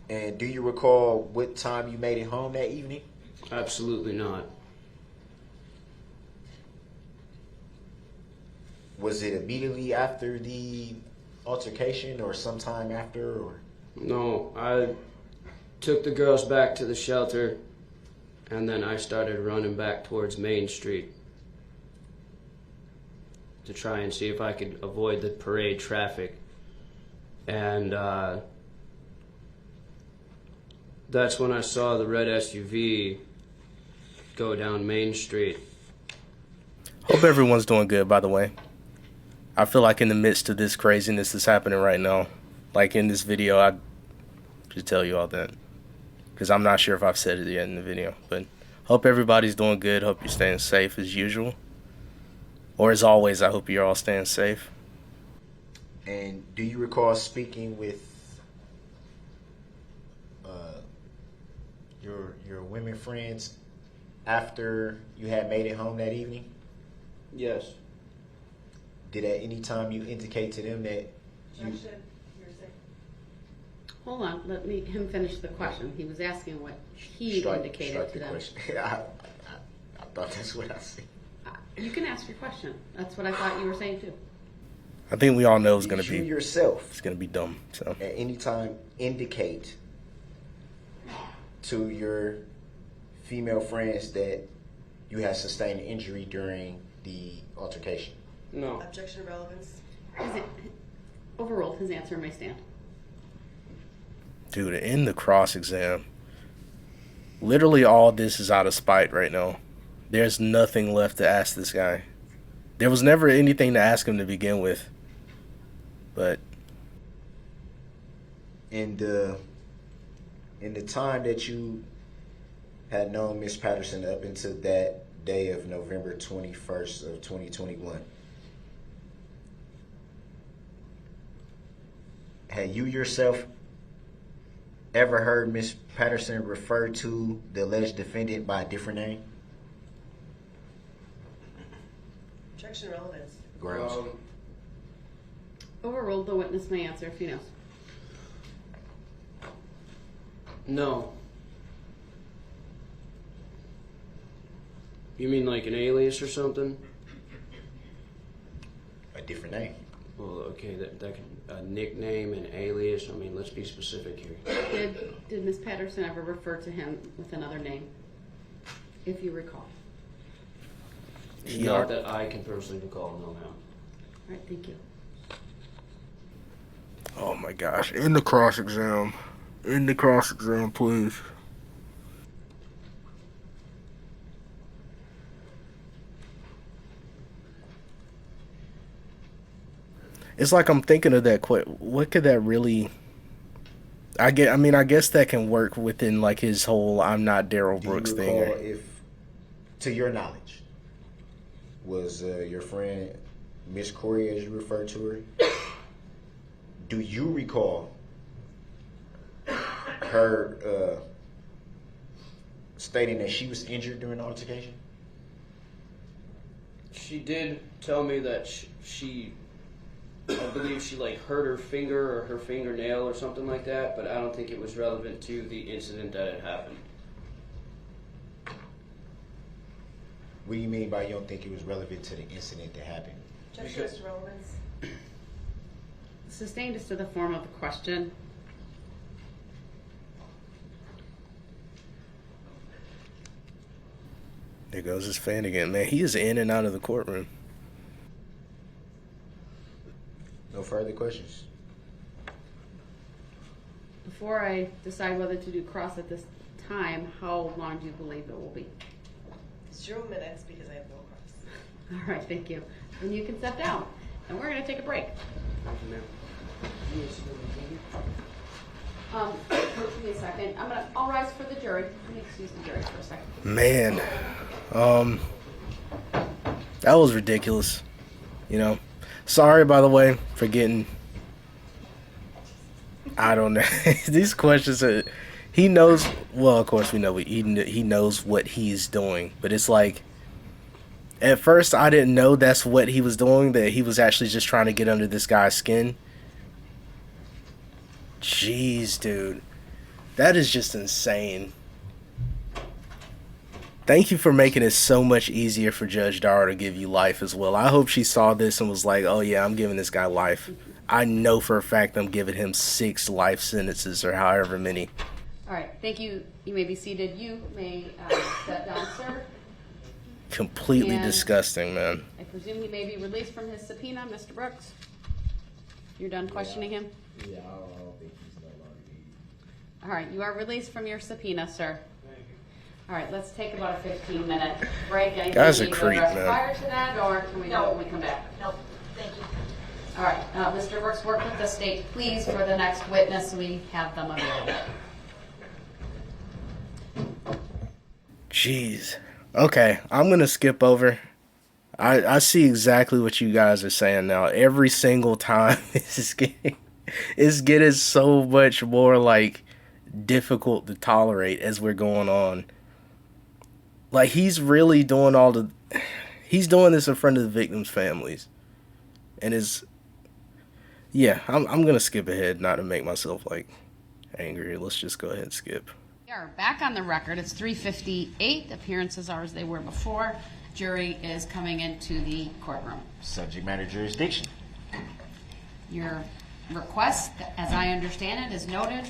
And do you recall what time you made it home that evening? Absolutely not. Was it immediately after the altercation or sometime after? Or No, I took the girls back to the shelter, and then I started running back towards Main Street to try and see if I could avoid the parade traffic. And that's when I saw the red SUV go down Main Street. hope everyone's doing good, by the way. I feel like in the midst of this craziness that's happening right now, like in this video, I should tell you all that, because I'm not sure if I've said it yet in the video. But hope everybody's doing good. Hope you're staying safe as usual. Or as always, I hope you're all staying safe. And do you recall speaking with your women friends after you had made it home that evening? Yes. Did at any time you indicate to them that you... Objection. Hearsay. Hold on, let him finish the question. He was asking what he indicated to the them. question. I thought that's what I said. You can ask your question. That's what I thought you were saying too. I think we all know it's Did gonna you be yourself dumb. So at any time indicate to your female friends that you had sustained an injury during the altercation? No. Objection. Relevance. Is it Overruled. His answer may stand. Dude, in the cross exam, literally all this is out of spite right now. There's nothing left to ask this guy. There was never anything to ask him to begin with. But In the time that you had known Miss Patterson up until that day of November 21st of 2021, had you yourself ever heard Miss Patterson refer to the alleged defendant by a different name? Objection relevance. Grounds. Overruled. The witness may answer if he knows. No. You mean like an alias or something? A different name. Well, okay, that could, a nickname, an alias. I mean, let's be specific here. Did Miss Patterson ever refer to him with another name, if you recall? Not that I can personally recall, no, ma'am. All right, thank you. oh my gosh, in the cross exam. In the cross exam, please. It's like I'm thinking of that what could that really I guess that can work within like his whole I'm not Darrell Brooks Do you thing. recall if, to your knowledge, was your friend Miss Corey, as you referred to her, do you recall her stating that she was injured during the altercation? She did tell me that she I believe she like hurt her finger or her fingernail or something like that, but I don't think it was relevant to the incident that had happened. What do you mean by you don't think it was relevant to the incident that happened? Objection as to relevance. Sustained is to the form of the question. There goes his fan again, man. He is in and out of the courtroom. No further questions? Before I decide whether to do cross at this time, how long do you believe it will be? 0 minutes because I have no cross. All right, thank you. And you can step down. And we're going to take a break. Thank you, ma'am. Give me a second. I'll rise for the jury. Let me excuse the jury for a second. Man, that was ridiculous. You know, sorry by the way for getting. I don't know. These questions are. He knows. Well, of course we know he knows what he's doing, but it's like. At first, I didn't know that's what he was doing. That he was actually just trying to get under this guy's skin. Jeez, dude. That is just insane. Thank you for making it so much easier for Judge Darrell to give you life as well. I hope she saw this and was like, oh yeah, I'm giving this guy life. I know for a fact I'm giving him 6 life sentences or however many. All right, thank you. You may be seated. You may step down, sir. Completely And disgusting, man. I presume he may be released from his subpoena, Mr. Brooks. You're done questioning him? Yeah, I don't think he's no longer needed. All right, you are released from your subpoena, sir. Thank you. All right, let's take about a 15-minute break. Anything Guy's a you need to creep, address man. prior to that, or can we do it when we come back? Nope, thank you. All right, Mr. Brooks, work with the state, please, for the next witness. We have them available. Jeez. Okay, I'm going to skip over. I see exactly what you guys are saying now. Every single time it's getting so much more like difficult to tolerate as we're going on. Like he's really doing he's doing this in front of the victims' families. And I'm going to skip ahead not to make myself like angry. Let's just go ahead and skip. We are back on the record. It's 3:58. Appearances are as they were before. Jury is coming into the courtroom. Subject matter jurisdiction. Your request, as I understand it, is noted.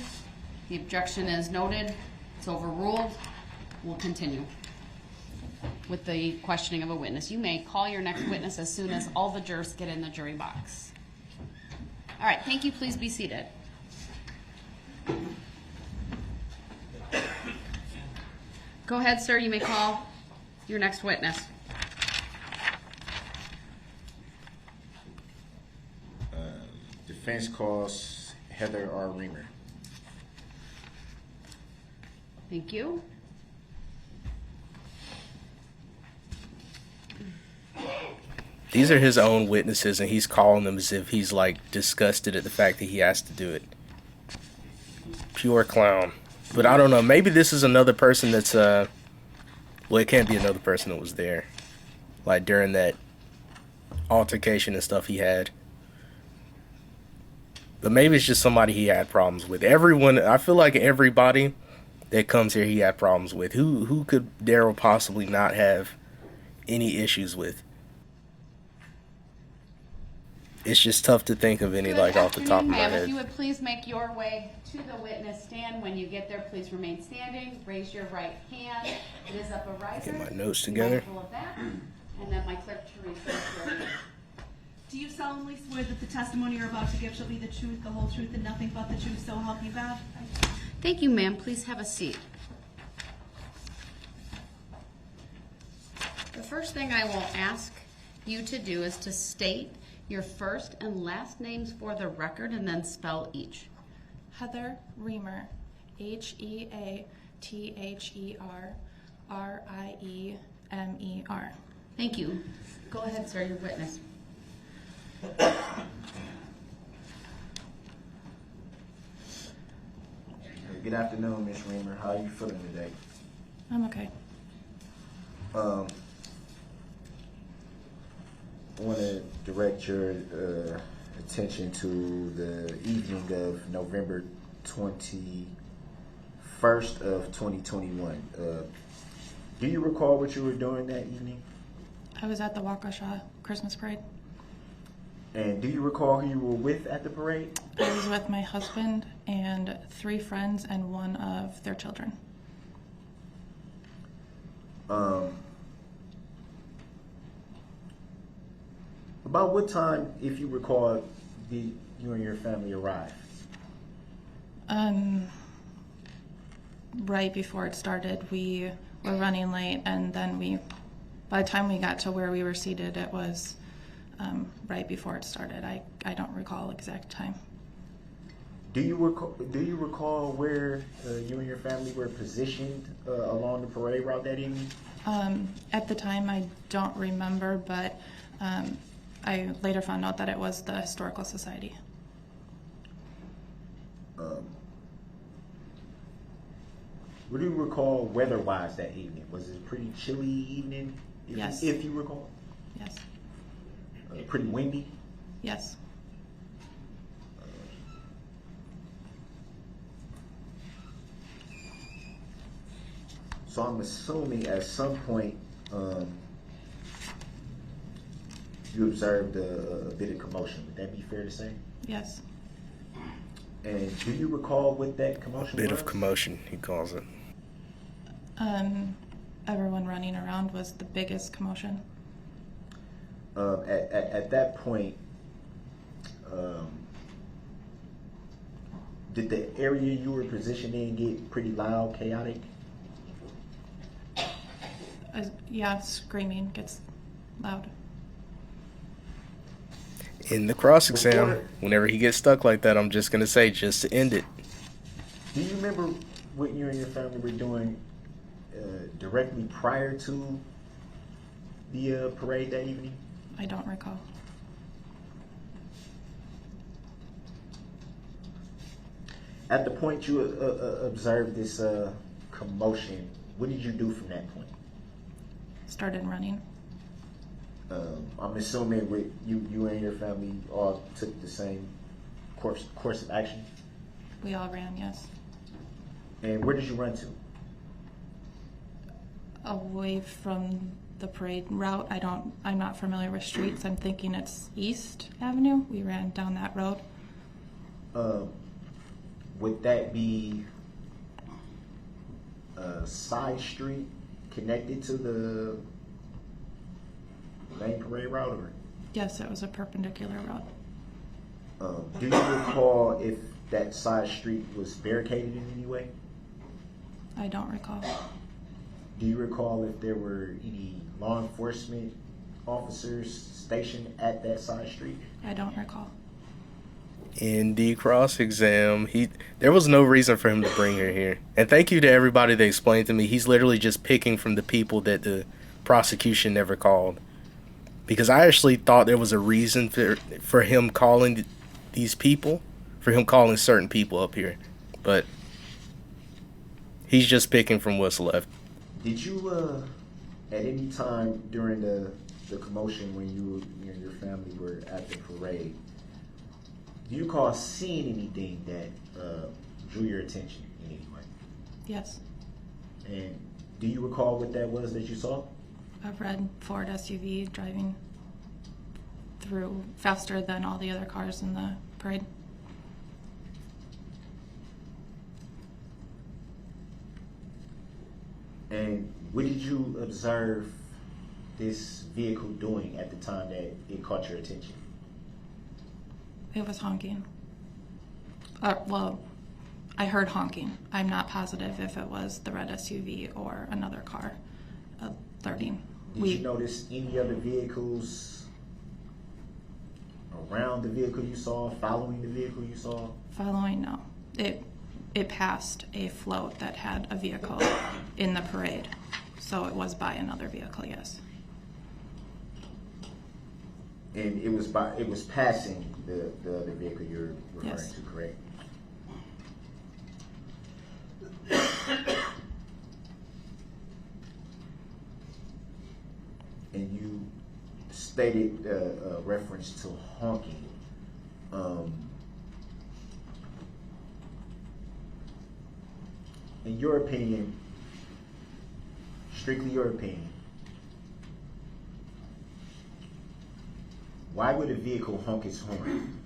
The objection is noted. It's overruled. We'll continue with the questioning of a witness. You may call your next witness as soon as all the jurors get in the jury box. All right, thank you. Please be seated. Go ahead, sir. You may call your next witness. Defense calls Heather R. Reamer. Thank you. These are his own witnesses, and he's calling them as if he's like disgusted at the fact that he has to do it. Pure clown. But I don't know. Maybe this is another person that's well, it can't be another person that was there, like during that altercation and stuff he had. But maybe it's just somebody he had problems with. Everyone, I feel like everybody that comes here he had problems with. Who could Darrell possibly not have any issues with? It's just tough to think of any like off the top of my Ma'am, head. if you would please make your way to the witness stand. When you get there, please remain standing. Raise your right hand. It is up a riser. Get my notes together. Mindful of that. And then my clerk, Teresa, is ready. Do you solemnly swear that the testimony you're about to give shall be the truth, the whole truth, and nothing but the truth, so help you God? Thank you, ma'am. Please have a seat. The first thing I will ask you to do is to state your first and last names for the record and then spell each. Heather Reamer, Heather Riemer. Thank you. Go ahead, sir, your witness. Good afternoon, Ms. Reamer. How are you feeling today? I'm okay. I want to direct your attention to the evening of November 21st of 2021. Do you recall what you were doing that evening? I was at the Waukesha Christmas parade. And do you recall who you were with at the parade? I was with my husband and 3 friends and one of their children. About what time, if you recall, did you and your family arrive? Right before it started, we were running late, and then by the time we got to where we were seated, it was right before it started. I don't recall exact time. Do you recall where you and your family were positioned along the parade route that evening? At the time, I don't remember, but I later found out that it was the Historical Society. What do you recall weather-wise that evening? Was it a pretty chilly evening? Yes. If you recall? Yes. Pretty windy? Yes. So I'm assuming at some point you observed a bit of commotion. Would that be fair to say? Yes. And do you recall what that commotion Bit was? of commotion, he calls it. Everyone running around was the biggest commotion. At that point, did the area you were positioned in get pretty loud, chaotic? Yeah, screaming gets loud. In the cross exam, whenever he gets stuck like that, I'm just going to say, just to end it. Do you remember what you and your family were doing directly prior to the parade that evening? I don't recall. At the point you observed this commotion, what did you do from that point? Started running. I'm assuming with you and your family all took the same course of action. We all ran, yes. And where did you run to? Away from the parade route. I'm not familiar with streets. I'm thinking it's East Avenue. We ran down that road. Would that be a side street connected to the main parade route, or? Yes, it was a perpendicular road. Do you recall if that side street was barricaded in any way? I don't recall. Do you recall if there were any law enforcement officers stationed at that side street? I don't recall. In the cross-exam, there was no reason for him to bring her here. And thank you to everybody that explained to me. He's literally just picking from the people that the prosecution never called. Because I actually thought there was a reason for him calling these people, for him calling certain people up here. But he's just picking from what's left. Did you, at any time during the commotion when you and your family were at the parade, do you recall seeing anything that drew your attention in any way? Yes. And do you recall what that was that you saw? A red Ford SUV driving through faster than all the other cars in the parade. And what did you observe this vehicle doing at the time that it caught your attention? It was honking. Well, I heard honking. I'm not positive if it was the red SUV or another car alerting. Did you notice any other vehicles around the vehicle you saw, following the vehicle you saw? Following, no. It passed a float that had a vehicle in the parade. So it was by another vehicle, yes. And it was passing the other vehicle you're referring Yes. to, correct? And you stated a reference to honking. In your opinion, strictly your opinion, why would a vehicle honk its horn?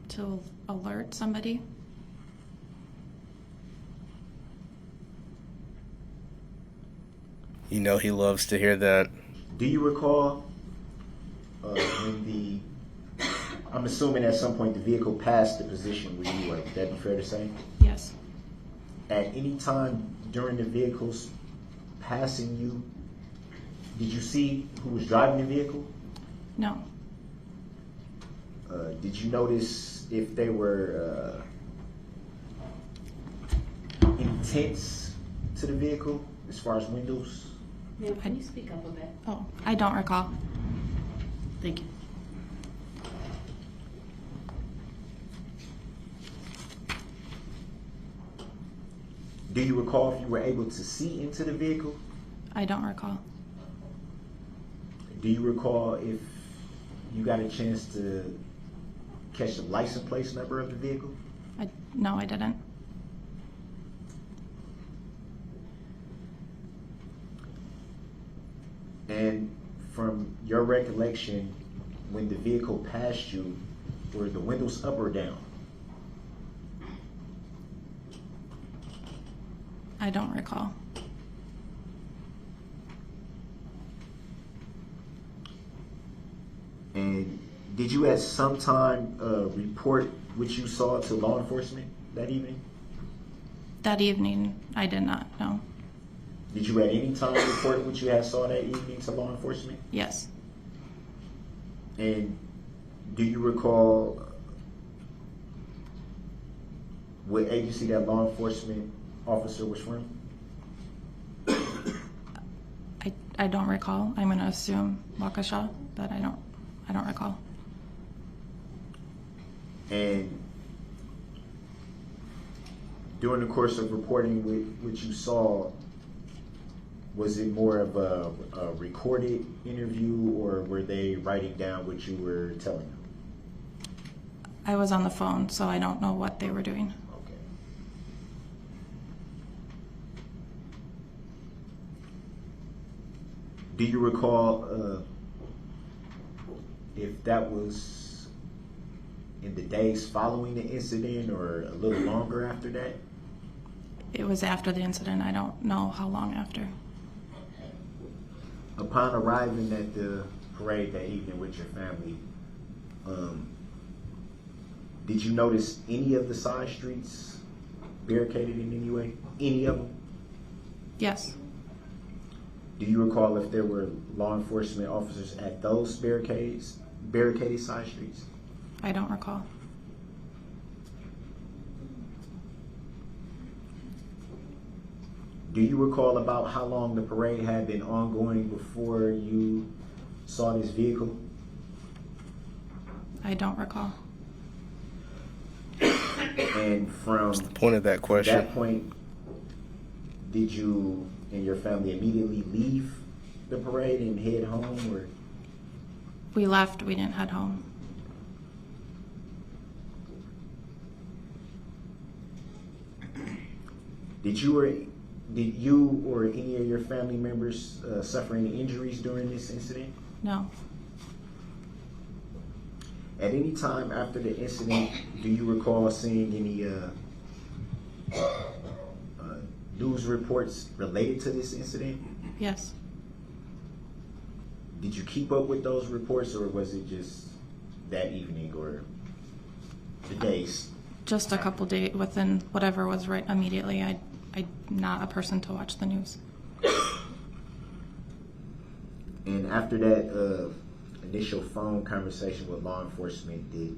To alert somebody. You know he loves to hear that. Do you recall I'm assuming at some point the vehicle passed the position where you were. Would that be fair to say? Yes. At any time during the vehicle's passing you, did you see who was driving the vehicle? No. Did you notice if they were intents to the vehicle as far as windows? Ma'am, can you speak up a bit? Oh, I don't recall. Thank you. Do you recall if you were able to see into the vehicle? I don't recall. Do you recall if you got a chance to catch the license plate number of the vehicle? No, I didn't. And from your recollection, when the vehicle passed you, were the windows up or down? I don't recall. And did you at some time report what you saw to law enforcement that evening? That evening, I did not, no. Did you at any time report what you had saw that evening to law enforcement? Yes. And do you recall what agency that law enforcement officer was from? I don't recall. I'm going to assume Waukesha, but I don't recall. And during the course of reporting what you saw, was it more of a recorded interview, or were they writing down what you were telling them? I was on the phone, so I don't know what they were doing. Okay. Do you recall if that was in the days following the incident or a little longer after that? It was after the incident. I don't know how long after. Upon arriving at the parade that evening with your family, did you notice any of the side streets barricaded in any way? Any of them? Yes. Do you recall if there were law enforcement officers at those barricaded side streets? I don't recall. Do you recall about how long the parade had been ongoing before you saw this vehicle? I don't recall. And from What's the point of that question? that point, did you and your family immediately leave the parade and head home, or We left, we didn't head home. did you or any of your family members suffer any injuries during this incident? No. At any time after the incident, do you recall seeing any news reports related to this incident? Yes. Did you keep up with those reports, or was it just that evening or the days? Just a couple days within whatever was right immediately. I'm not a person to watch the news. And after that initial phone conversation with law enforcement, did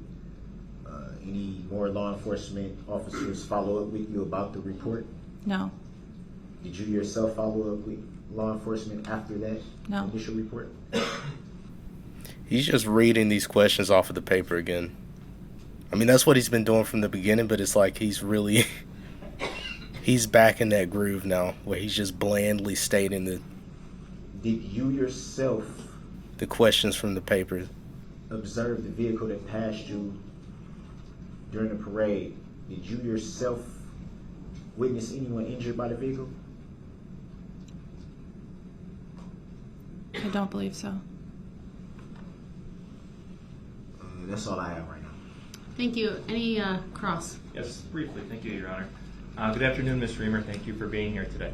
any more law enforcement officers follow up with you about the report? No. Did you yourself follow up with law enforcement after that No. initial report? He's just reading these questions off of the paper again. I mean, that's what he's been doing from the beginning, but it's like he's really... he's back in that groove now, where he's just blandly stating Did you yourself the questions from the paper. observe the vehicle that passed you during the parade? Did you yourself witness anyone injured by the vehicle? I don't believe so. That's all I have right now. Thank you. Any cross? Yes, briefly. Thank you, Your Honor. Good afternoon, Ms. Reamer. Thank you for being here today.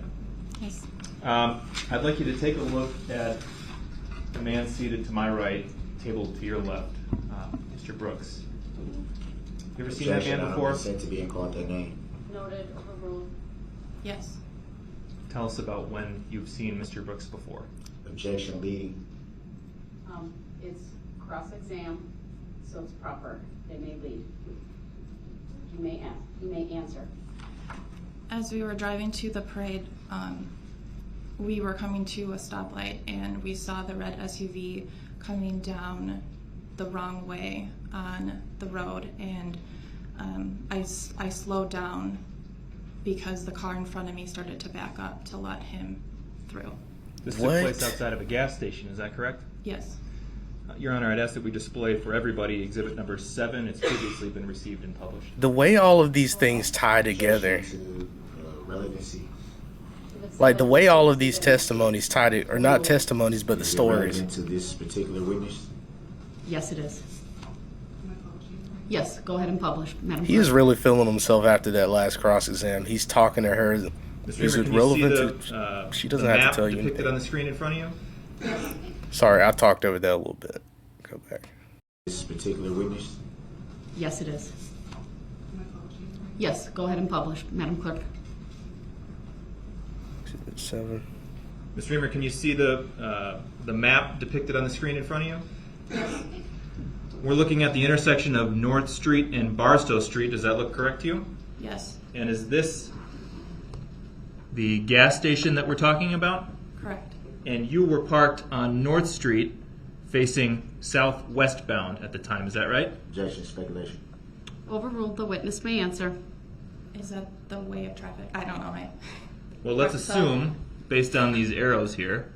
Yes. I'd like you to take a look at the man seated to my right, table to your left, Mr. Brooks. You ever seen that Objection, man I before? don't consent to being called that name. Noted. Overruled. Yes. Tell us about when you've seen Mr. Brooks before. Objection, leading. It's cross-exam, so it's proper. They may lead. You may answer. As we were driving to the parade, we were coming to a stoplight and we saw the red SUV coming down the wrong way on the road, and I slowed down because the car in front of me started to back up to let him through. This What? took place outside of a gas station, is that correct? Yes. Your Honor, I'd ask that we display for everybody exhibit number 7. It's previously been received and published. The way all of these things tie together, Objection to relevancy. like the way all of these testimonies tie to, or not testimonies, but the Is it stories. relevant to this particular witness? Yes, it is. Yes, go ahead and publish, Madam He is Clerk. really feeling himself after that last cross-exam. He's talking to her. Ms. Is Reamer, it can you relevant see to... the, She the doesn't have map to tell you depicted anything. on the screen in front of you? Sorry, I talked over that a little bit. Go back. This particular witness? Yes, it is. Yes, go ahead and publish, Madam Clerk. 7. Ms. Reamer, can you see the map depicted on the screen in front of you? Yes. We're looking at the intersection of North Street and Barstow Street. Does that look correct to you? Yes. And is this the gas station that we're talking about? Correct. And you were parked on North Street facing southwestbound at the time, is that right? Objection, speculation. Overruled. The witness may answer. Is that the way of traffic? I don't know. Well, let's So- assume, based on these arrows here,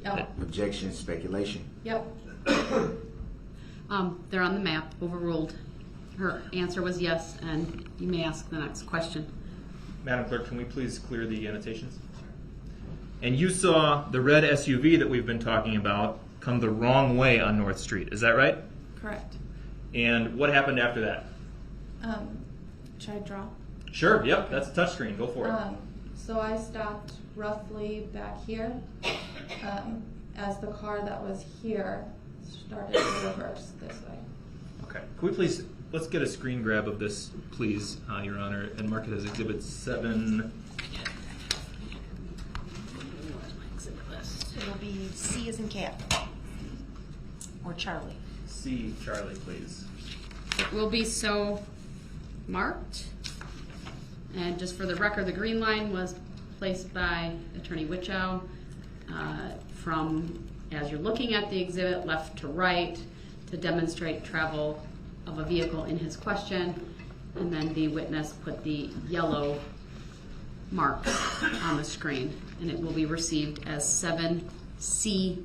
Yep. Objection, speculation. Yep. They're on the map. Overruled. Her answer was yes, and you may ask the next question. Madam Clerk, can we please clear the annotations? And you saw the red SUV that we've been talking about come the wrong way on North Street, is that right? Correct. And what happened after that? Should I draw? Sure, yep, that's a touchscreen, go for it. So I stopped roughly back here, as the car that was here started to reverse this way. Okay. Can we please, let's get a screen grab of this, please, Your Honor, and mark it as Exhibit 7. It'll be C as in cat. Or Charlie. C, Charlie, please. It will be so marked. And just for the record, the green line was placed by Attorney Wichow from, as you're looking at the exhibit, left to right to demonstrate travel of a vehicle in his question. And then the witness put the yellow marks on the screen. And it will be received as 7C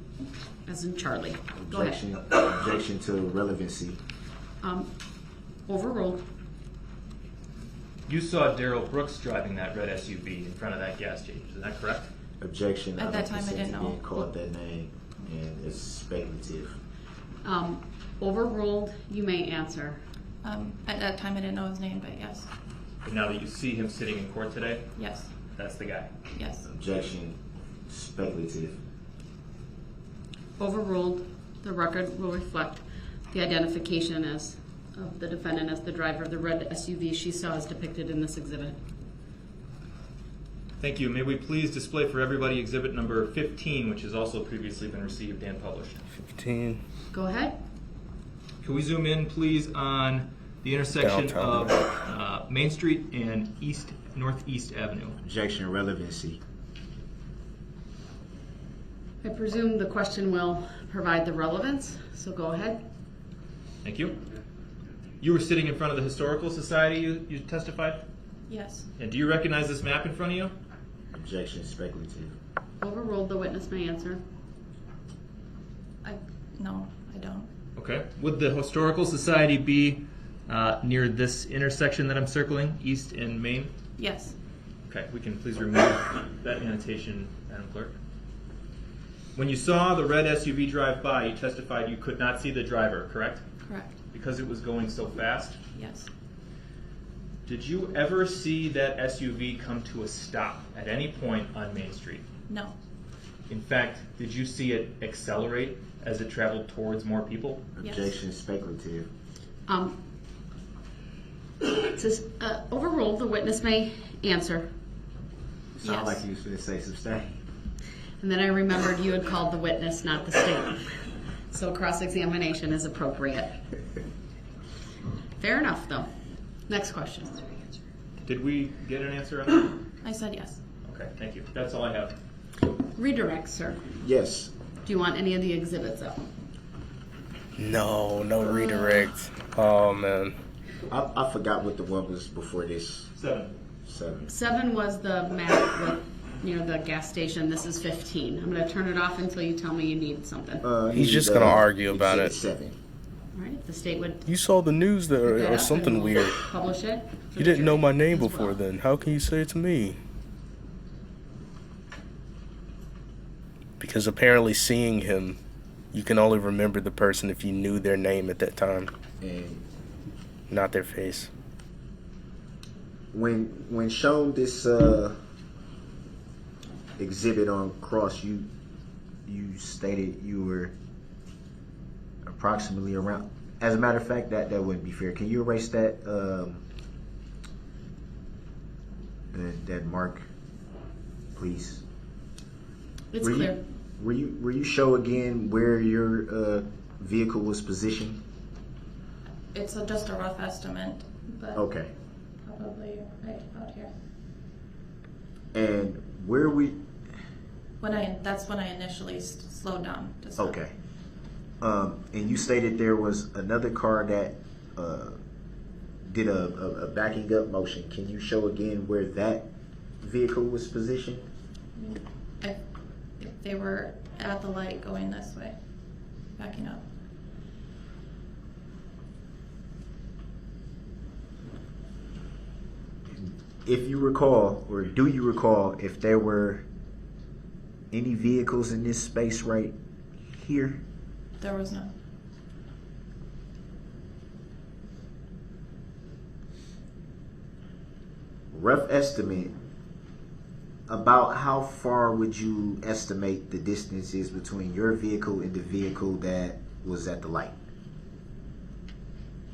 as in Charlie. Go ahead. Objection to relevancy. Overruled. You saw Darrell Brooks driving that red SUV in front of that gas station, is that correct? Objection. At that time, I didn't know. Being called that name, and it's speculative. Overruled. You may answer. At that time, I didn't know his name, but yes. But now that you see him sitting in court today, Yes. that's the guy. Yes. Objection. Speculative. Overruled. The record will reflect the identification of the defendant as the driver of the red SUV she saw as depicted in this exhibit. Thank you. May we please display for everybody Exhibit number 15, which has also previously been received and published. 15. Go ahead. Can we zoom in, please, on the intersection Downtown. of Main Street and Northeast Avenue? Objection. Relevancy. I presume the question will provide the relevance, so go ahead. Thank you. You were sitting in front of the Historical Society, you testified? Yes. And do you recognize this map in front of you? Objection. Speculative. Overruled. The witness may answer. No, I don't. Okay. Would the Historical Society be near this intersection that I'm circling, East and Main? Yes. Okay, we can please remove that annotation, Madam Clerk. When you saw the red SUV drive by, you testified you could not see the driver, correct? Correct. Because it was going so fast? Yes. Did you ever see that SUV come to a stop at any point on Main Street? No. In fact, did you see it accelerate as it traveled towards more people? Yes. Objection. Speculative. Overruled. The witness may answer. Sound Yes. like you was going to say sustain. And then I remembered you had called the witness, not the state. So cross-examination is appropriate. Fair enough, though. Next question. Did we get an answer on I said yes. that? Okay, thank you. That's all I have. Redirect, sir. Yes. Do you want any of the exhibits up? No redirect. Oh man. I forgot what the one was before this. 7. 7. 7 was the map with, the gas station. This is 15. I'm going to turn it off until you tell me you need something. He's just gonna argue about Exhibit it. 7. All right. The state would You saw the news there pick that or up something and we'll weird. publish it. for You the didn't know my name as well. before then. How can you say it to me? Because apparently seeing him, you can only remember the person if you knew their name at that time, And not their face. when shown this exhibit on cross, you stated you were approximately around. As a matter of fact, that wouldn't be fair. Can you erase that that mark, please? It's Were you- clear. Were you show again where your vehicle was positioned? It's just a rough estimate, but Okay. probably right about here. And where we? That's when I initially slowed down to stop. Okay. And you stated there was another car that did a backing up motion. Can you show again where that vehicle was positioned? If they were at the light going this way, backing up. If you recall, or do you recall, if there were any vehicles in this space right here? There was none. Rough estimate, About how far would you estimate the distance is between your vehicle and the vehicle that was at the light?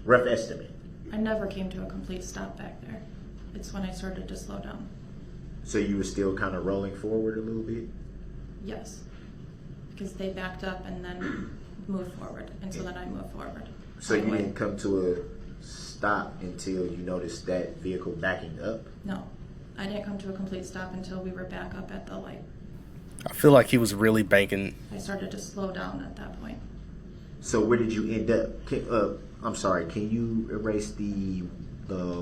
Rough estimate. I never came to a complete stop back there. It's when I started to slow down. So you were still kind of rolling forward a little bit? Yes. Because they backed up and then moved forward, and so then I moved forward. So you didn't come to a stop until you noticed that vehicle backing up? No. I didn't come to a complete stop until we were back up at the light. I feel like he was really banking. I started to slow down at that point. So where did you end up? I'm sorry, can you erase the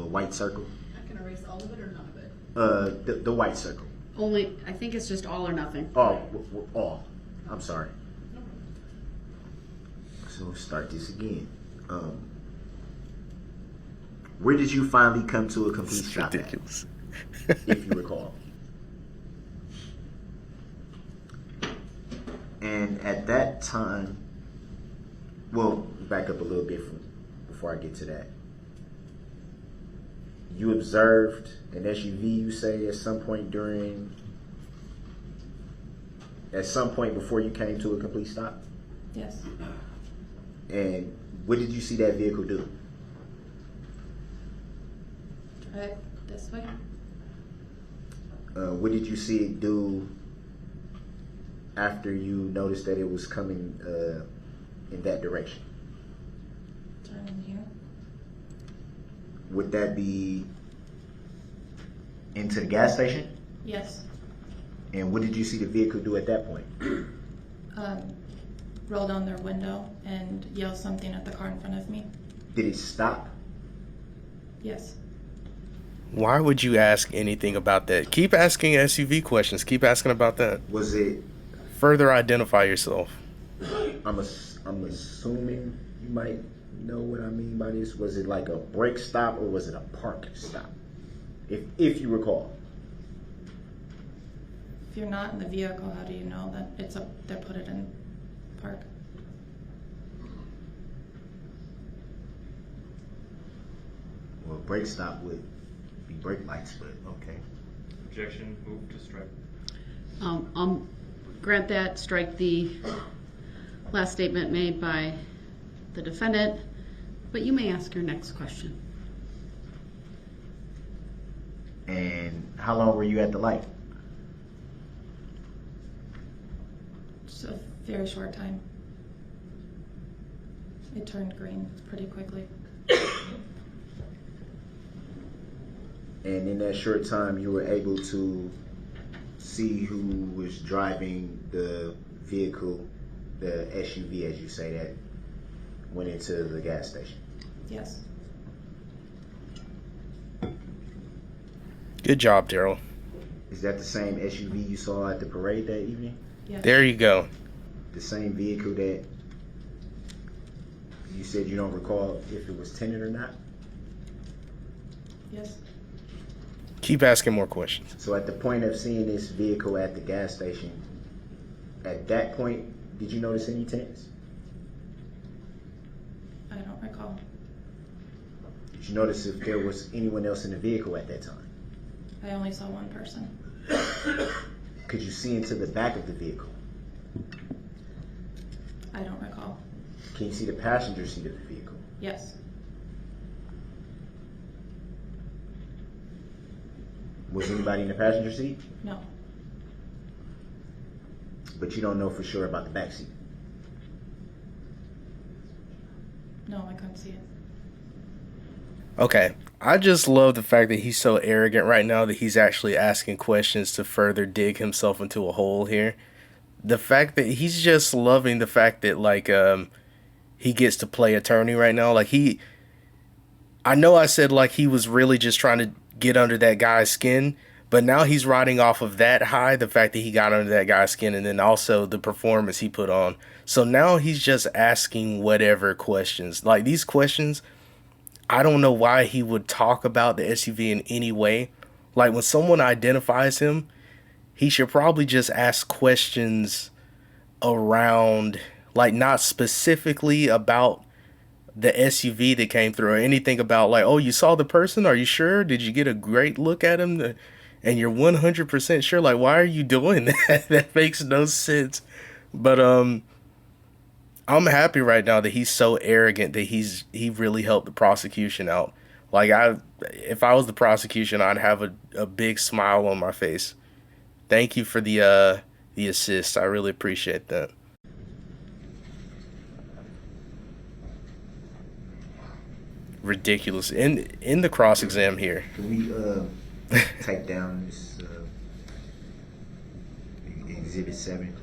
white circle? I can erase all of it or none of it. The white circle. Only, I think it's just all or nothing. Oh, all. I'm sorry. So let's start this again. Where did you finally come to a complete It's stop ridiculous. at, if you recall? And at that time, well, back up a little bit before I get to that. You observed an SUV, you say, at some point before you came to a complete stop? Yes. And what did you see that vehicle do? Drive this way. What did you see it do after you noticed that it was coming in that direction? Turn in here. Would that be into the gas station? Yes. And what did you see the vehicle do at that point? Roll down their window and yell something at the car in front of me. Did it stop? Yes. Why would you ask anything about that? Keep asking SUV questions. Keep asking about that. Was it? Further identify yourself. I'm assuming you might know what I mean by this. Was it like a brake stop or was it a park stop? If you recall. If you're not in the vehicle, how do you know that they're put it in park? Well, brake stop would be brake lights, but okay. Objection, move to strike. Grant that, strike the last statement made by the defendant, but you may ask your next question. And how long were you at the light? Just a very short time. It turned green pretty quickly. And in that short time, you were able to see who was driving the vehicle, the SUV, as you say, that went into the gas station. Yes. Good job, Darrell. Is that the same SUV you saw at the parade that evening? Yes. There you go. The same vehicle that you said you don't recall if it was tinted or not? Yes. Keep asking more questions. So at the point of seeing this vehicle at the gas station, at that point, did you notice any tints? I don't recall. Did you notice if there was anyone else in the vehicle at that time? I only saw one person. Could you see into the back of the vehicle? I don't recall. Can you see the passenger seat of the vehicle? Yes. Was anybody in the passenger seat? No. But you don't know for sure about the back seat. No, I couldn't see it. Okay. I just love the fact that he's so arrogant right now that he's actually asking questions to further dig himself into a hole here. The fact that he's just loving the fact that, like, he gets to play attorney right now. Like, I know I said, like, he was really just trying to get under that guy's skin, but now he's riding off of that high, the fact that he got under that guy's skin, and then also the performance he put on. So now he's just asking whatever questions. Like, these questions, I don't know why he would talk about the SUV in any way. Like, when someone identifies him, he should probably just ask questions around, like, not specifically about the SUV that came through or anything about, like, oh, you saw the person? Are you sure? Did you get a great look at him? and you're 100% sure. Like, why are you doing that? That makes no sense. But I'm happy right now that he's so arrogant that he really helped the prosecution out. Like, if I was the prosecution, I'd have a big smile on my face. Thank you for the assist. I really appreciate that. Ridiculous. In the cross exam here. Can we take down this Exhibit 7?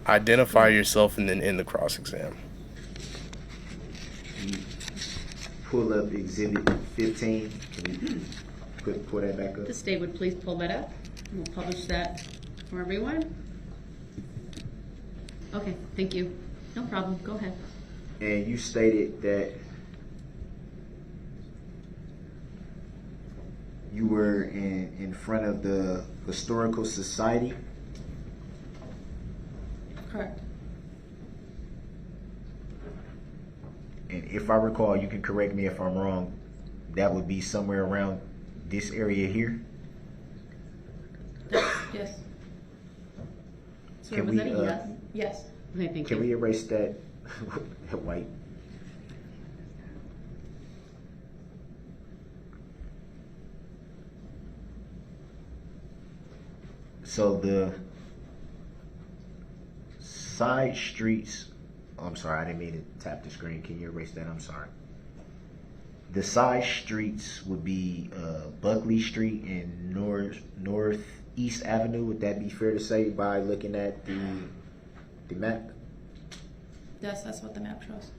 Identify yourself and then in the cross exam. Can you pull up Exhibit 15? Can we pull that back up? The state would please pull that up. We'll publish that for everyone. Okay, thank you. No problem. Go ahead. And you stated that you were in front of the Historical Society. Correct. And if I recall, you can correct me if I'm wrong, that would be somewhere around this area here. Yes. So Can was we, that a yes? Yes. Okay, thank Can you. we erase that white? So the side streets, I'm sorry, I didn't mean to tap the screen. Can you erase that? I'm sorry. The side streets would be Buckley Street and Northeast Avenue. Would that be fair to say by looking at the map? Yes, that's what the map shows.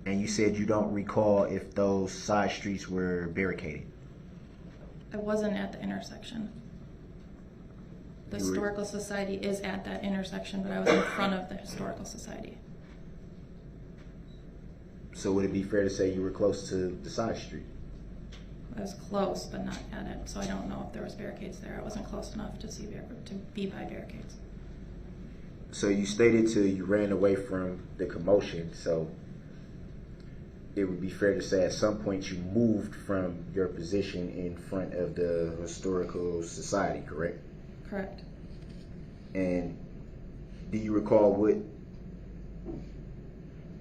And you said you don't recall if those side streets were barricaded. I wasn't at the intersection. The You were- Historical Society is at that intersection, but I was in front of the Historical Society. So would it be fair to say you were close to the side street? I was close, but not at it, so I don't know if there was barricades there. I wasn't close enough to be by barricades. So you stated you ran away from the commotion, so it would be fair to say at some point you moved from your position in front of the Historical Society, correct? Correct. And do you recall what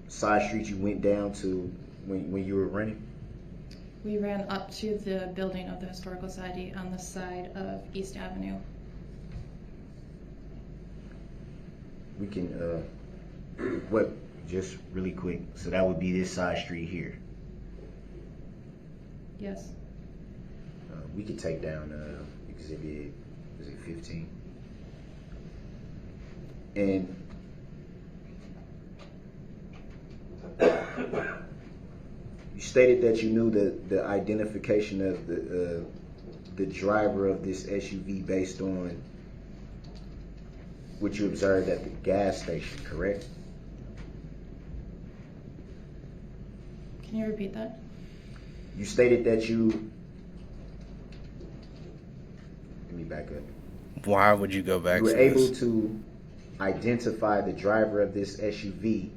side street you went down to when you were running? We ran up to the building of the Historical Society on the side of East Avenue. We can, just really quick, so that would be this side street here. Yes. We could take down exhibit, is it 15? And you stated that you knew the identification of the driver of this SUV based on what you observed at the gas station, correct? Can you repeat that? You stated that you, let me back up. Why would you go back You were to able this? to identify the driver of this SUV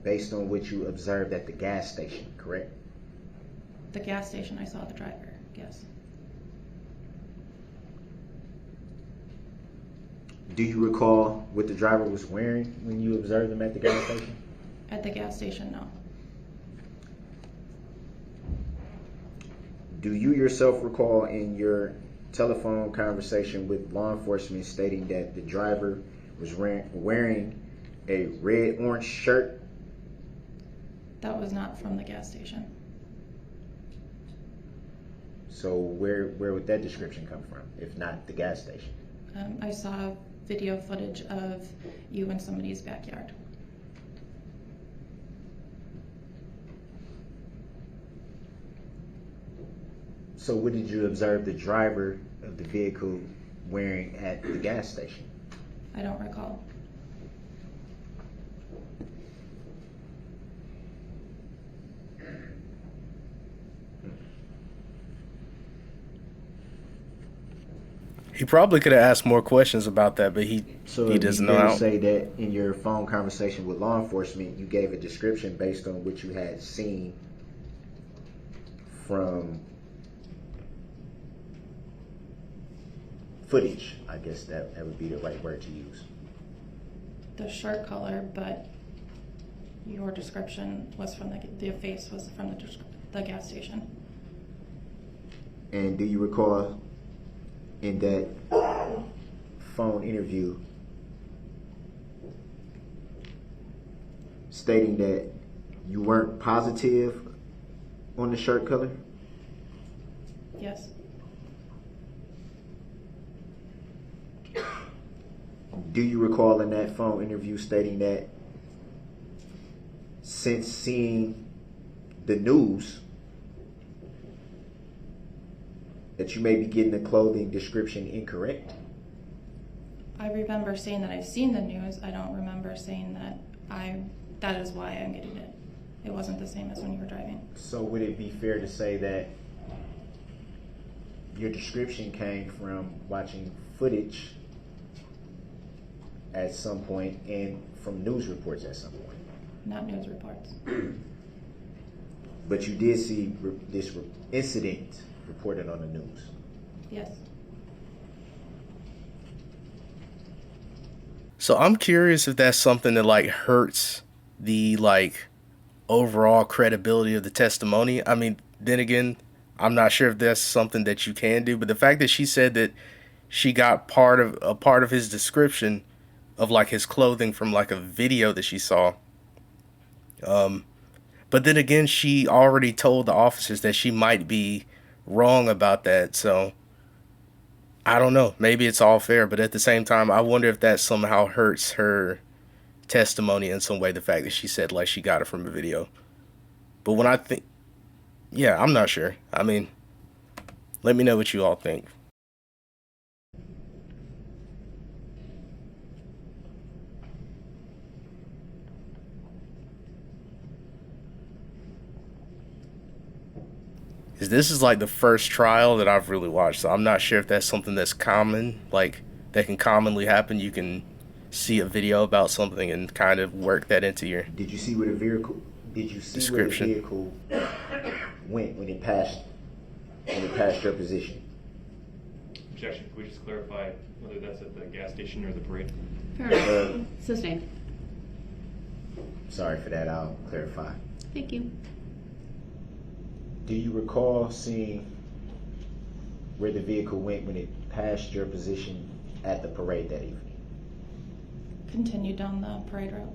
based on what you observed at the gas station, correct? The gas station, I saw the driver, yes. Do you recall what the driver was wearing when you observed him at the gas station? At the gas station, no. Do you yourself recall in your telephone conversation with law enforcement stating that the driver was wearing a red-orange shirt? That was not from the gas station. So where would that description come from, if not the gas station? I saw video footage of you in somebody's backyard. So what did you observe the driver of the vehicle wearing at the gas station? I don't recall. He probably could have asked more questions about that, but he doesn't know So how. you say that in your phone conversation with law enforcement, you gave a description based on what you had seen from footage. I guess that would be the right word to use. The shirt color, but your description was from the face was from the gas station. And do you recall in that phone interview stating that you weren't positive on the shirt color? Yes. Do you recall in that phone interview stating that since seeing the news that you may be getting the clothing description incorrect? I remember saying that I've seen the news. I don't remember saying that that is why I'm getting it. It wasn't the same as when you were driving. So would it be fair to say that your description came from watching footage at some point and from news reports at some point? Not news reports. But you did see this incident reported on the news? Yes. So I'm curious if that's something that like hurts the like overall credibility of the testimony. I mean, then again, I'm not sure if that's something that you can do, but the fact that she said that she got a part of his description of like his clothing from like a video that she saw. But then again, she already told the officers that she might be wrong about that. So I don't know. Maybe it's all fair, but at the same time, I wonder if that somehow hurts her testimony in some way. The fact that she said like she got it from a video. But when I think, yeah, I'm not sure. I mean, let me know what you all think. This is like the first trial that I've really watched, so I'm not sure if that's something that's common, like that can commonly happen. You can see a video about something and kind of work that into your Did you see where the vehicle? Did you see description. where the vehicle went when it passed your position? Objection. Can we just clarify whether that's at the gas station or the parade? Fair enough. Sustained. Sorry for that. I'll clarify. Thank you. Do you recall seeing where the vehicle went when it passed your position at the parade that evening? Continued down the parade route.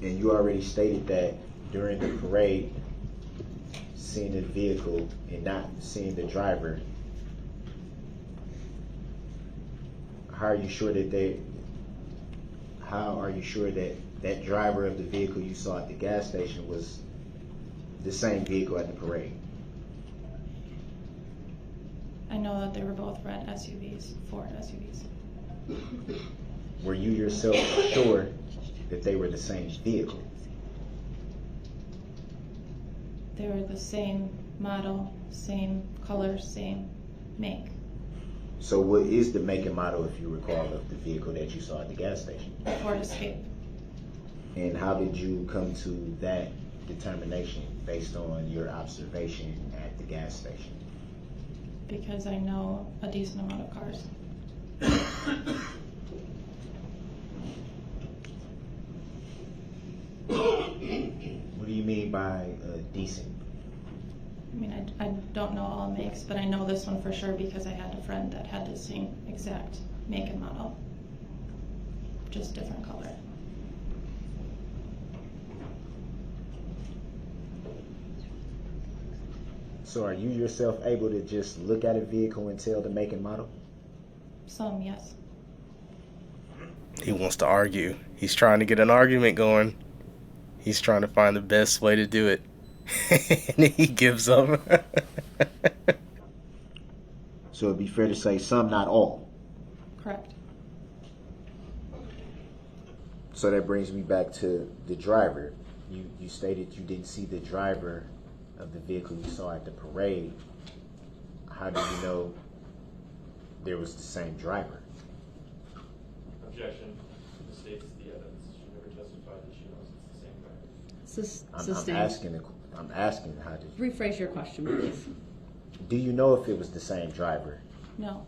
And you already stated that during the parade, seeing the vehicle and not seeing the driver, how are you sure that that driver of the vehicle you saw at the gas station was the same vehicle at the parade? I know that they were both red SUVs, Ford SUVs. Were you yourself sure that they were the same vehicle? They were the same model, same color, same make. So what is the make and model, if you recall, of the vehicle that you saw at the gas station? Ford Escape. And how did you come to that determination based on your observation at the gas station? Because I know a decent amount of cars. What do you mean by decent? I mean, I don't know all makes, but I know this one for sure because I had a friend that had the same exact make and model, just different color. So are you yourself able to just look at a vehicle and tell the make and model? Some, yes. He wants to argue. He's trying to get an argument going. He's trying to find the best way to do it. And he gives up. So it'd be fair to say some, not all. Correct. So that brings me back to the driver. You stated you didn't see the driver of the vehicle you saw at the parade. How do you know there was the same driver? Objection. The state's the evidence. She never testified that she knows it's the same driver. Sustained. I'm asking how did Rephrase your question, please. do you know if it was the same driver? No.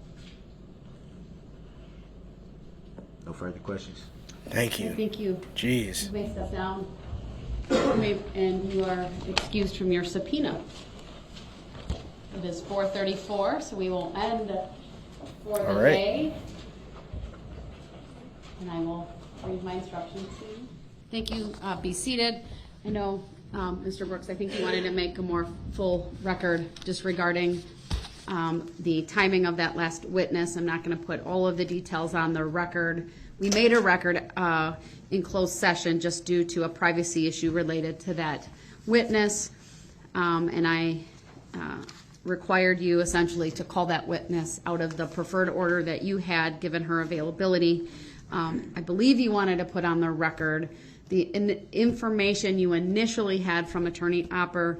No further questions? Thank you. Thank you. Jeez. You may step down. And you are excused from your subpoena. It is 4:34, so we will end for the All right. day. And I will read my instructions to you. Thank you. Be seated. I know, Mr. Brooks, I think you wanted to make a more full record just regarding the timing of that last witness. I'm not going to put all of the details on the record. We made a record in closed session just due to a privacy issue related to that witness. And I required you essentially to call that witness out of the preferred order that you had given her availability. I believe you wanted to put on the record the information you initially had from Attorney Opper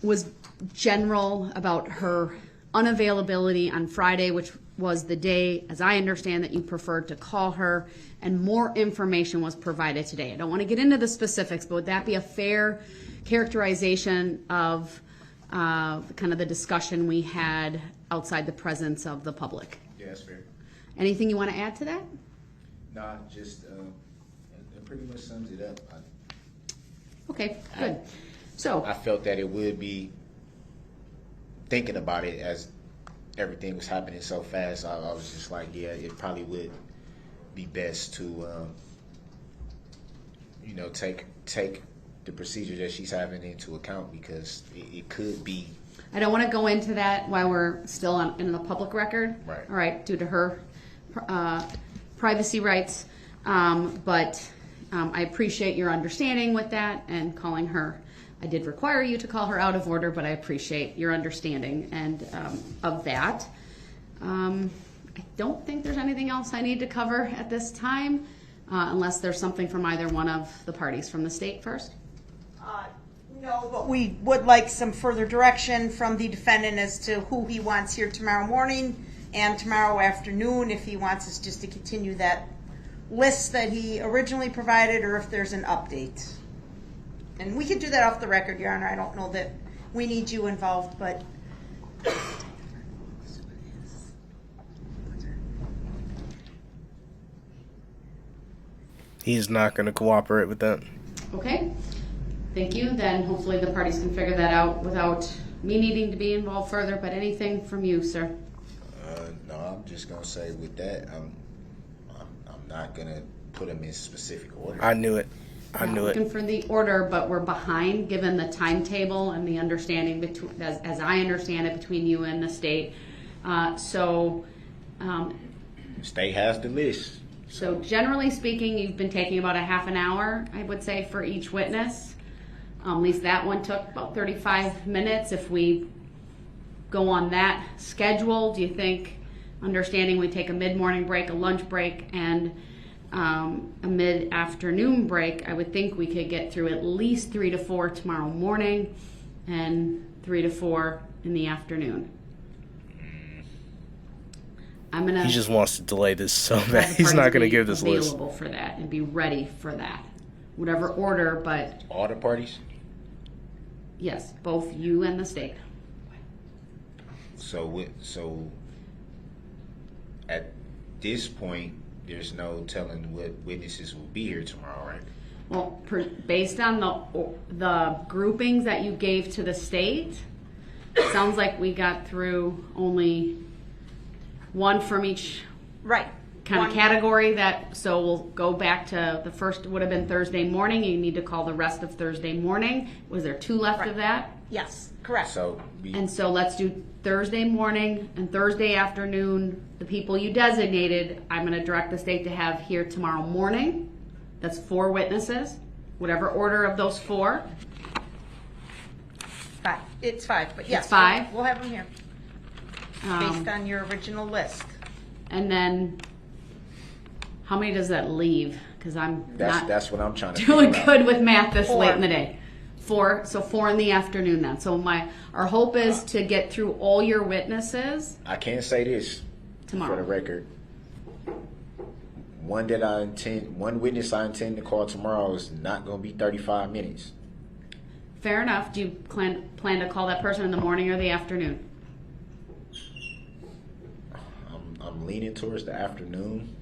was general about her unavailability on Friday, which was the day, as I understand, that you preferred to call her, and more information was provided today. I don't want to get into the specifics, but would that be a fair characterization of kind of the discussion we had outside the presence of the public? Yeah, that's fair. Anything you want to add to that? Nah, just it pretty much sums it up. Okay, good. So I felt that it would be, thinking about it as everything was happening so fast, I was just like, yeah, it probably would be best to, take the procedure that she's having into account, because it could be. I don't want to go into that while we're still in the public record. Right. All right, due to her privacy rights. But I appreciate your understanding with that and calling her. I did require you to call her out of order, but I appreciate your understanding and of that. I don't think there's anything else I need to cover at this time, unless there's something from either one of the parties. From the state first. No, but we would like some further direction from the defendant as to who he wants here tomorrow morning and tomorrow afternoon, if he wants us just to continue that list that he originally provided, or if there's an update. And we can do that off the record, Your Honor. I don't know that we need you involved, but. He's not going to cooperate with that. Okay. Thank you. Then hopefully the parties can figure that out without me needing to be involved further. But anything from you, sir? No, I'm just gonna say with that, I'm not gonna put them in specific order. I knew it. I knew it. Looking for the order, but we're behind given the timetable and the understanding between, as I understand it, between you and the state. State has the list. So generally speaking, you've been taking about a half an hour, I would say, for each witness. At least that one took about 35 minutes. If we go on that schedule, do you think, understanding we take a mid-morning break, a lunch break, and a mid-afternoon break, I would think we could get through at least 3 to 4 tomorrow morning and 3 to 4 in the afternoon. He just wants to delay this so bad. He's not going to give this list. Available for that and be ready for that, whatever order. But all the parties. Yes, both you and the state. So at this point, there's no telling what witnesses will be here tomorrow, right? Well, based on the groupings that you gave to the state, it sounds like we got through only one from each kind of category. So we'll go back to the first would have been Thursday morning. You need to call the rest of Thursday morning. Was there 2 left of that? Yes, correct. So let's do Thursday morning and Thursday afternoon. The people you designated, I'm going to direct the state to have here tomorrow morning. That's 4 witnesses, whatever order of those 4. 5. It's 5, but yes, It's 5? We'll have them here based on your original list. And then, how many does that leave? Because that's what I'm trying to doing figure out. good with math this 4. late in the day. 4, so 4 in the afternoon then. So our hope is to get through all your witnesses. I can say this tomorrow for the record. One witness I intend to call tomorrow is not going to be 35 minutes. Fair enough. Do you plan to call that person in the morning or the afternoon? I'm leaning towards the afternoon.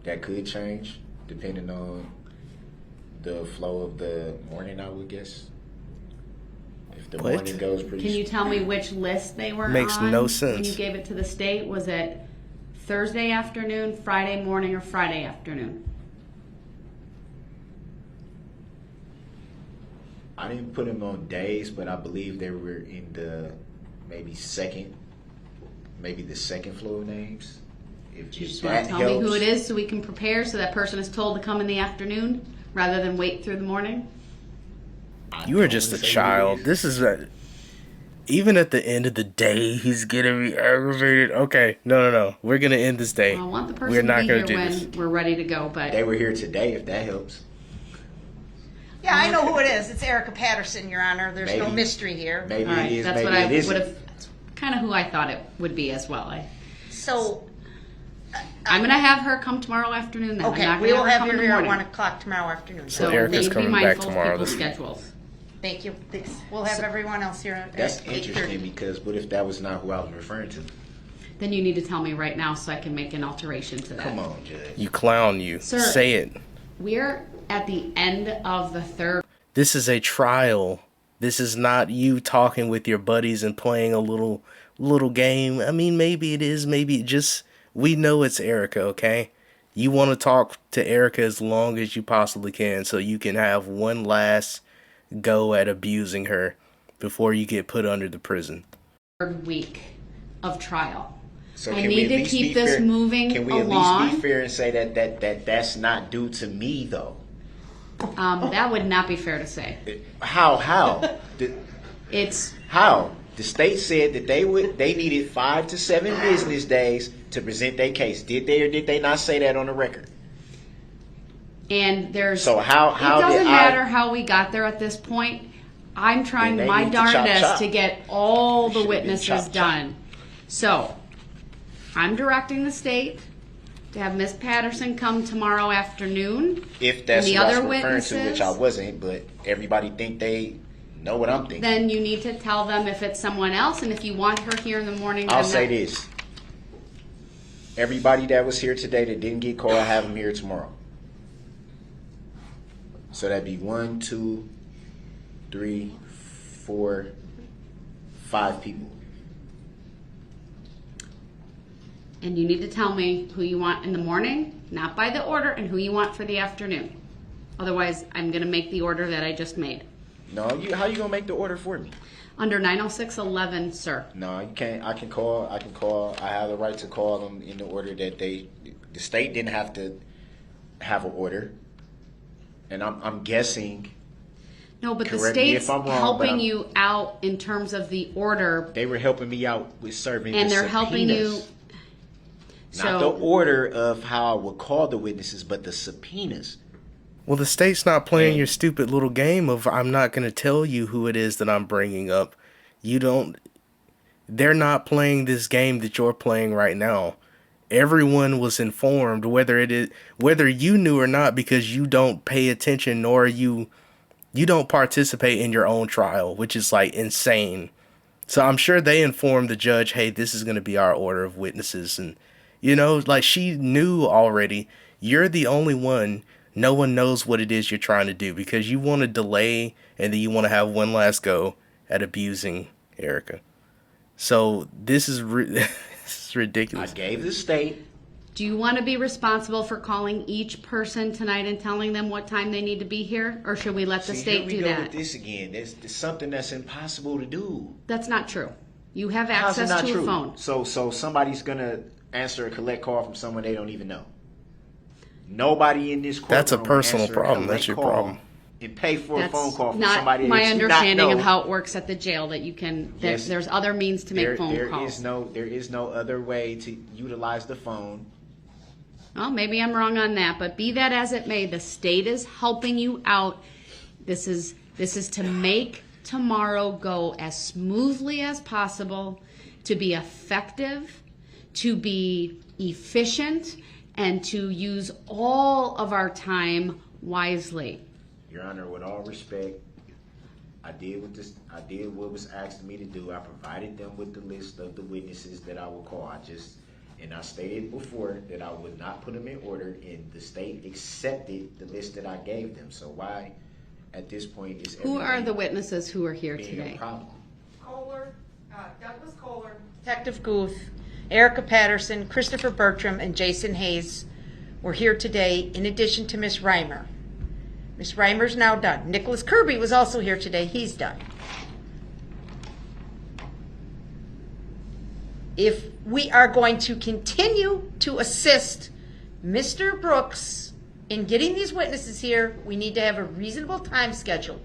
that could change depending on the flow of the morning, I would guess. If the What? morning goes pretty. Can you tell me which list they were Makes on no when sense. you gave it to the state? Was it Thursday afternoon, Friday morning, or Friday afternoon? I didn't put them on days, but I believe they were in the maybe the second floor names. If Do you just that want to tell me who helps. it is so we can prepare so that person is told to come in the afternoon rather than wait through the morning? You are just a child. This is even at the end of the day, he's getting me aggravated. Okay, no. We're gonna end this day. I want the person We're not to be gonna here do when this. we're ready to go, but They were here today, if that helps. Yeah, I know who it is. It's Erica Patterson, Your Honor. There's no Maybe. mystery here. Maybe all right, it is, that's maybe what I it isn't. would have. That's kind of who I thought it would be as well. So, I'm gonna have her come tomorrow afternoon. Then okay, I'm not we gonna will have have her you come in here the at morning. 1 o'clock tomorrow afternoon. So So Erica's please be coming back mindful of tomorrow. people's This- schedules. Thank you. We'll have everyone else here at That's 8:30. interesting because what if that was not who I was referring to? Then you need to tell me right now so I can make an alteration to that. Come on, Judge. You clown, you. Sir. Say it. We're at the end of the third. This is a trial. This is not you talking with your buddies and playing a little game. I mean, maybe it is. Maybe it just. We know it's Erica, okay? You want to talk to Erica as long as you possibly can so you can have one last go at abusing her before you get put under the prison. Third week of trial. So I can we need at to least keep be this fair? moving Can we at along. least be fair and say that's not due to me though? That would not be fair to say. How? It's How? The state said that they needed 5 to 7 business days to present their case. Did they or did they not say that on the record? and there's. So how It doesn't did matter I? how we got there at this point. I'm trying Then they my need to chop, darndest chop. to get all the Should've been witnesses chop, chop. done. So, I'm directing the state to have Miss Patterson come tomorrow afternoon. If that's and the what I was other referring to, witnesses, which I wasn't, but everybody think they know what I'm thinking. then you need to tell them if it's someone else, and if you want her here in the morning. I'll then say that- this. Everybody that was here today that didn't get called, have them here tomorrow. So that'd be 1, 2, 3, 4, 5 people. And you need to tell me who you want in the morning, not by the order, and who you want for the afternoon. Otherwise, I'm going to make the order that I just made. No, how you gonna make the order for me? Under 90611, sir. No, you can't. I can call. I have the right to call them in the order that the state didn't have to have an order. And I'm guessing No, but the Correct me if state's I'm wrong, but helping I'm- you out in terms of the order, they were helping me out with serving and the they're helping you. subpoenas. Not the So, order of how I would call the witnesses, but the subpoenas. Well, the state's not playing your stupid little game of I'm not going to tell you who it is that I'm bringing up. They're not playing this game that you're playing right now. Everyone was informed, whether you knew or not, because you don't pay attention nor you don't participate in your own trial, which is like insane. So I'm sure they informed the judge, hey, this is going to be our order of witnesses. And, like she knew already. You're the only one. No one knows what it is you're trying to do because you want to delay and then you want to have one last go at abusing Erica. So this is this is I ridiculous. gave the state. do you want to be responsible for calling each person tonight and telling them what time they need to be here, or should we let the See, state here we do go that? with this again. There's something that's impossible to do. That's not true. You have How's it access not to true? a phone. So somebody's gonna answer a collect call from someone they don't even know. Nobody in this courtroom. That's a personal answer a problem. That's collect your call problem. And pay for a phone call from not somebody my that you understanding not know. of how it works at the jail. That you can. Yes. There's other means to make phone calls. There is no other way to utilize the phone. Well, maybe I'm wrong on that, but be that as it may, the state is helping you out. This is to make tomorrow go as smoothly as possible, to be effective, to be efficient, and to use all of our time wisely. Your Honor, with all respect, I did what was asked of me to do. I provided them with the list of the witnesses that I will call. And I stated before that I would not put them in order, and the state accepted the list that I gave them. So why, at this point, is Who are the witnesses who are here being today? a problem? Douglas Kohler, Detective Guth, Erica Patterson, Christopher Bertram, and Jason Hayes were here today, in addition to Miss Reimer. Miss Reimer's now done. Nicholas Kirby was also here today. He's done. If we are going to continue to assist Mr. Brooks in getting these witnesses here, we need to have a reasonable time schedule.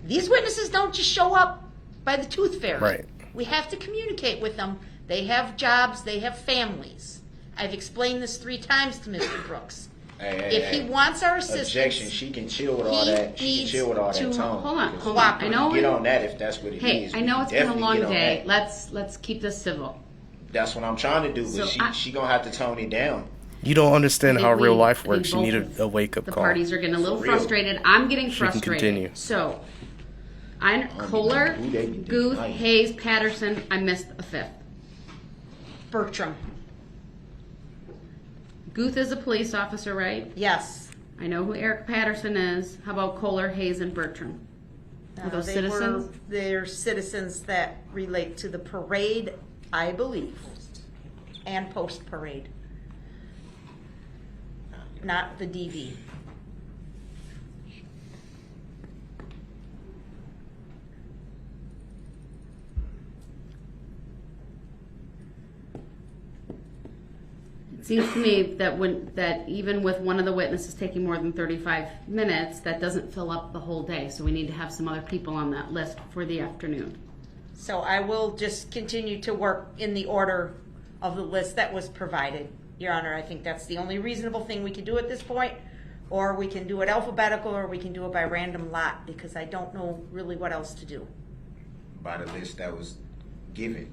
These witnesses don't just show up by the tooth fairy. Right. We have to communicate with them. They have jobs, they have families. I've explained this 3 times to Mr. Brooks. If he wants our assistance, Objection. She can chill with all that. She can chill with all that tone. Hold on, Because hold on. I know. Get on that if that's what it is. Hey, I know it's been a Definitely long get on day. that. Let's keep this civil. That's what I'm trying to do, but So she gonna have to tone it down. You don't understand I how think real we- life I think works. You need both a wake up The call. parties are getting a little For real. frustrated. I'm getting She can frustrated. continue. So, I'm don't Kohler, know who they be Guth, denying. Hayes, Patterson. I missed a 5th. Bertram. Guth is a police officer, right? Yes. I know who Eric Patterson is. How about Kohler, Hayes, and Bertram? Are those citizens? They're citizens that relate to the parade, I believe, and post-parade. Not the DV. It seems to me that even with one of the witnesses taking more than 35 minutes, that doesn't fill up the whole day. So we need to have some other people on that list for the afternoon. So I will just continue to work in the order of the list that was provided, Your Honor. I think that's the only reasonable thing we can do at this point, or we can do it alphabetical, or we can do it by random lot, because I don't know really what else to do. By the list that was given.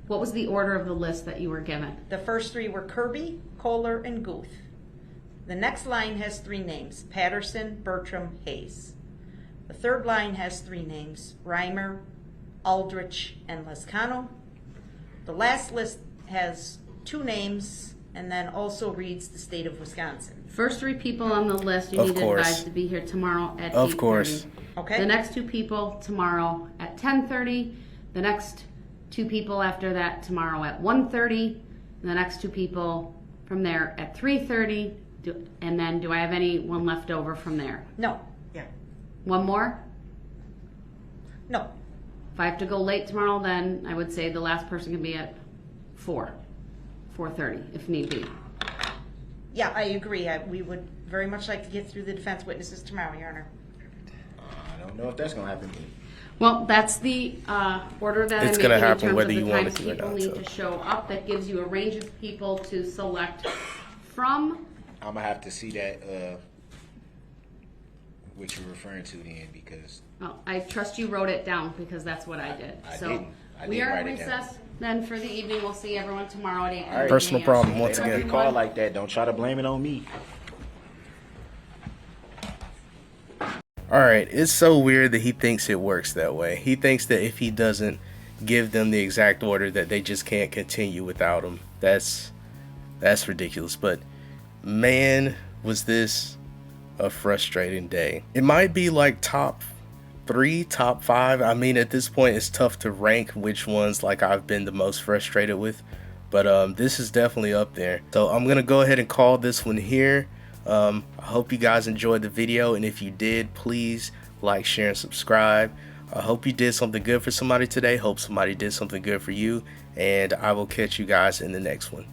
What was the order of the list that you were given? The first 3 were Kirby, Kohler, and Guth. The next line has 3 names: Patterson, Bertram, Hayes. The third line has 3 names: Reimer, Aldrich, and Lescano. The last list has 2 names and then also reads the state of Wisconsin. First 3 people on the list you Of need to course. advise to be here tomorrow at 8:30. Of course. Okay? The next 2 people tomorrow at 10:30. The next 2 people after that tomorrow at 1:30. And the next 2 people from there at 3:30. And then do I have anyone left over from there? No. Yeah. One more? No. If I have to go late tomorrow, then I would say the last person can be at 4:30 if need be. Yeah, I agree. We would very much like to get through the defense witnesses tomorrow, Your Honor. I don't know if that's gonna happen. Well, that's the order that It's I'm gonna making happen in terms whether of you the want times it to or people not, need so. to show up. That gives you a range of people to select from. I'm gonna have to see that what you're referring to then, because Oh, I trust you wrote it down because that's what I did. I So didn't. I we didn't are at write it down. recess then for the evening. We'll see everyone tomorrow at 8. All right. Personal problem once Don't again. be called like that. Don't try to blame it on me. Alright, it's so weird that he thinks it works that way. He thinks that if he doesn't give them the exact order that they just can't continue without him. That's ridiculous. But man, was this a frustrating day. It might be like top 3, top 5. I mean, at this point it's tough to rank which ones like I've been the most frustrated with, but this is definitely up there. So I'm gonna go ahead and call this one here. I hope you guys enjoyed the video, and if you did, please like, share, and subscribe. I hope you did something good for somebody today. Hope somebody did something good for you, and I will catch you guys in the next one.